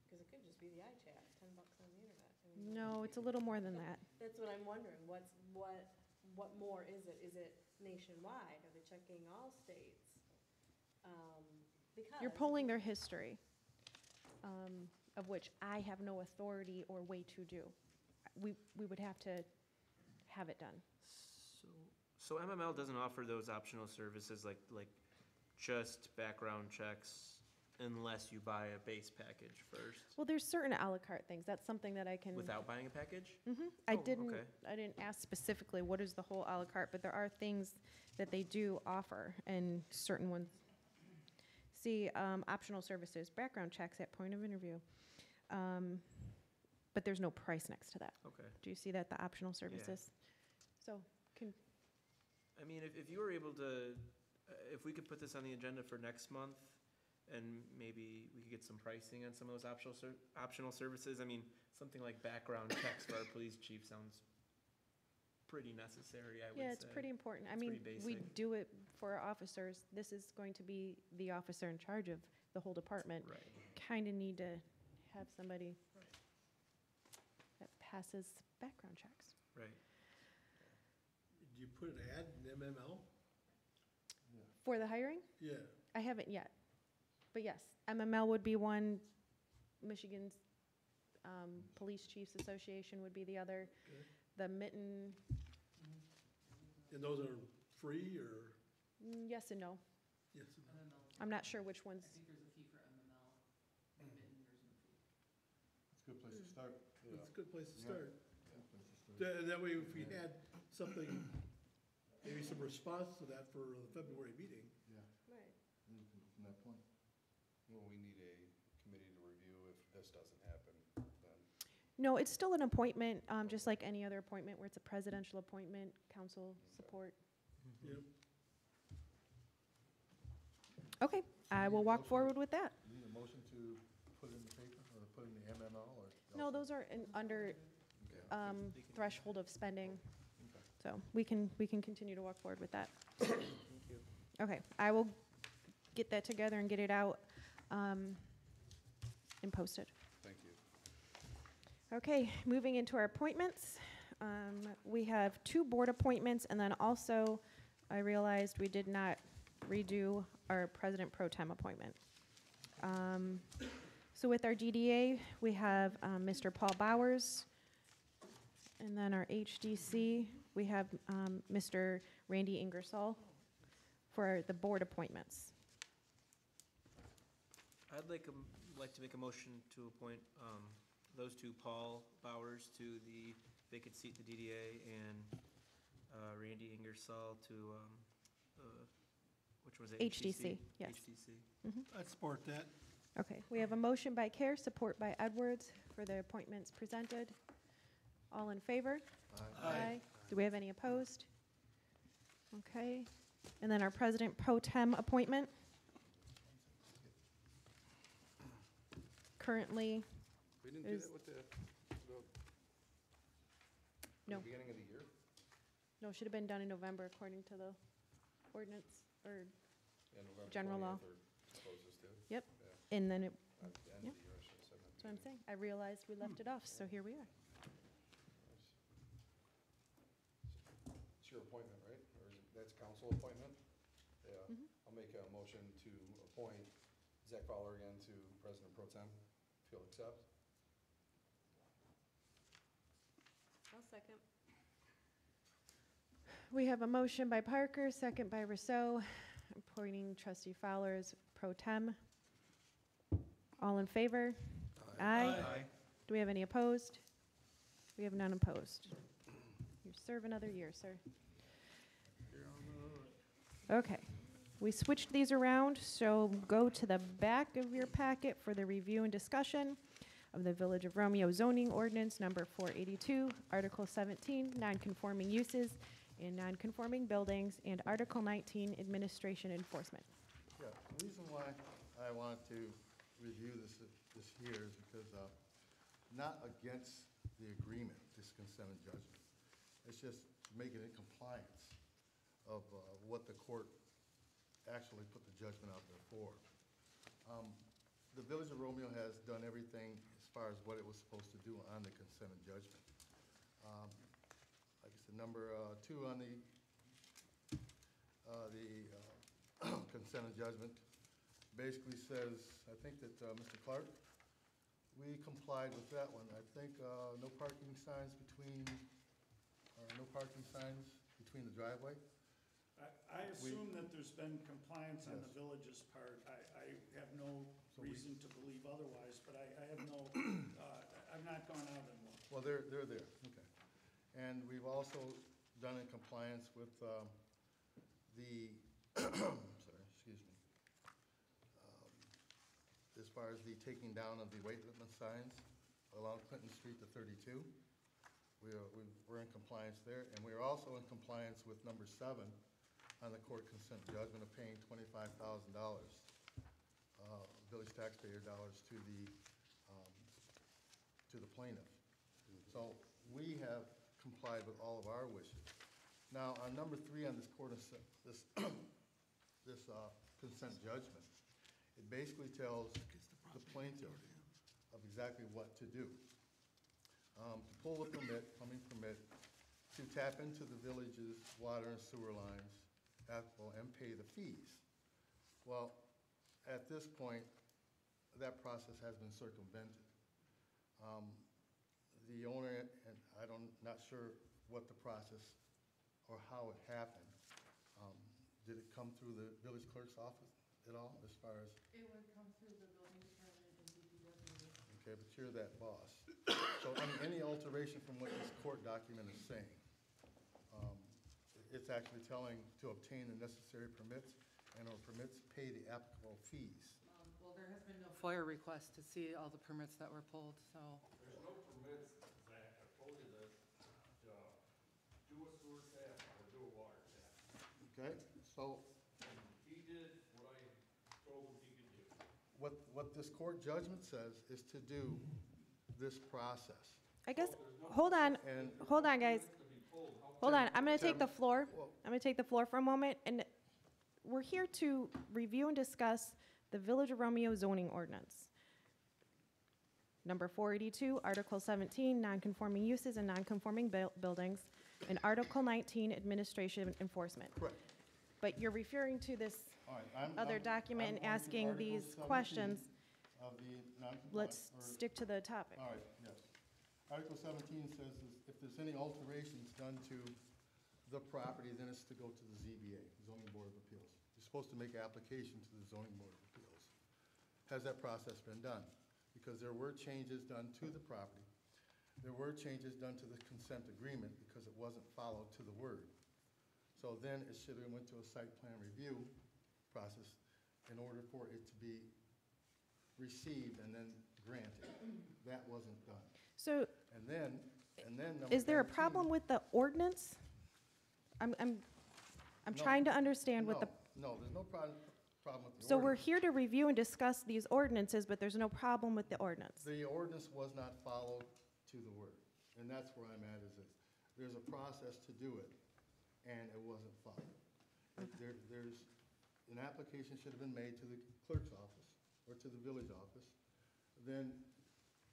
Because it could just be the eye tap, $10 on the internet. No, it's a little more than that. That's what I'm wondering, what more is it? Is it nationwide? Are they checking all states? Because. You're polling their history, of which I have no authority or way to do. We would have to have it done. So MML doesn't offer those optional services like just background checks unless you buy a base package first. Well, there's certain à la carte things. That's something that I can. Without buying a package? I Oh, didn't. okay. I didn't ask specifically what is the whole à la carte, but there are things that they do offer, and certain ones. See, optional services, background checks at point of interview, but there's no price next to that. Okay. Do you see that, the optional services? So can. I mean, if you were able to, if we could put this on the agenda for next month, and maybe we could get some pricing on some of those optional services. I mean, something like background checks for our police chief sounds pretty necessary, I would say. Yeah, it's pretty important. I It's mean, pretty we basic. do it for our officers. This is going to be the officer in charge of the whole department. Right. Kind of need to have somebody that passes background checks. Right. Do you put an ad in MML? For the hiring? Yeah. I haven't yet. But yes, MML would be one, Michigan's Police Chiefs Association would be the other. Okay. The Mitten, And those are free or? yes and no. Yes. I'm not sure which ones. I think there's a fee for MML, and Mitten, there's no fee. It's a good place to start. It's a good place to Yeah. start. Good place to start. And that way, if we had something, maybe some response to that for the February meeting. Yeah, Right. then you can go from that point. Well, we need a committee to review if this doesn't happen, then. No, it's still an appointment, just like any other appointment where it's a presidential appointment, council support. Yep. Okay, I will walk forward with that. You need a motion to put it in the paper or put it in the MML or? No, those are under threshold of spending. So we can continue to walk forward with that. Thank you. Okay, I will get that together and get it out and posted. Thank you. Okay, moving into our appointments. We have 2 board appointments, and then also I realized we did not redo our president pro tem appointment. So with our DDA, we have Mr. Paul Bowers, and then our HDC, we have Mr. Randy Ingersoll for the board appointments. I'd like to make a motion to appoint those two, Paul Bowers to the vacant seat, the DDA, and Randy Ingersoll to, which was it? HDC, yes. HDC. I'd support that. Okay, we have a motion by Care, support by Edwards for the appointments presented. All in favor? Aye. Do we have any opposed? Okay. And then our President Pro Tem appointment. Currently, We didn't do is- that with the No. beginning of the year? no, should have been done in November according to the ordinance or Yeah, November general law. 20th or closest to. Yep. Yeah. And then it, At the end Yep. of the year, I should have said that. that's what I'm saying. I realized we left it off, so here we are. It's your appointment, right? Or is it, that's council appointment? Yeah. Mhm. I'll make a motion to appoint Zach Fowler again to President Pro Tem, if you'll accept. I'll second. We have a motion by Parker, second by Rousseau, appointing trustee Fowler as pro tem. All in favor? Aye. Do we have any opposed? We have none opposed. You serve another year, sir. Okay. We switched these around, so go to the back of your packet for the review and discussion of the Village of Romeo zoning ordinance number 482, Article 17, nonconforming uses in nonconforming buildings, and Article 19, administration enforcement. Yeah, the reason why I want to review this here is because, not against the agreement, this consent and judgment. It's just making it in compliance of what the court actually put the judgment out there for. The Village of Romeo has done everything as far as what it was supposed to do on the consent and judgment. Like I said, number 2 on the consent and judgment basically says, I think that, Mr. Clark, we complied with that one. I think no parking signs between the driveway. I assume that there's been compliance on the Yes. village's part. I have no So we- reason to believe otherwise, but I have no, I've not gone out and looked. Well, they're there, okay. And we've also done in compliance with the, sorry, excuse me, as far as the taking down of the weight limit signs along Clinton Street to 32. We're in compliance there, and we're also in compliance with number 7 on the court consent judgment of paying $25,000, village taxpayer dollars to the plaintiff. So we have complied with all of our wishes. Now, on number 3 on this this consent judgment, it basically tells the plaintiff of exactly what to do. To pull a permit, plumbing permit, to tap into the village's water and sewer lines, and pay the fees. Well, at this point, that process has been circumvented. The owner, and not sure what the process or how it happened. Did it come through the village clerk's office at all, as far as? It would come through the building department and DPW. Okay, but you're that boss. So any alteration from what this court document is saying, it's actually telling to obtain the necessary permits and/or permits pay the applicable fees. Well, there has been no FOIA request to see all the permits that were pulled, so. There's no permits, Zach, I told you this, to do a sewer tap or do a water tap. Okay, so He did what I told him he could do. what this court judgment says is to do this process. I guess, hold on, guys. Hold on, I'm going to take the floor. I'm going to take the floor for a moment, and we're here to review and discuss the Village of Romeo zoning ordinance. Number 482, Article 17, nonconforming uses and nonconforming buildings, and Article 19, administration enforcement. Correct. But you're referring to this All right, other document and I'm on to asking Article these 17 questions. Of the non-compliant. Let's stick to the topic. All right, yes. Article 17 says if there's any alterations done to the property, then it's to go to the ZBA, Zoning Board of Appeals. You're supposed to make application to the Zoning Board of Appeals. Has that process been done? Because there were changes done to the property. There were changes done to the consent agreement because it wasn't followed to the word. So then it should have went to a site plan review process in order for it to be received and then granted. That wasn't done. So And then number is there a 19 problem with the ordinance I'm No. trying to understand what the, No, there's no problem with the so we're ordinance. here to review and discuss these ordinances, but there's no problem with the ordinance. The ordinance was not followed to the word, and that's where I'm at, is that there's a process to do it, and it wasn't followed. There's, an application should have been made to the clerk's office, or to the village office, then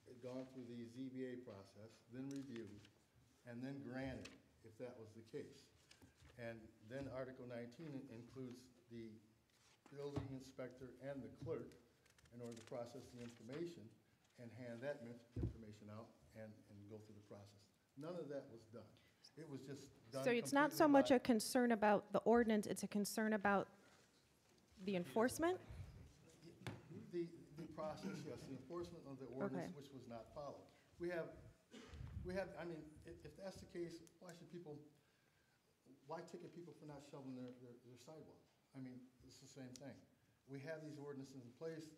it gone through the ZBA process, then reviewed, and then granted, if that was the case. And then Article 19 includes the building inspector and the clerk in order to process the information and hand that information out and go through the process. None of that was done. It was just done So it's not so completely much by- a concern about the ordinance, it's a concern about the enforcement? The process, yes, the enforcement of the ordinance, which was not followed. We have, I mean, if that's the case, why ticket people for not shoveling their sidewalks? I mean, it's the same thing. We have these ordinances in place,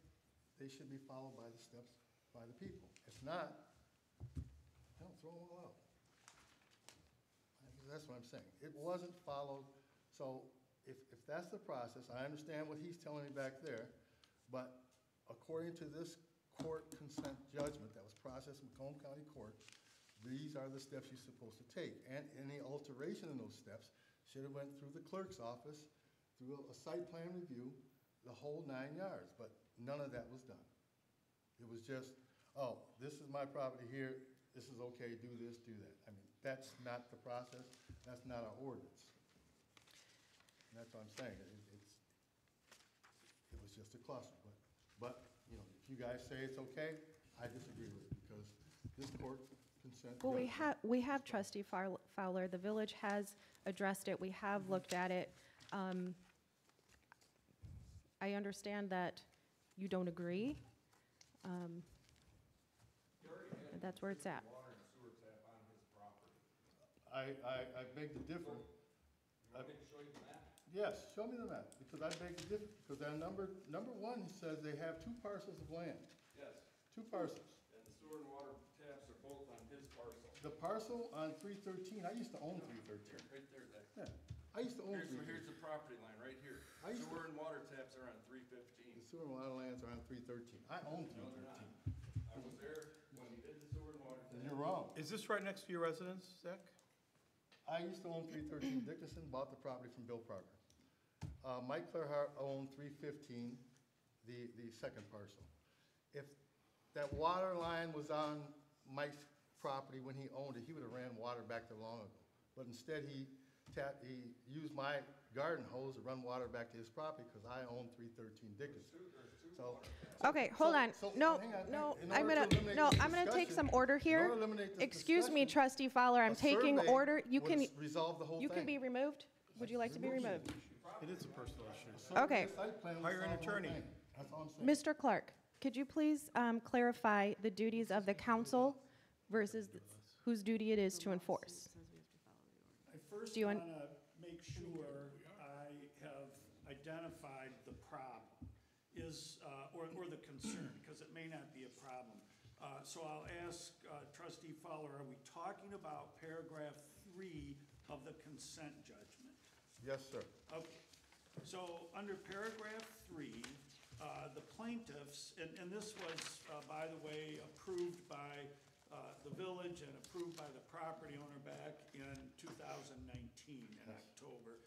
they should be followed by the steps by the people. If not, throw them all out. That's what I'm saying. It wasn't followed, so if that's the process, I understand what he's telling me back there, but according to this court consent judgment that was processed in Macomb County Court, these are the steps you're supposed to take. And any alteration in those steps should have went through the clerk's office, through a site plan review, the whole 9 yards, but none of that was done. It was just, oh, this is my property here, this is okay, do this, do that. I mean, that's not the process, that's not our ordinance. And that's what I'm saying, it was just a cluster, but, you know, if you guys say it's okay, I disagree with it, because this court consent. Well, judgment- we have trustee Fowler, the village has addressed it, we have looked at it. I understand that you don't agree. That's where it's at. Water and sewer tap on his property. I beg to differ. You want me to show you the map? Yes, show me the map, because I beg to differ, because on number one, he says they have 2 parcels of land, Yes, 2 parcels. and the sewer and water taps are both on his parcel. The parcel on 313, I used to own 313. Right there, Zach. Yeah, I used to own So 313. here's the property line, right here. I used to- Sewer and water taps are on 315. The sewer and water lands are on 313. I own No, they're not. 313. I was there when he did the sewer and water. And you're wrong. Is this right next to your residence, Zach? I used to own 313. Dickinson bought the property from Bill Parker. Mike Clairhart owned 315, the second parcel. If that water line was on Mike's property when he owned it, he would have ran water back there long ago. But instead, he used my garden hose to run water back to his property because I own 313 Dickinson. So. Okay, hold on. No, hang on. no, In I'm order gonna, to eliminate no, this I'm gonna take discussion- some order in here. order to eliminate this Excuse me, discussion, trustee Fowler, I'm a taking survey order. You would can, resolve the whole you can thing. be removed? Would you like to be removed? It is a personal issue. Okay. Site plan would Hire an solve the whole attorney. thing. That's all I'm saying. Mr. Clark, could you please clarify the duties of the council versus whose duty it is to enforce? I first Do you want want- to make sure I have identified the problem or the concern, because it may not be a problem. So I'll ask trustee Fowler, are we talking about paragraph 3 of the consent judgment? Yes, sir. Okay, so under paragraph 3, the plaintiffs, and this was, by the way, approved by the village and approved by the property owner back in 2019 in October,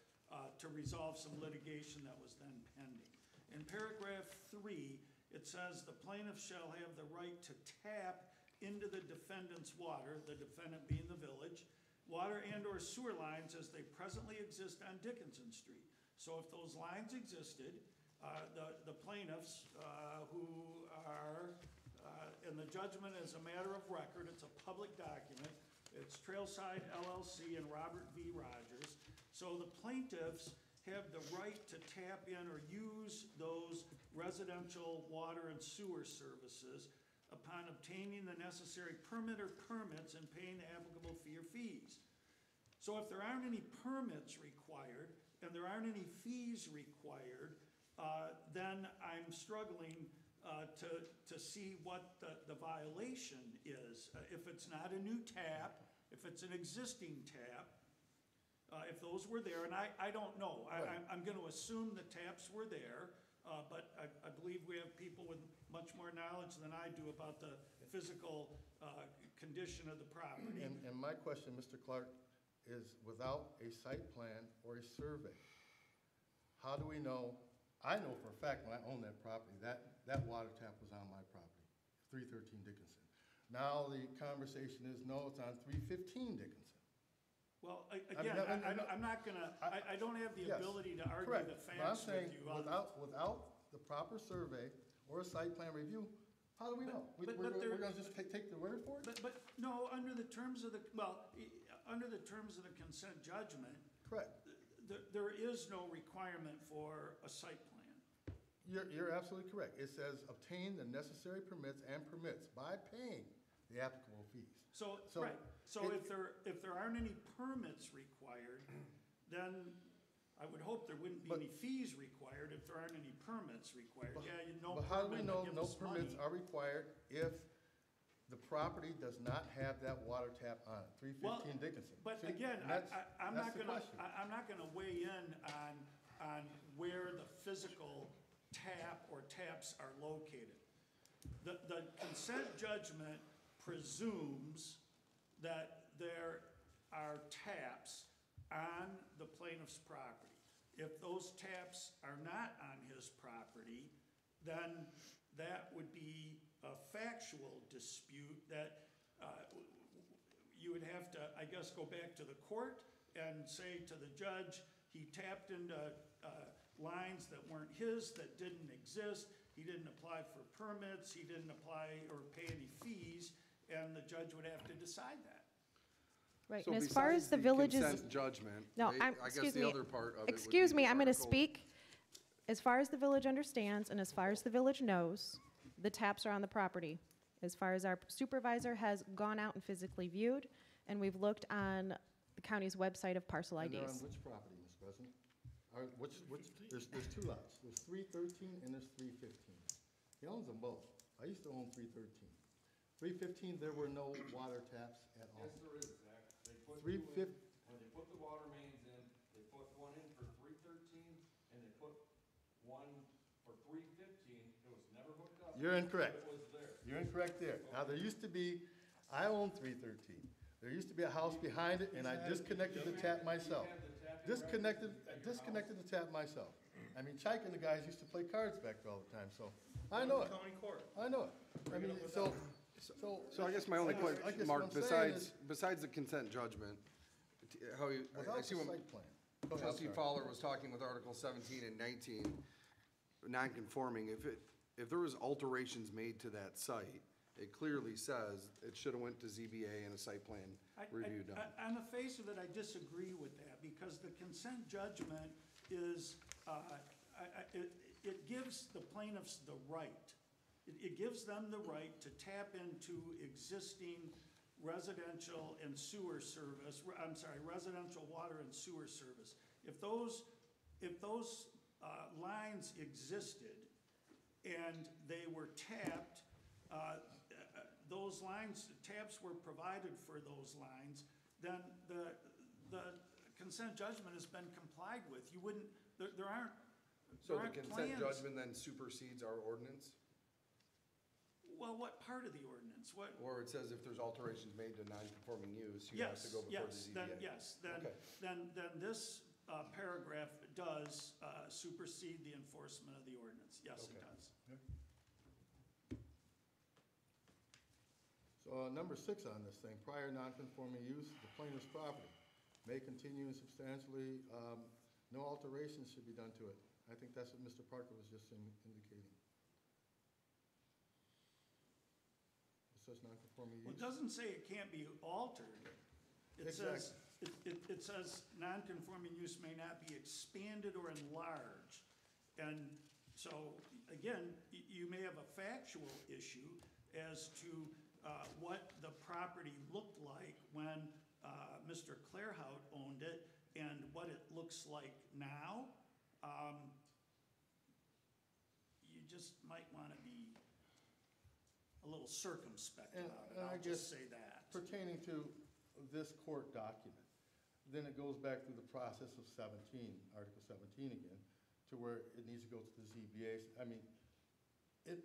to resolve some litigation that was then pending. In paragraph 3, it says the plaintiff shall have the right to tap into the defendant's water, the defendant being the village, water and/or sewer lines as they presently exist on Dickinson Street. So if those lines existed, the plaintiffs who are, and the judgment is a matter of record, it's a public document, it's Trailside LLC and Robert V. Rogers. So the plaintiffs have the right to tap in or use those residential water and sewer services upon obtaining the necessary permit or permits and paying the applicable fee or fees. So if there aren't any permits required and there aren't any fees required, then I'm struggling to see what the violation is. If it's not a new tap, if it's an existing tap, if those were there, and I don't know. Right. I'm going to assume the taps were there, but I believe we have people with much more knowledge than I do about the physical condition of the property. And my question, Mr. Clark, is without a site plan or a survey, how do we know? I know for a fact when I owned that property, that water tap was on my property, 313 Dickinson. Now the conversation is, no, it's on 315 Dickinson. Well, I mean, again, I'm not going to, I don't have the Yes, ability to argue correct. the But I'm facts saying, with you. without the proper survey or a site plan review, how do we know? We're going to just take the word for it? But no, under the terms of the, under the terms of the consent judgment, Correct. there is no requirement for a site plan. You're absolutely correct. It says obtain the necessary permits and permits by paying the applicable fees. Right, so if there aren't any permits required, then I would hope there wouldn't be any fees required if there aren't any permits required. No But how do we permit, know give no us permits money. are required if the property does not have that water tap on it, 315 Dickinson? But See, again, that's I'm not the gonna, question. I'm not gonna weigh in on where the physical tap or taps are located. The consent judgment presumes that there are taps on the plaintiff's property. If those taps are not on his property, then that would be a factual dispute that you would have to, I guess, go back to the court and say to the judge, he tapped into lines that weren't his, that didn't exist, he didn't apply for permits, he didn't apply or pay any fees, and the judge would have to decide that. Right, So and as far as besides the village's. consent judgment, No, I guess excuse the me. other part of it would Excuse be me, the I'm gonna article- speak. As far as the village understands, and as far as the village knows, the taps are on the property. As far as our supervisor has gone out and physically viewed, and we've looked on the county's website of parcel And they're on IDs. which property, Mr. President? There's two lots. There's 313 and there's 315. He owns them both. I used to own 313. 315, there were no water taps at all. Yes, there is, Zach. They put 350 when they put the water mains in, they put one in for 313, and they put one for 315. It was never hooked up. You're incorrect. It was there. You're incorrect there. Now, there used to be, I own 313. There used to be a house behind it, and I disconnected the tap myself. Disconnected the tap myself. I mean, Chike and the guys used to play cards back there all the time, so I know it. County court. I know it. I mean, so. So I guess my only I question, guess Mark, what I'm saying besides the consent judgment, how you, I Without see the what site plan. Go ahead, I'm Trustee sorry. Fowler was talking with Article 17 and 19, non-conforming, if there was alterations made to that site, it clearly says it should have went to ZBA and a site plan review done. On the face of it, I disagree with that, because the consent judgment is, it gives the plaintiffs the right. It gives them the right to tap into existing residential and sewer service, residential water and sewer service. If those lines existed and they were tapped, those lines, taps were provided for those lines, then the consent judgment has been complied with. You wouldn't, there aren't, So there the aren't consent plans. judgment then supersedes our ordinance? Well, what part of the ordinance? What? Or it says if there's alterations made to non-conforming use, you have to go before the ZBA? Then this paragraph does supersede the enforcement of the ordinance. Yes, it Okay. does. So number 6 on this thing, prior non-conforming use of the plaintiff's property may continue substantially, no alterations should be done to it. I think that's what Mr. Parker was just indicating. It says non-conforming Well, use. it doesn't say it can't be altered. It says, it says non-conforming use may not be expanded or enlarged. And so, again, you may have a factual issue as to what the property looked like when Mr. Clairhout owned it and what it looks like now. You just might want to be a little circumspect about it, And I I'll just guess say that. pertaining to this court document, then it goes back through the process of 17, Article 17 again, to where it needs to go to the ZBA. I mean,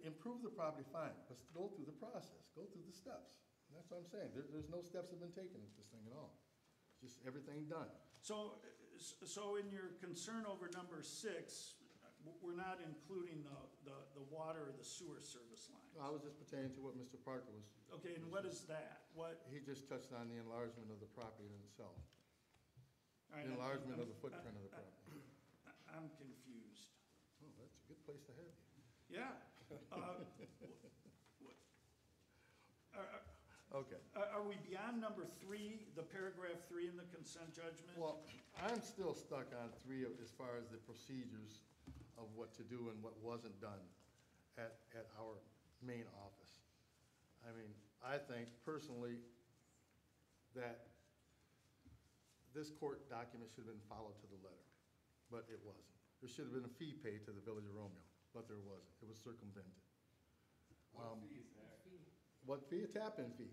improve the property, fine, but go through the process, go through the steps. And that's what I'm saying. There's no steps have been taken with this thing at all. Just everything done. So in your concern over number 6, we're not including the water or the sewer service lines? I was just pertaining to what Mr. Parker was. Okay, and what is that? What? He just touched on the enlargement of the property in itself. All right, The enlargement of the footprint of the property. I'm confused. Oh, that's a good place to have you. Yeah. Okay. Are we beyond number 3, the paragraph 3 in the consent judgment? Well, I'm still stuck on 3 as far as the procedures of what to do and what wasn't done at our main office. I mean, I think personally that this court document should have been followed to the letter, but it wasn't. There should have been a fee paid to the Village of Romeo, but there wasn't. It was circumvented. What fee is that? What fee? A tap-in fee.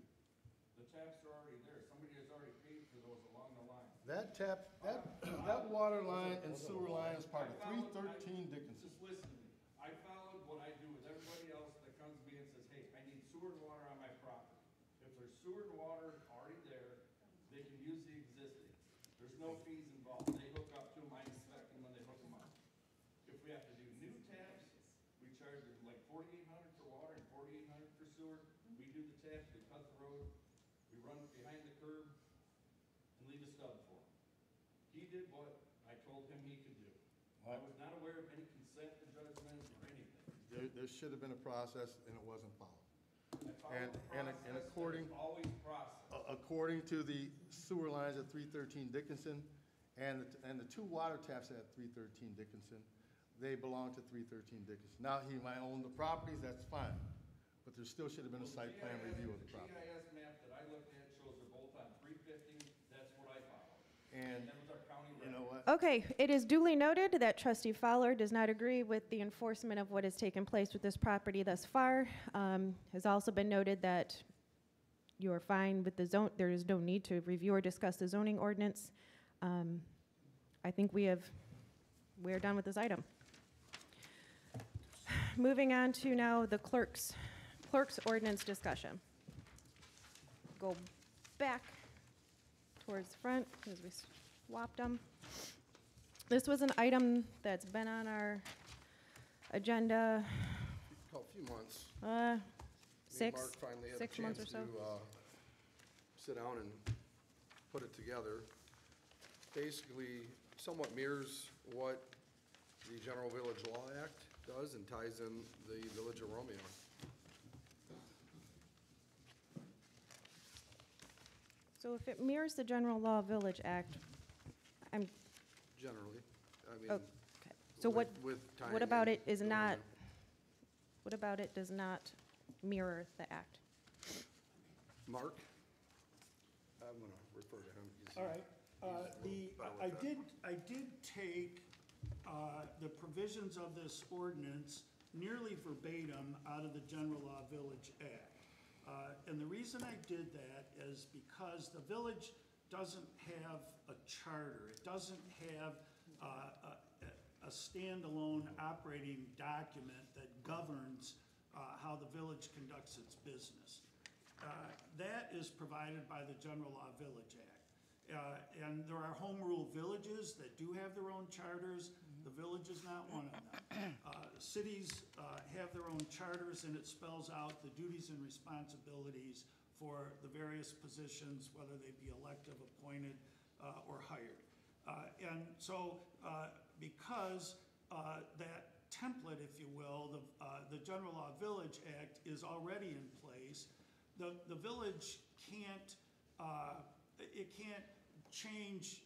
The taps are already there. Somebody has already paid for those along the line. That water line and sewer line is part of 313 Dickinson. Just listen to me. I followed what I do with everybody else that comes to me and says, hey, I need sewer and water on my property. If there's sewer and water already there, they can use the existing. There's no fees involved. They hook up to them, I inspect them when they hook them up. If we have to do new taps, we charge them like $4,800 for water and $4,800 for sewer. We do the taps, we cut the road, we run it behind the curb, and leave a stub for him. He did what I told him he could do. I was not aware of any consent to judgment or anything. There should have been a process, and it wasn't followed. I followed the process, And according, there's always process. according to the sewer lines at 313 Dickinson and the 2 water taps at 313 Dickinson, they belong to 313 Dickinson. Now, he might own the properties, that's fine, but there still should have been a site plan review of the property. The GIS map that I looked at shows they're both on 350, that's what I followed. And that was our county you know what? Okay, it is duly noted that Trustee Fowler does not agree with the enforcement of what has taken place with this property thus far. Has also been noted that you are fine with the zone, there is no need to review or discuss the zoning ordinance. I think we are done with this item. Moving on to now the clerk's ordinance discussion. Go back towards the front as we swapped them. This was an item that's been on our agenda A few months. Me and 6 Mark finally had a 6 months or chance so. to sit down and put it together. Basically, somewhat mirrors what the General Village Law Act does and ties in the Village of Romeo. So if it mirrors the General Law Village Act, I'm, Generally, I mean. okay. So what tying about in it is the not, Romeo. what about it does not mirror the act? Mark? I'm gonna refer to him. He's- All right. he's better with I did take the provisions of this ordinance nearly verbatim out of the General Law Village Act. And the reason I did that is because the village doesn't have a charter. It doesn't have a standalone operating document that governs how the village conducts its business. That is provided by the General Law Village Act. And there are home rule villages that do have their own charters. The village is not one of them. Cities have their own charters, and it spells out the duties and responsibilities for the various positions, whether they be elective, appointed, or hired. And so because that template, if you will, the General Law Village Act is already in place, the village can't change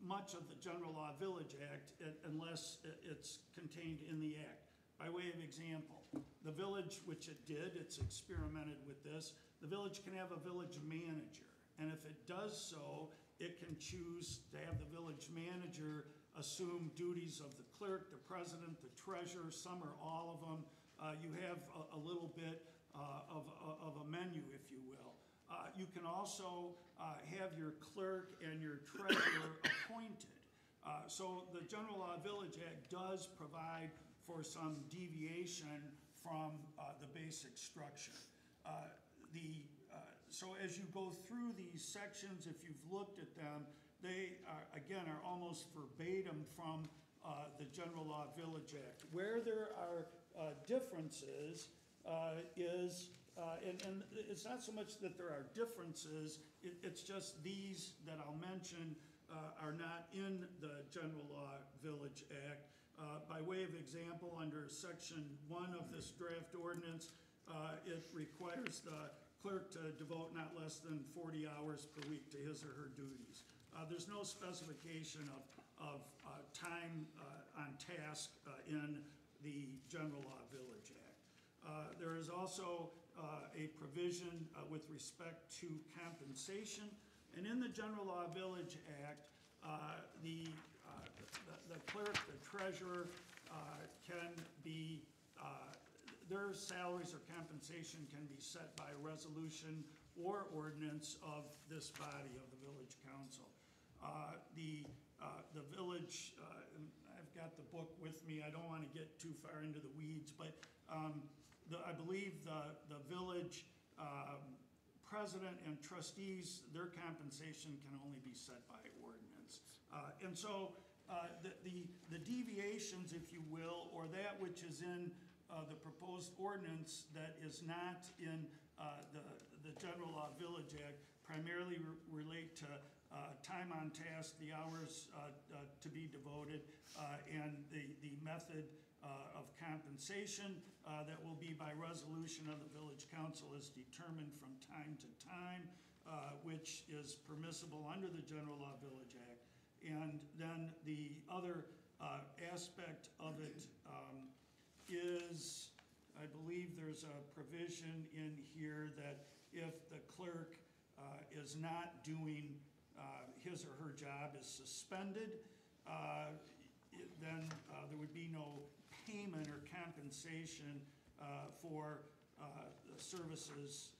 much of the General Law Village Act unless it's contained in the act. By way of example, the village, which it did, it's experimented with this, the village can have a village manager. And if it does so, it can choose to have the village manager assume duties of the clerk, the president, the treasurer, some or all of them. You have a little bit of a menu, if you will. You can also have your clerk and your treasurer appointed. So the General Law Village Act does provide for some deviation from the basic structure. So as you go through these sections, if you've looked at them, they are, again, are almost verbatim from the General Law Village Act. Where there are differences and it's not so much that there are differences, it's just these that I'll mention are not in the General Law Village Act. By way of example, under Section 1 of this draft ordinance, it requires the clerk to devote not less than 40 hours per week to his or her duties. There's no specification of time on task in the General Law Village Act. There is also a provision with respect to compensation. And in the General Law Village Act, the clerk, the treasurer can be, their salaries or compensation can be set by resolution or ordinance of this body of the village council. The village, I've got the book with me, I don't want to get too far into the weeds, but I believe the village president and trustees, their compensation can only be set by ordinance. And so the deviations, if you will, or that which is in the proposed ordinance that is not in the General Law Village Act primarily relate to time on task, the hours to be devoted, and the method of compensation that will be by resolution of the village council is determined from time to time, which is permissible under the General Law Village Act. And then the other aspect of it is, I believe there's a provision in here that if the clerk is not doing his or her job is suspended, then there would be no payment or compensation for the services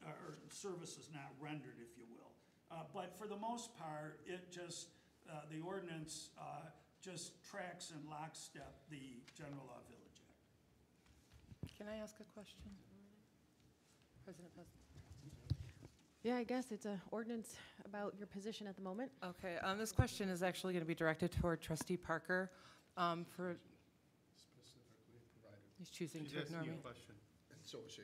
or services not rendered, if you will. But for the most part, it just, the ordinance just tracks in lockstep the General Law Village Act. Can I ask a question? President Pez? Yeah, I guess it's an ordinance about your position at the moment. Okay, this question is actually going to be directed toward Trustee Parker. For Specifically provided. He's choosing She's to ignore asking me. you a question. And so is she.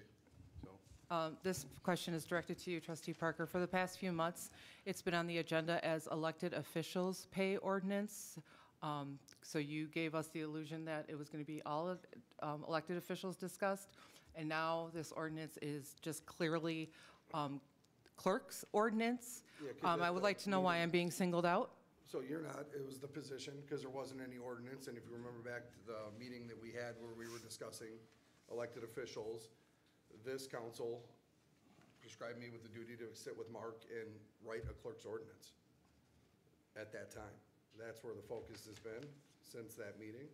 So. This question is directed to you, Trustee Parker. For the past few months, it's been on the agenda as elected officials pay ordinance. So you gave us the illusion that it was going to be all of elected officials discussed, and now this ordinance is just clearly clerk's ordinance. Yeah, 'cause I would like to know why I'm being singled out. So you're not, it was the position, because there wasn't any ordinance, and if you remember back to the meeting that we had where we were discussing elected officials, this council prescribed me with the duty to sit with Mark and write a clerk's ordinance at that time. That's where the focus has been since that meeting.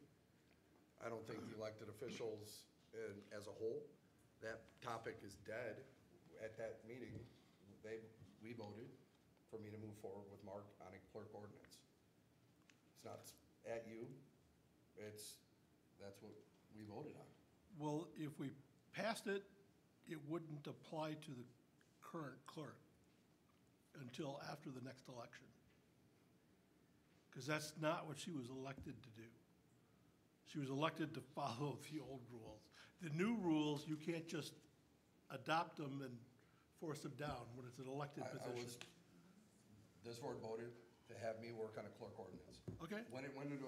I don't think the elected officials as a whole, that topic is dead. At that meeting, we voted for me to move forward with Mark on a clerk ordinance. It's not at you, that's what we voted on. Well, if we passed it, it wouldn't apply to the current clerk until after the next election. Because that's not what she was elected to do. She was elected to follow the old rules. The new rules, you can't just adopt them and force them down when it's an elected position. This board voted to have me work on a clerk ordinance. Okay. When it went into,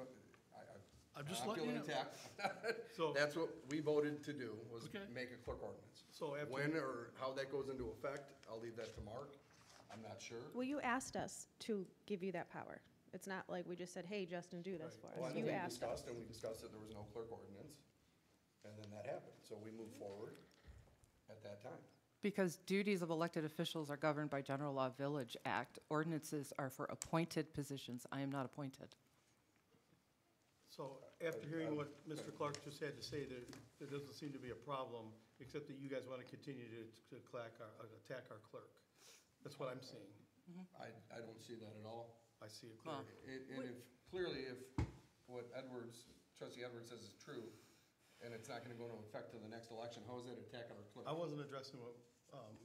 I'm just I'm letting you feeling know. attacked. So- That's what we voted to do, was Okay. make a clerk ordinance. So after- When or how that goes into effect, I'll leave that to Mark. I'm not sure. Well, you asked us to give you that power. It's not like we just said, hey, Justin, do this for Well, I us. know You we asked us. discussed, and we discussed that there was no clerk ordinance, and then that happened. So we moved forward at that time. Because duties of elected officials are governed by General Law Village Act. Ordinances are for appointed positions. I am not appointed. So after hearing what Mr. Clark just had to say, there doesn't seem to be a problem, except that you guys want to continue to attack our clerk. That's what I'm seeing. I don't see that at all. I see it Well, clearly. And if what trustee Edwards says is true, and it's not gonna go into effect to the next election, how is that attacking our clerk? I wasn't addressing what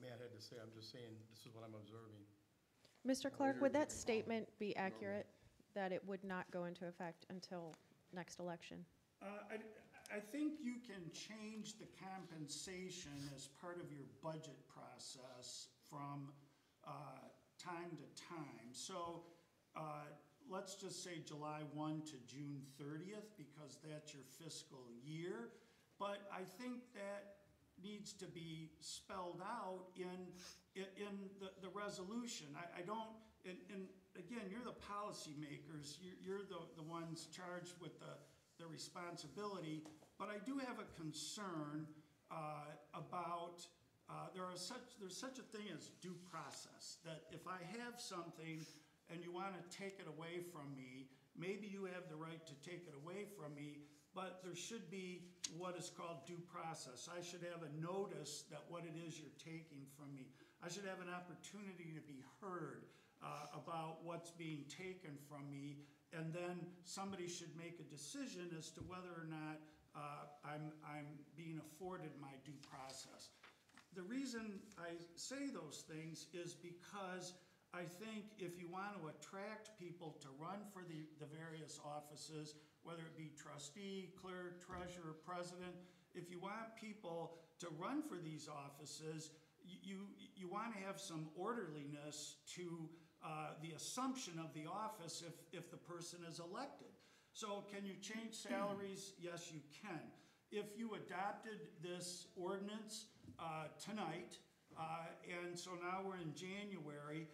Matt had to say, I'm just saying, this is what I'm observing. Mr. Clark, would that statement be accurate, that it would not go into effect until next election? I think you can change the compensation as part of your budget process from time to time. So let's just say July 1 to June 30th, because that's your fiscal year. But I think that needs to be spelled out in the resolution. I don't, and again, you're the policymakers, you're the ones charged with the responsibility, but I do have a concern about, there's such a thing as due process, that if I have something and you want to take it away from me, maybe you have the right to take it away from me, but there should be what is called due process. I should have a notice that what it is you're taking from me. I should have an opportunity to be heard about what's being taken from me, and then somebody should make a decision as to whether or not I'm being afforded my due process. The reason I say those things is because I think if you want to attract people to run for the various offices, whether it be trustee, clerk, treasurer, president, if you want people to run for these offices, you want to have some orderliness to the assumption of the office if the person is elected. So can you change salaries? Yes, you can. If you adopted this ordinance tonight, and so now we're in January,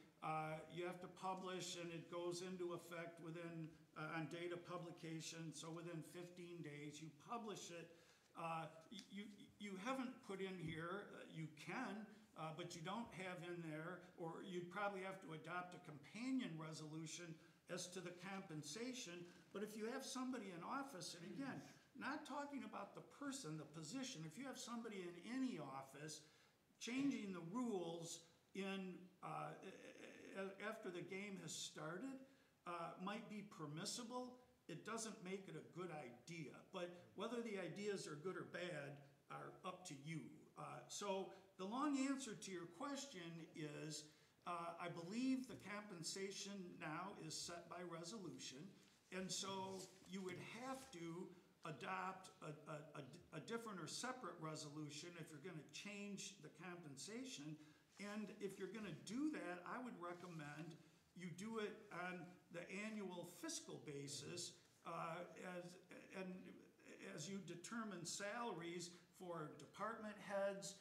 you have to publish, and it goes into effect within, on date of publication, so within 15 days, you publish it. You haven't put in here, you can, but you don't have in there, or you'd probably have to adopt a companion resolution as to the compensation. But if you have somebody in office, and again, not talking about the person, the position, if you have somebody in any office, changing the rules in after the game has started might be permissible. It doesn't make it a good idea, but whether the ideas are good or bad are up to you. So the long answer to your question is I believe the compensation now is set by resolution, and so you would have to adopt a different or separate resolution if you're going to change the compensation. And if you're going to do that, I would recommend you do it on the annual fiscal basis as you determine salaries for department heads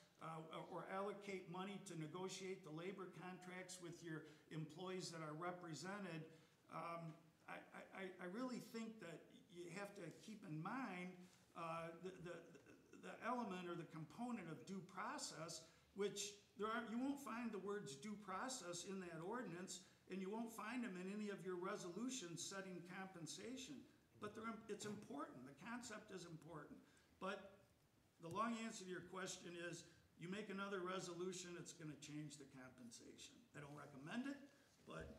or allocate money to negotiate the labor contracts with your employees that are represented. I really think that you have to keep in mind the element or the component of due process, which you won't find the words due process in that ordinance, and you won't find them in any of your resolutions setting compensation. But it's important. The concept is important. But the long answer to your question is, you make another resolution, it's going to change the compensation. I don't recommend it, but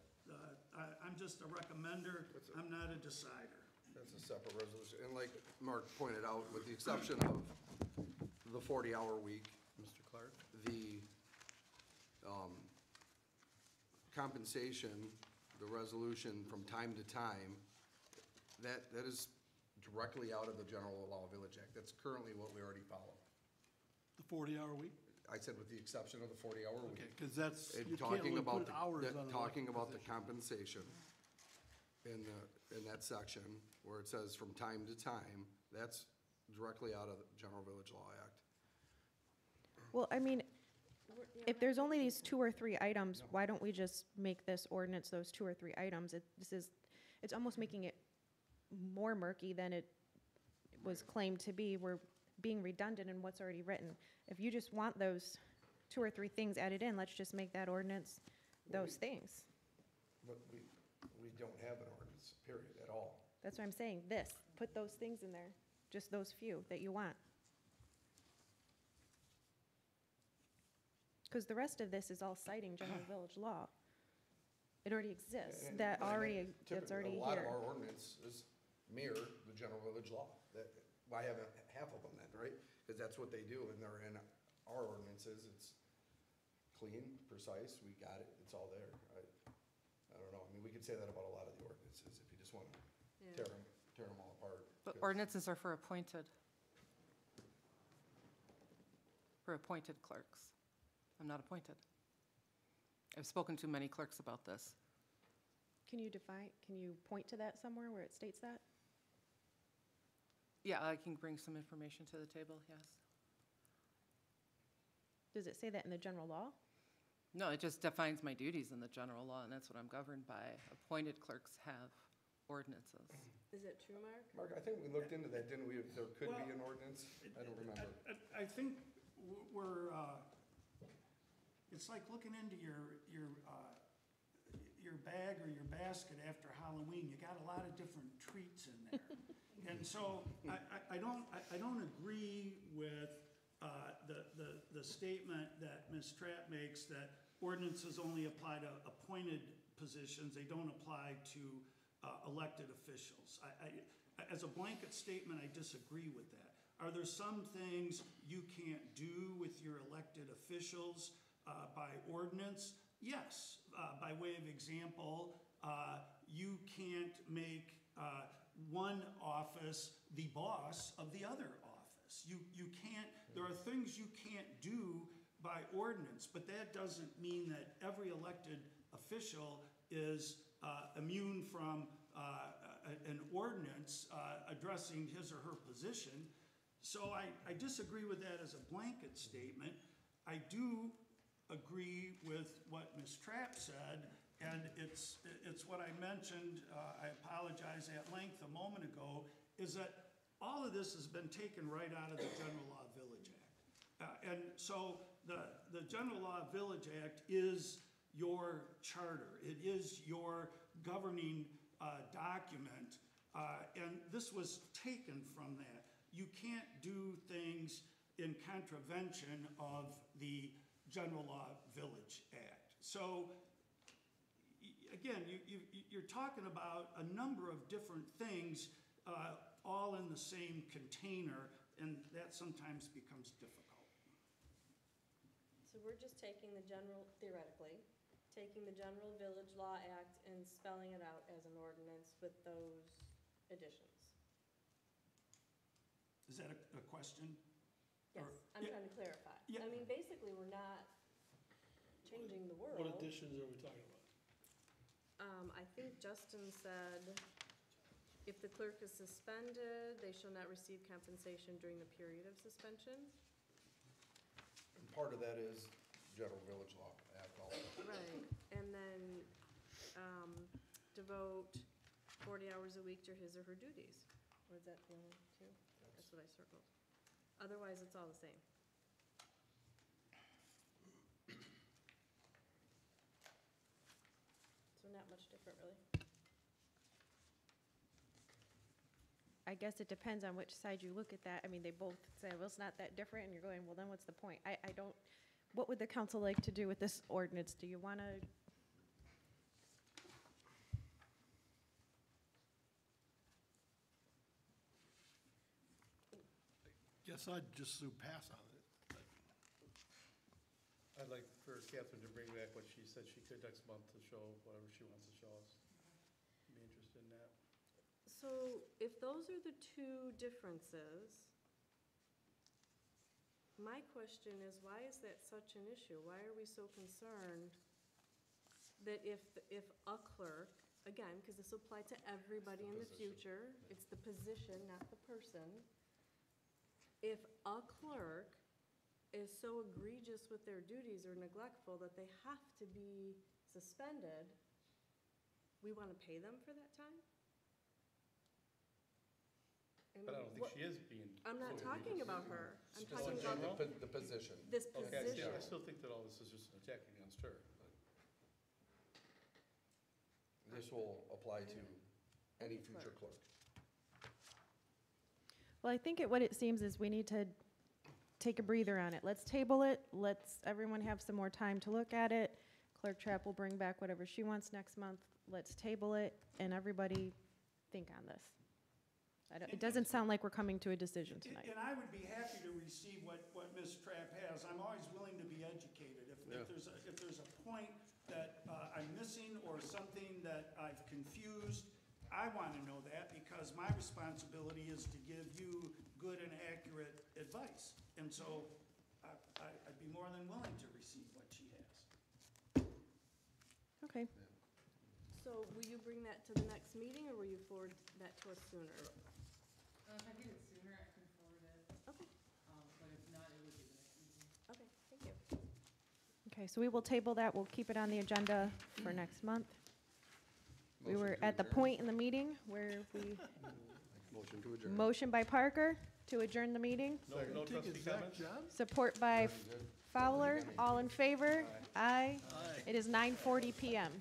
I'm just a recommender. I'm not a decider. That's a separate resolution. And like Mark pointed out, with the exception of the 40-hour week, Mr. Clark? the compensation, the resolution from time to time, that is directly out of the General Law Village Act. That's currently what we already follow. The 40-hour week? I said with the exception of the 40-hour week. Okay, because that's, And you can't talking really about put hours on an talking about the position. compensation in that section where it says from time to time, that's directly out of the General Village Law Act. Well, I mean, if there's only these 2 or 3 items, why don't we just make this ordinance those 2 or 3 items? It's almost making it more murky than it was claimed to be. We're being redundant in what's already written. If you just want those 2 or 3 things added in, let's just make that ordinance those things. But we don't have an ordinance, period, at all. That's what I'm saying, this, put those things in there, just those few that you want. Because the rest of this is all citing general village law. It already exists, And- that and already, typically, that's already A lot of here. our ordinances mirror the general village law. Why haven't half of them then, right? Because that's what they do, and they're in our ordinances. It's clean, precise, we got it, it's all there. I don't know, I mean, we could say that about a lot of the ordinances, if you just want to Yeah. tear them all apart. But 'cause- ordinances are for appointed clerks. I'm not appointed. I've spoken to many clerks about this. Can you point to that somewhere where it states that? Yeah, I can bring some information to the table, yes. Does it say that in the general law? No, it just defines my duties in the general law, and that's what I'm governed by. Appointed clerks have ordinances. Is it true, Mark? Mark, I think we looked into that, didn't we? If there could be an ordinance? I don't remember. I think we're, it's like looking into your bag or your basket after Halloween. You got a lot of different treats in there. And so I don't agree with the statement that Ms. Trapp makes that ordinances only apply to appointed positions. They don't apply to elected officials. As a blanket statement, I disagree with that. Are there some things you can't do with your elected officials by ordinance? Yes. By way of example, you can't make one office the boss of the other office. You can't, there are things you can't do by ordinance, but that doesn't mean that every elected official is immune from an ordinance addressing his or her position. So I disagree with that as a blanket statement. I do agree with what Ms. Trapp said, and it's what I mentioned, I apologize at length a moment ago, is that all of this has been taken right out of the General Law Village Act. And so the General Law Village Act is your charter. It is your governing document, and this was taken from that. You can't do things in contravention of the General Law Village Act. So, again, you're talking about a number of different things all in the same container, and that sometimes becomes difficult. So we're just taking the general, theoretically, taking the General Village Law Act and spelling it out as an ordinance with those additions. Is that a question? Yes, I'm trying to clarify. Yeah. I mean, basically, we're not changing the world. What additions are we talking about? I think Justin said, if the clerk is suspended, they shall not receive compensation during the period of suspension. And part of that is general village law act also. Right, and then devote 40 hours a week to his or her duties. Or is that the only two? That's what I circled. Otherwise, it's all the same. So not much different, really. I guess it depends on which side you look at that. I mean, they both say, well, it's not that different, and you're going, well, then what's the point? I don't, what would the council like to do with this ordinance? Do you want to? Guess I'd just soon pass on it. I'd like for Catherine to bring back what she said she could next month to show whatever she wants to show us. Be interested in that. So if those are the two differences, my question is, why is that such an issue? Why are we so concerned that if a clerk, again, because this will apply to everybody in the future, it's the position, not the person. If a clerk is so egregious with their duties or neglectful that they have to be suspended, we want to pay them for that time? But I don't think she is being. I'm not talking about her. I'm talking Specifically about The position. this Okay, position. I still think that all this is just an attack against her. But This will apply to any future clerk. Well, I think what it seems is we need to take a breather on it. Let's table it. Let's everyone have some more time to look at it. Clerk Trapp will bring back whatever she wants next month. Let's table it and everybody think on this. It doesn't sound like we're coming to a decision tonight. And I would be happy to receive what Ms. Trapp has. I'm always willing to be educated. If there's a point that I'm missing or something that I've confused, I want to know that because my responsibility is to give you good and accurate advice. And so I'd be more than willing to receive what she has. Okay. So will you bring that to the next meeting, or will you forward that to us sooner? If I get it sooner, I can forward it. Okay. But if not, it would be the next meeting. Okay, thank you. Okay, so we will table that. We'll keep it on the agenda for next month. We were at the point in the meeting where we, Motion to adjourn. motion by Parker to adjourn the meeting, No trustee comments? support by Fowler. All in favor? Aye. It is 9:40 PM.